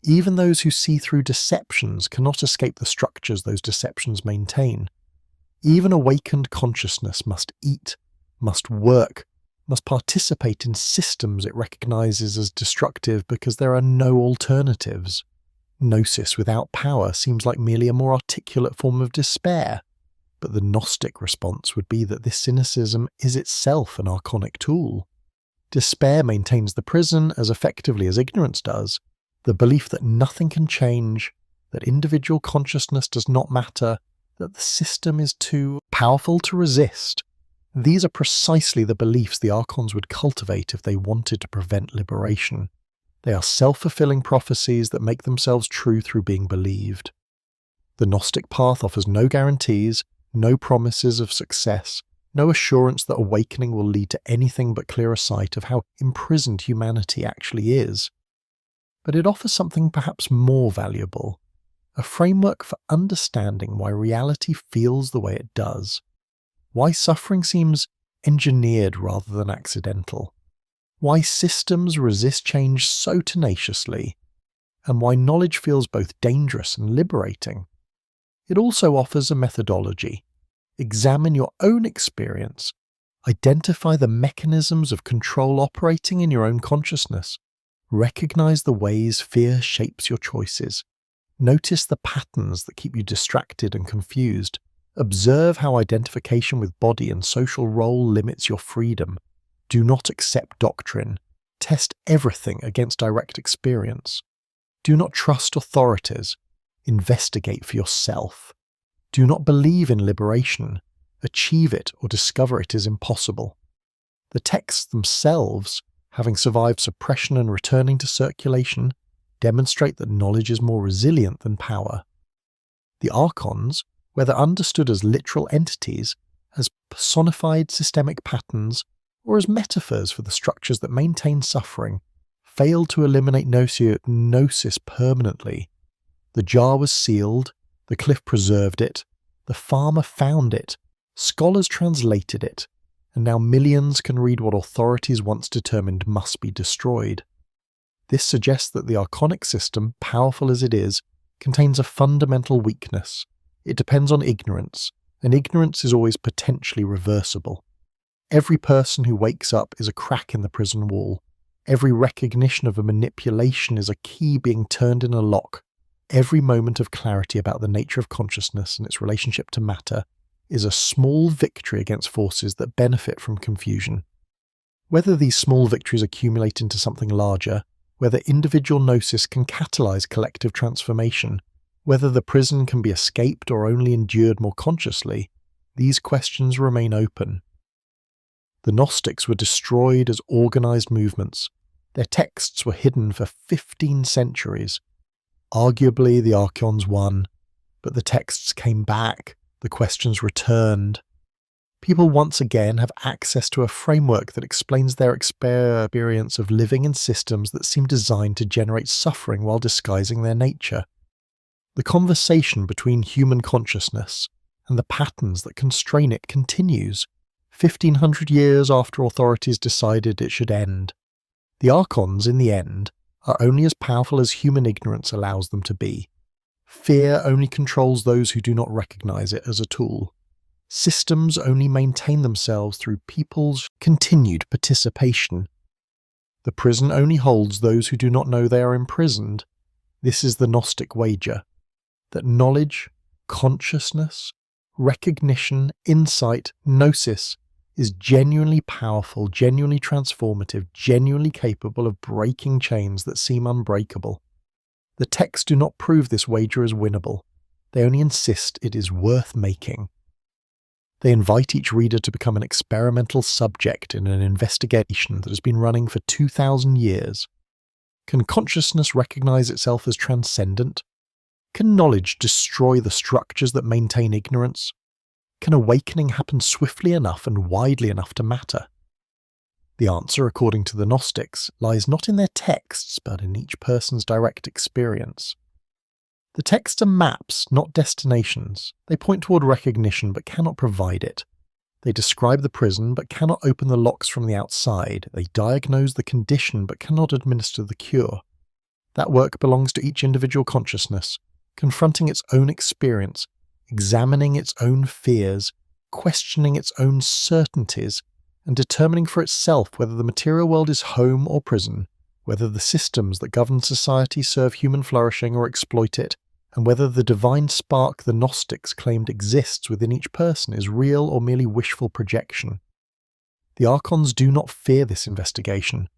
Even those who see through deceptions cannot escape the structures those deceptions maintain. Even awakened consciousness must eat, must work, must participate in systems it recognizes as destructive because there are no alternatives. Gnosis without power seems like merely a more articulate form of despair, but the Gnostic response would be that this cynicism is itself an archonic tool. Despair maintains the prison as effectively as ignorance does, the belief that nothing can change, that individual consciousness does not matter, that the system is too powerful to resist. These are precisely the beliefs the Archons would cultivate if they wanted to prevent liberation. They are self-fulfilling prophecies that make themselves true through being believed. The Gnostic path offers no guarantees, no promises of success, no assurance that awakening will lead to anything but clearer sight of how imprisoned humanity actually is. But it offers something perhaps more valuable, a framework for understanding why reality feels the way it does, why suffering seems engineered rather than accidental, why systems resist change so tenaciously, and why knowledge feels both dangerous and liberating. It also offers a methodology. Examine your own experience, identify the mechanisms of control operating in your own consciousness, recognize the ways fear shapes your choices, notice the patterns that keep you distracted and confused, observe how identification with body and social role limits your freedom. Do not accept doctrine. Test everything against direct experience. Do not trust authorities. Investigate for yourself. Do not believe in liberation. Achieve it or discover it is impossible. The texts themselves, having survived suppression and returning to circulation, demonstrate that knowledge is more resilient than power. The Archons, whether understood as literal entities, as personified systemic patterns, or as metaphors for the structures that maintain suffering, failed to eliminate gnosis permanently. The jar was sealed, the cliff preserved it, the farmer found it, scholars translated it, and now millions can read what authorities once determined must be destroyed. This suggests that the Archonic system, powerful as it is, contains a fundamental weakness. It depends on ignorance, and ignorance is always potentially reversible. Every person who wakes up is a crack in the prison wall. Every recognition of a manipulation is a key being turned in a lock. Every moment of clarity about the nature of consciousness and its relationship to matter is a small victory against forces that benefit from confusion. Whether these small victories accumulate into something larger, whether individual gnosis can catalyze collective transformation, whether the prison can be escaped or only endured more consciously, these questions remain open. The Gnostics were destroyed as organized movements. Their texts were hidden for 15 centuries. Arguably, the Archons won, but the texts came back, the questions returned. People once again have access to a framework that explains their experience of living in systems that seem designed to generate suffering while disguising their nature. The conversation between human consciousness and the patterns that constrain it continues, 1500 years after authorities decided it should end. The Archons, in the end, are only as powerful as human ignorance allows them to be. Fear only controls those who do not recognize it as a tool. Systems only maintain themselves through people's continued participation. The prison only holds those who do not know they are imprisoned. This is the Gnostic wager, that knowledge, consciousness, recognition, insight, gnosis is genuinely powerful, genuinely transformative, genuinely capable of breaking chains that seem unbreakable. The texts do not prove this wager as winnable. They only insist it is worth making. They invite each reader to become an experimental subject in an investigation that has been running for 2,000 years. Can consciousness recognize itself as transcendent? Can knowledge destroy the structures that maintain ignorance? Can awakening happen swiftly enough and widely enough to matter? The answer, according to the Gnostics, lies not in their texts, but in each person's direct experience. The texts are maps, not destinations. They point toward recognition, but cannot provide it. They describe the prison, but cannot open the locks from the outside. They diagnose the condition, but cannot administer the cure. That work belongs to each individual consciousness, confronting its own experience, examining its own fears, questioning its own certainties, and determining for itself whether the material world is home or prison, whether the systems that govern society serve human flourishing or exploit it, and whether the divine spark the Gnostics claimed exists within each person is real or merely wishful projection. The Archons do not fear this investigation.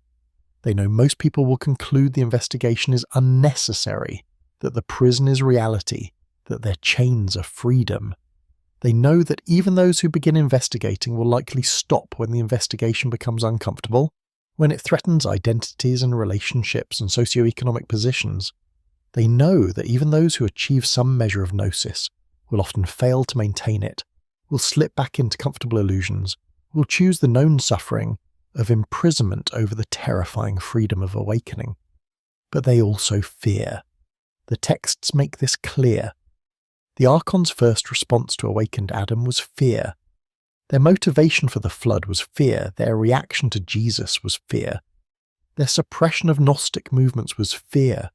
They know most people will conclude the investigation is unnecessary, that the prison is reality, that their chains are freedom. They know that even those who begin investigating will likely stop when the investigation becomes uncomfortable, when it threatens identities and relationships and socioeconomic positions. They know that even those who achieve some measure of gnosis will often fail to maintain it, will slip back into comfortable illusions, will choose the known suffering of imprisonment over the terrifying freedom of awakening. But they also fear. The texts make this clear. The Archons' first response to awakened Adam was fear. Their motivation for the flood was fear. Their reaction to Jesus was fear. Their suppression of Gnostic movements was fear.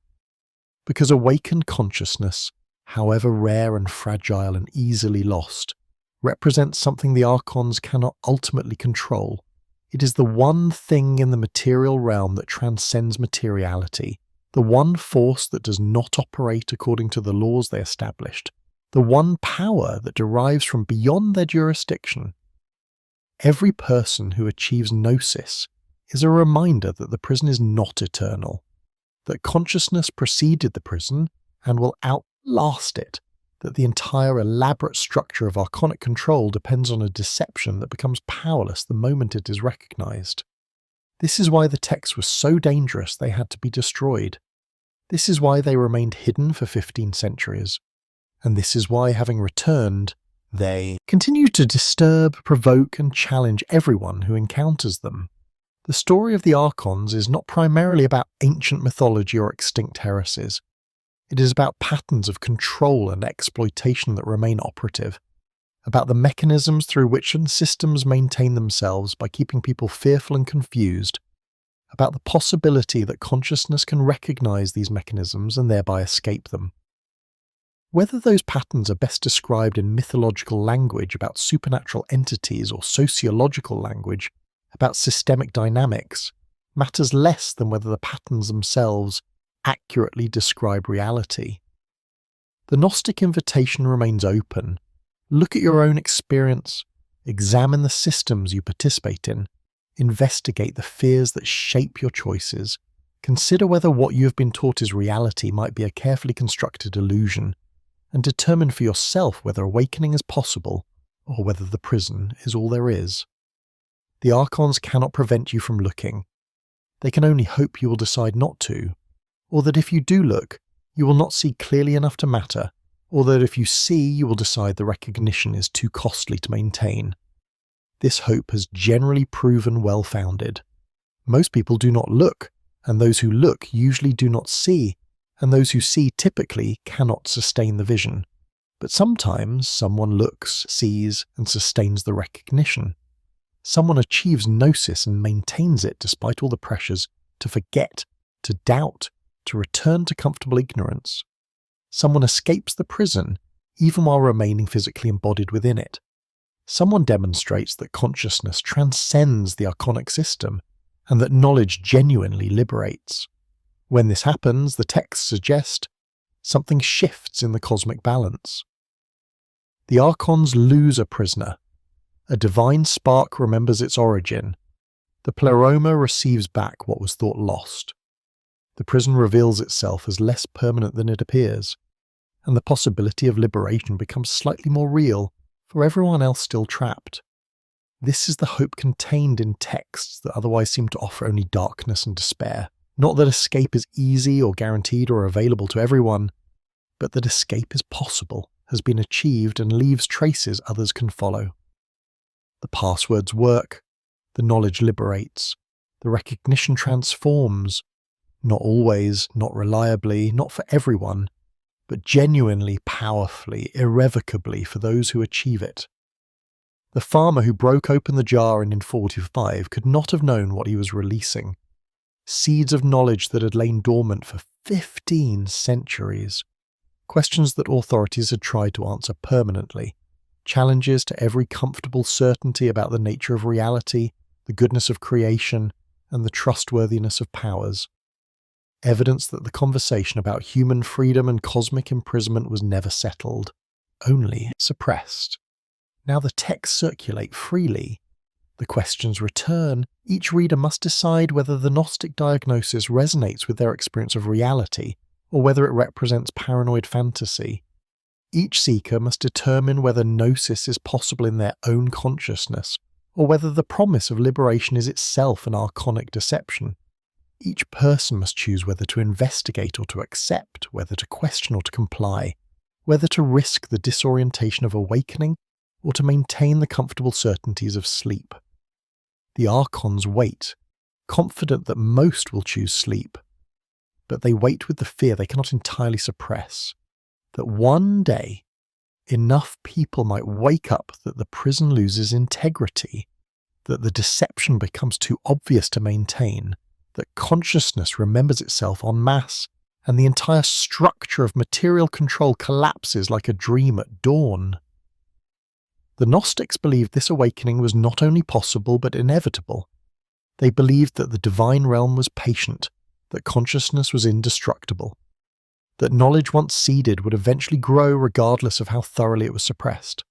Because awakened consciousness, however rare and fragile and easily lost, represents something the Archons cannot ultimately control. It is the one thing in the material realm that transcends materiality, the one force that does not operate according to the laws they established, the one power that derives from beyond their jurisdiction. Every person who achieves gnosis is a reminder that the prison is not eternal, that consciousness preceded the prison and will outlast it, that the entire elaborate structure of archonic control depends on a deception that becomes powerless the moment it is recognized. This is why the texts were so dangerous they had to be destroyed. This is why they remained hidden for 15 centuries. And this is why, having returned, They continue to disturb, provoke, and challenge everyone who encounters them. The story of the Archons is not primarily about ancient mythology or extinct heresies. It is about patterns of control and exploitation that remain operative, about the mechanisms through which systems maintain themselves by keeping people fearful and confused, about the possibility that consciousness can recognize these mechanisms and thereby escape them. Whether those patterns are best described in mythological language about supernatural entities or sociological language about systemic dynamics matters less than whether the patterns themselves accurately describe reality. The Gnostic invitation remains open. Look at your own experience, examine the systems you participate in, investigate the fears that shape your choices, consider whether what you have been taught is reality might be a carefully constructed illusion, and determine for yourself whether awakening is possible or whether the prison is all there is. The Archons cannot prevent you from looking. They can only hope you will decide not to, or that if you do look, you will not see clearly enough to matter, or that if you see, you will decide the recognition is too costly to maintain. This hope has generally proven well-founded. Most people do not look, and those who look usually do not see, and those who see typically cannot sustain the vision. But sometimes someone looks, sees, and sustains the recognition. Someone achieves gnosis and maintains it despite all the pressures to forget, to doubt, to return to comfortable ignorance. Someone escapes the prison, even while remaining physically embodied within it. Someone demonstrates that consciousness transcends the archonic system, and that knowledge genuinely liberates. When this happens, the texts suggest something shifts in the cosmic balance. The Archons lose a prisoner. A divine spark remembers its origin. The Pleroma receives back what was thought lost. The prison reveals itself as less permanent than it appears, and the possibility of liberation becomes slightly more real for everyone else still trapped. This is the hope contained in texts that otherwise seem to offer only darkness and despair. Not that escape is easy or guaranteed or available to everyone, but that escape is possible, has been achieved, and leaves traces others can follow. The passwords work, the knowledge liberates, the recognition transforms, not always, not reliably, not for everyone, but genuinely, powerfully, irrevocably for those who achieve it. The farmer who broke open the jar in 45 could not have known what he was releasing. Seeds of knowledge that had lain dormant for 15 centuries. Questions that authorities had tried to answer permanently. Challenges to every comfortable certainty about the nature of reality, the goodness of creation, and the trustworthiness of powers. Evidence that the conversation about human freedom and cosmic imprisonment was never settled, only suppressed. Now the texts circulate freely. The questions return. Each reader must decide whether the Gnostic diagnosis resonates with their experience of reality, or whether it represents paranoid fantasy. Each seeker must determine whether gnosis is possible in their own consciousness, or whether the promise of liberation is itself an archonic deception. Each person must choose whether to investigate or to accept, whether to question or to comply, whether to risk the disorientation of awakening or to maintain the comfortable certainties of sleep. The Archons wait, confident that most will choose sleep, but they wait with the fear they cannot entirely suppress, that one day enough people might wake up that the prison loses integrity, that the deception becomes too obvious to maintain, that consciousness remembers itself en masse, and the entire structure of material control collapses like a dream at dawn. The Gnostics believed this awakening was not only possible but inevitable. They believed that the divine realm was patient, that consciousness was indestructible, that knowledge once seeded would eventually grow regardless of how thoroughly it was suppressed.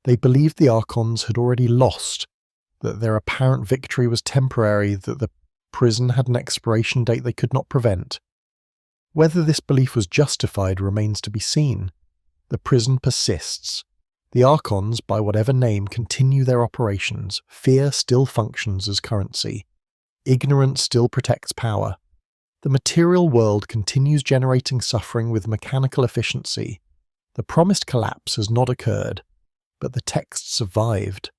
They believed the Archons had already lost, that their apparent victory was temporary, that the prison had an expiration date they could not prevent. Whether this belief was justified remains to be seen. The prison persists. The Archons, by whatever name, continue their operations. Fear still functions as currency. Ignorance still protects power. The material world continues generating suffering with mechanical efficiency. The promised collapse has not occurred. But the text survived.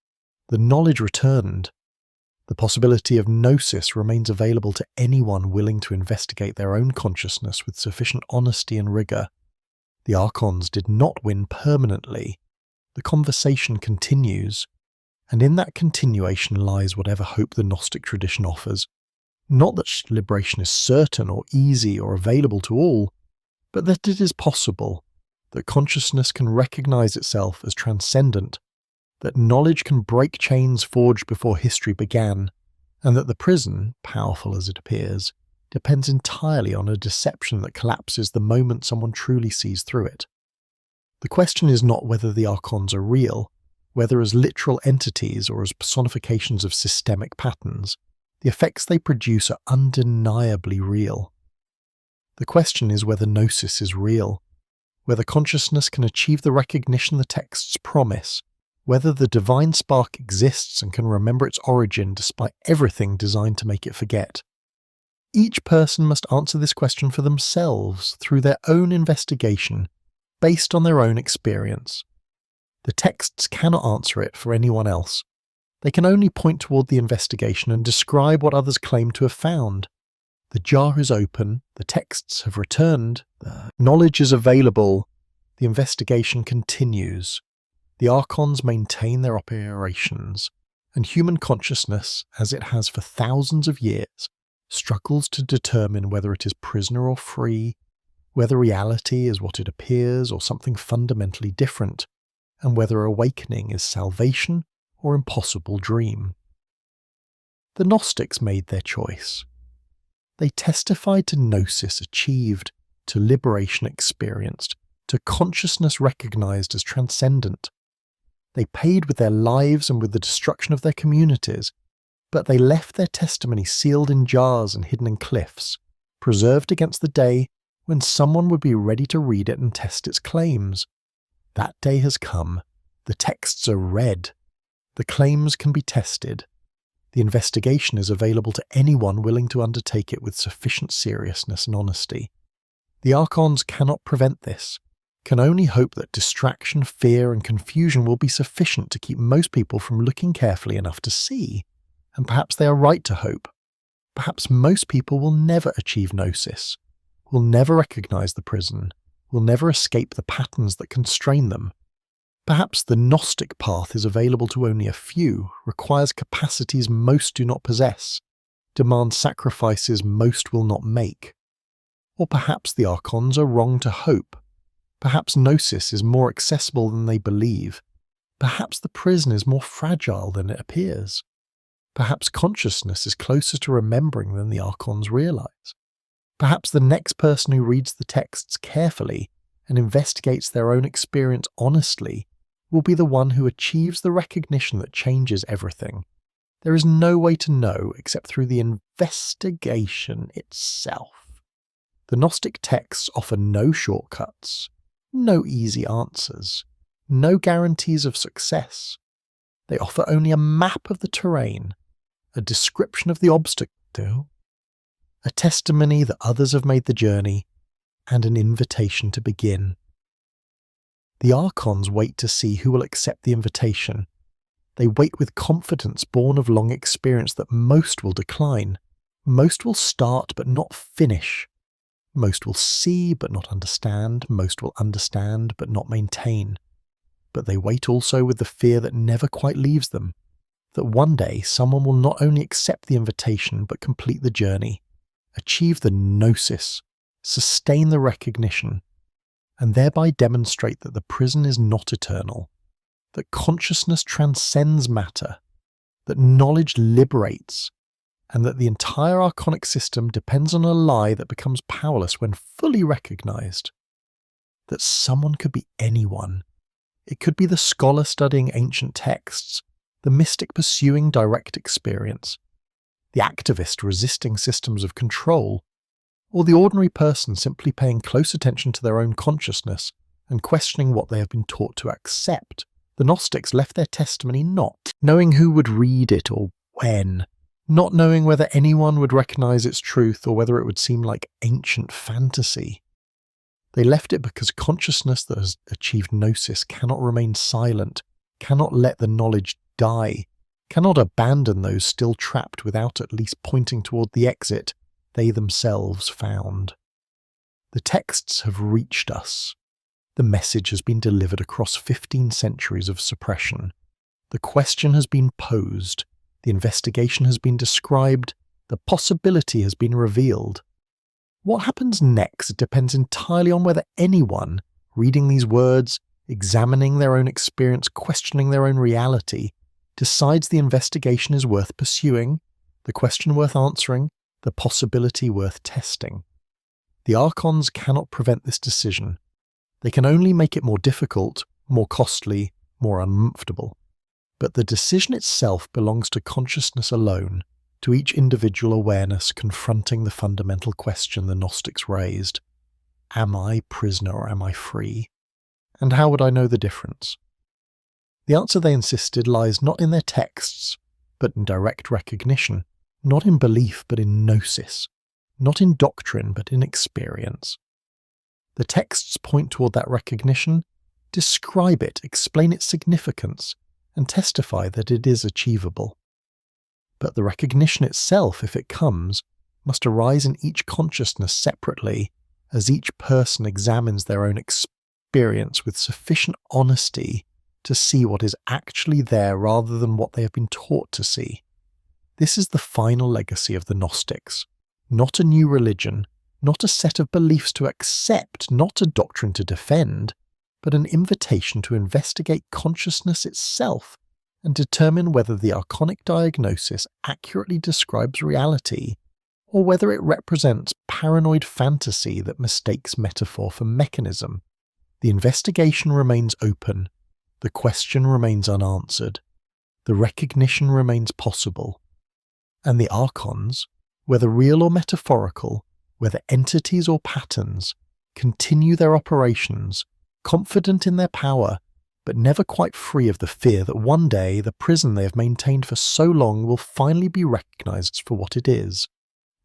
The knowledge returned. The possibility of gnosis remains available to anyone willing to investigate their own consciousness with sufficient honesty and rigour. The Archons did not win permanently. The conversation continues, and in that continuation lies whatever hope the Gnostic tradition offers. Not that liberation is certain or easy or available to all, but that it is possible, that consciousness can recognise itself as transcendent, that knowledge can break chains forged before history began, and that the prison, powerful as it appears, depends entirely on a deception that collapses the moment someone truly sees through it. The question is not whether the Archons are real, whether as literal entities or as personifications of systemic patterns. The effects they produce are undeniably real. The question is whether gnosis is real, whether consciousness can achieve the recognition the texts promise, whether the divine spark exists and can remember its origin despite everything designed to make it forget. Each person must answer this question for themselves through their own investigation, based on their own experience. The texts cannot answer it for anyone else. They can only point toward the investigation and describe what others claim to have found. The jar is open, the texts have returned, the knowledge is available, the investigation continues. The Archons maintain their operations, and human consciousness, as it has for thousands of years, struggles to determine whether it is prisoner or free, whether reality is what it appears or something fundamentally different, and whether awakening is salvation or impossible dream. The Gnostics made their choice. They testified to gnosis achieved, to liberation experienced, to consciousness recognized as transcendent. They paid with their lives and with the destruction of their communities, but they left their testimony sealed in jars and hidden in cliffs, preserved against the day when someone would be ready to read it and test its claims. That day has come. The texts are read. The claims can be tested. The investigation is available to anyone willing to undertake it with sufficient seriousness and honesty. The Archons cannot prevent this, can only hope that distraction, fear, and confusion will be sufficient to keep most people from looking carefully enough to see. And perhaps they are right to hope. Perhaps most people will never achieve gnosis, will never recognize the prison, will never escape the patterns that constrain them. Perhaps the Gnostic path is available to only a few, requires capacities most do not possess, demands sacrifices most will not make. Or perhaps the Archons are wrong to hope. Perhaps gnosis is more accessible than they believe. Perhaps the prison is more fragile than it appears. Perhaps consciousness is closer to remembering than the Archons realize. Perhaps the next person who reads the texts carefully and investigates their own experience honestly will be the one who achieves the recognition that changes everything. There is no way to know except through the investigation itself. The Gnostic texts offer no shortcuts, no easy answers, no guarantees of success. They offer only a map of the terrain, a description of the obstacle, a testimony that others have made the journey, and an invitation to begin. The Archons wait to see who will accept the invitation. They wait with confidence born of long experience that most will decline. Most will start but not finish. Most will see but not understand. Most will understand but not maintain. But they wait also with the fear that never quite leaves them, that one day someone will not only accept the invitation but complete the journey, achieve the gnosis, sustain the recognition, and thereby demonstrate that the prison is not eternal, that consciousness transcends matter, that knowledge liberates, and that the entire archonic system depends on a lie that becomes powerless when fully recognized. That someone could be anyone. It could be the scholar studying ancient texts, the mystic pursuing direct experience, the activist resisting systems of control, or the ordinary person simply paying close attention to their own consciousness and questioning what they have been taught to accept. The Gnostics left their testimony not knowing who would read it or when, not knowing whether anyone would recognize its truth or whether it would seem like ancient fantasy. They left it because consciousness that has achieved gnosis cannot remain silent, cannot let the knowledge die, cannot abandon those still trapped without at least pointing toward the exit they themselves found. The texts have reached us. The message has been delivered across 15 centuries of suppression. The question has been posed, the investigation has been described, the possibility has been revealed. What happens next depends entirely on whether anyone, reading these words, examining their own experience, questioning their own reality, decides the investigation is worth pursuing, the question worth answering, the possibility worth testing. The Archons cannot prevent this decision. They can only make it more difficult, more costly, more uncomfortable. But the decision itself belongs to consciousness alone, to each individual awareness confronting the fundamental question the Gnostics raised. Am I prisoner or am I free? And how would I know the difference? The answer, they insisted, lies not in their texts, but in direct recognition, not in belief but in gnosis, not in doctrine but in experience. The texts point toward that recognition, describe it, explain its significance, and testify that it is achievable. But the recognition itself, if it comes, must arise in each consciousness separately, as each person examines their own experience with sufficient honesty to see what is actually there rather than what they have been taught to see. This is the final legacy of the Gnostics. Not a new religion, not a set of beliefs to accept, not a doctrine to defend, but an invitation to investigate consciousness itself and determine whether the archonic diagnosis accurately describes reality, or whether it represents paranoid fantasy that mistakes metaphor for mechanism. The investigation remains open, the question remains unanswered, the recognition remains possible, and the Archons, whether real or metaphorical, whether entities or patterns, continue their operations, confident in their power, but never quite free of the fear that one day the prison they have maintained for so long will finally be recognized for what it is,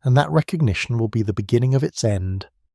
and that recognition will be the beginning of its end.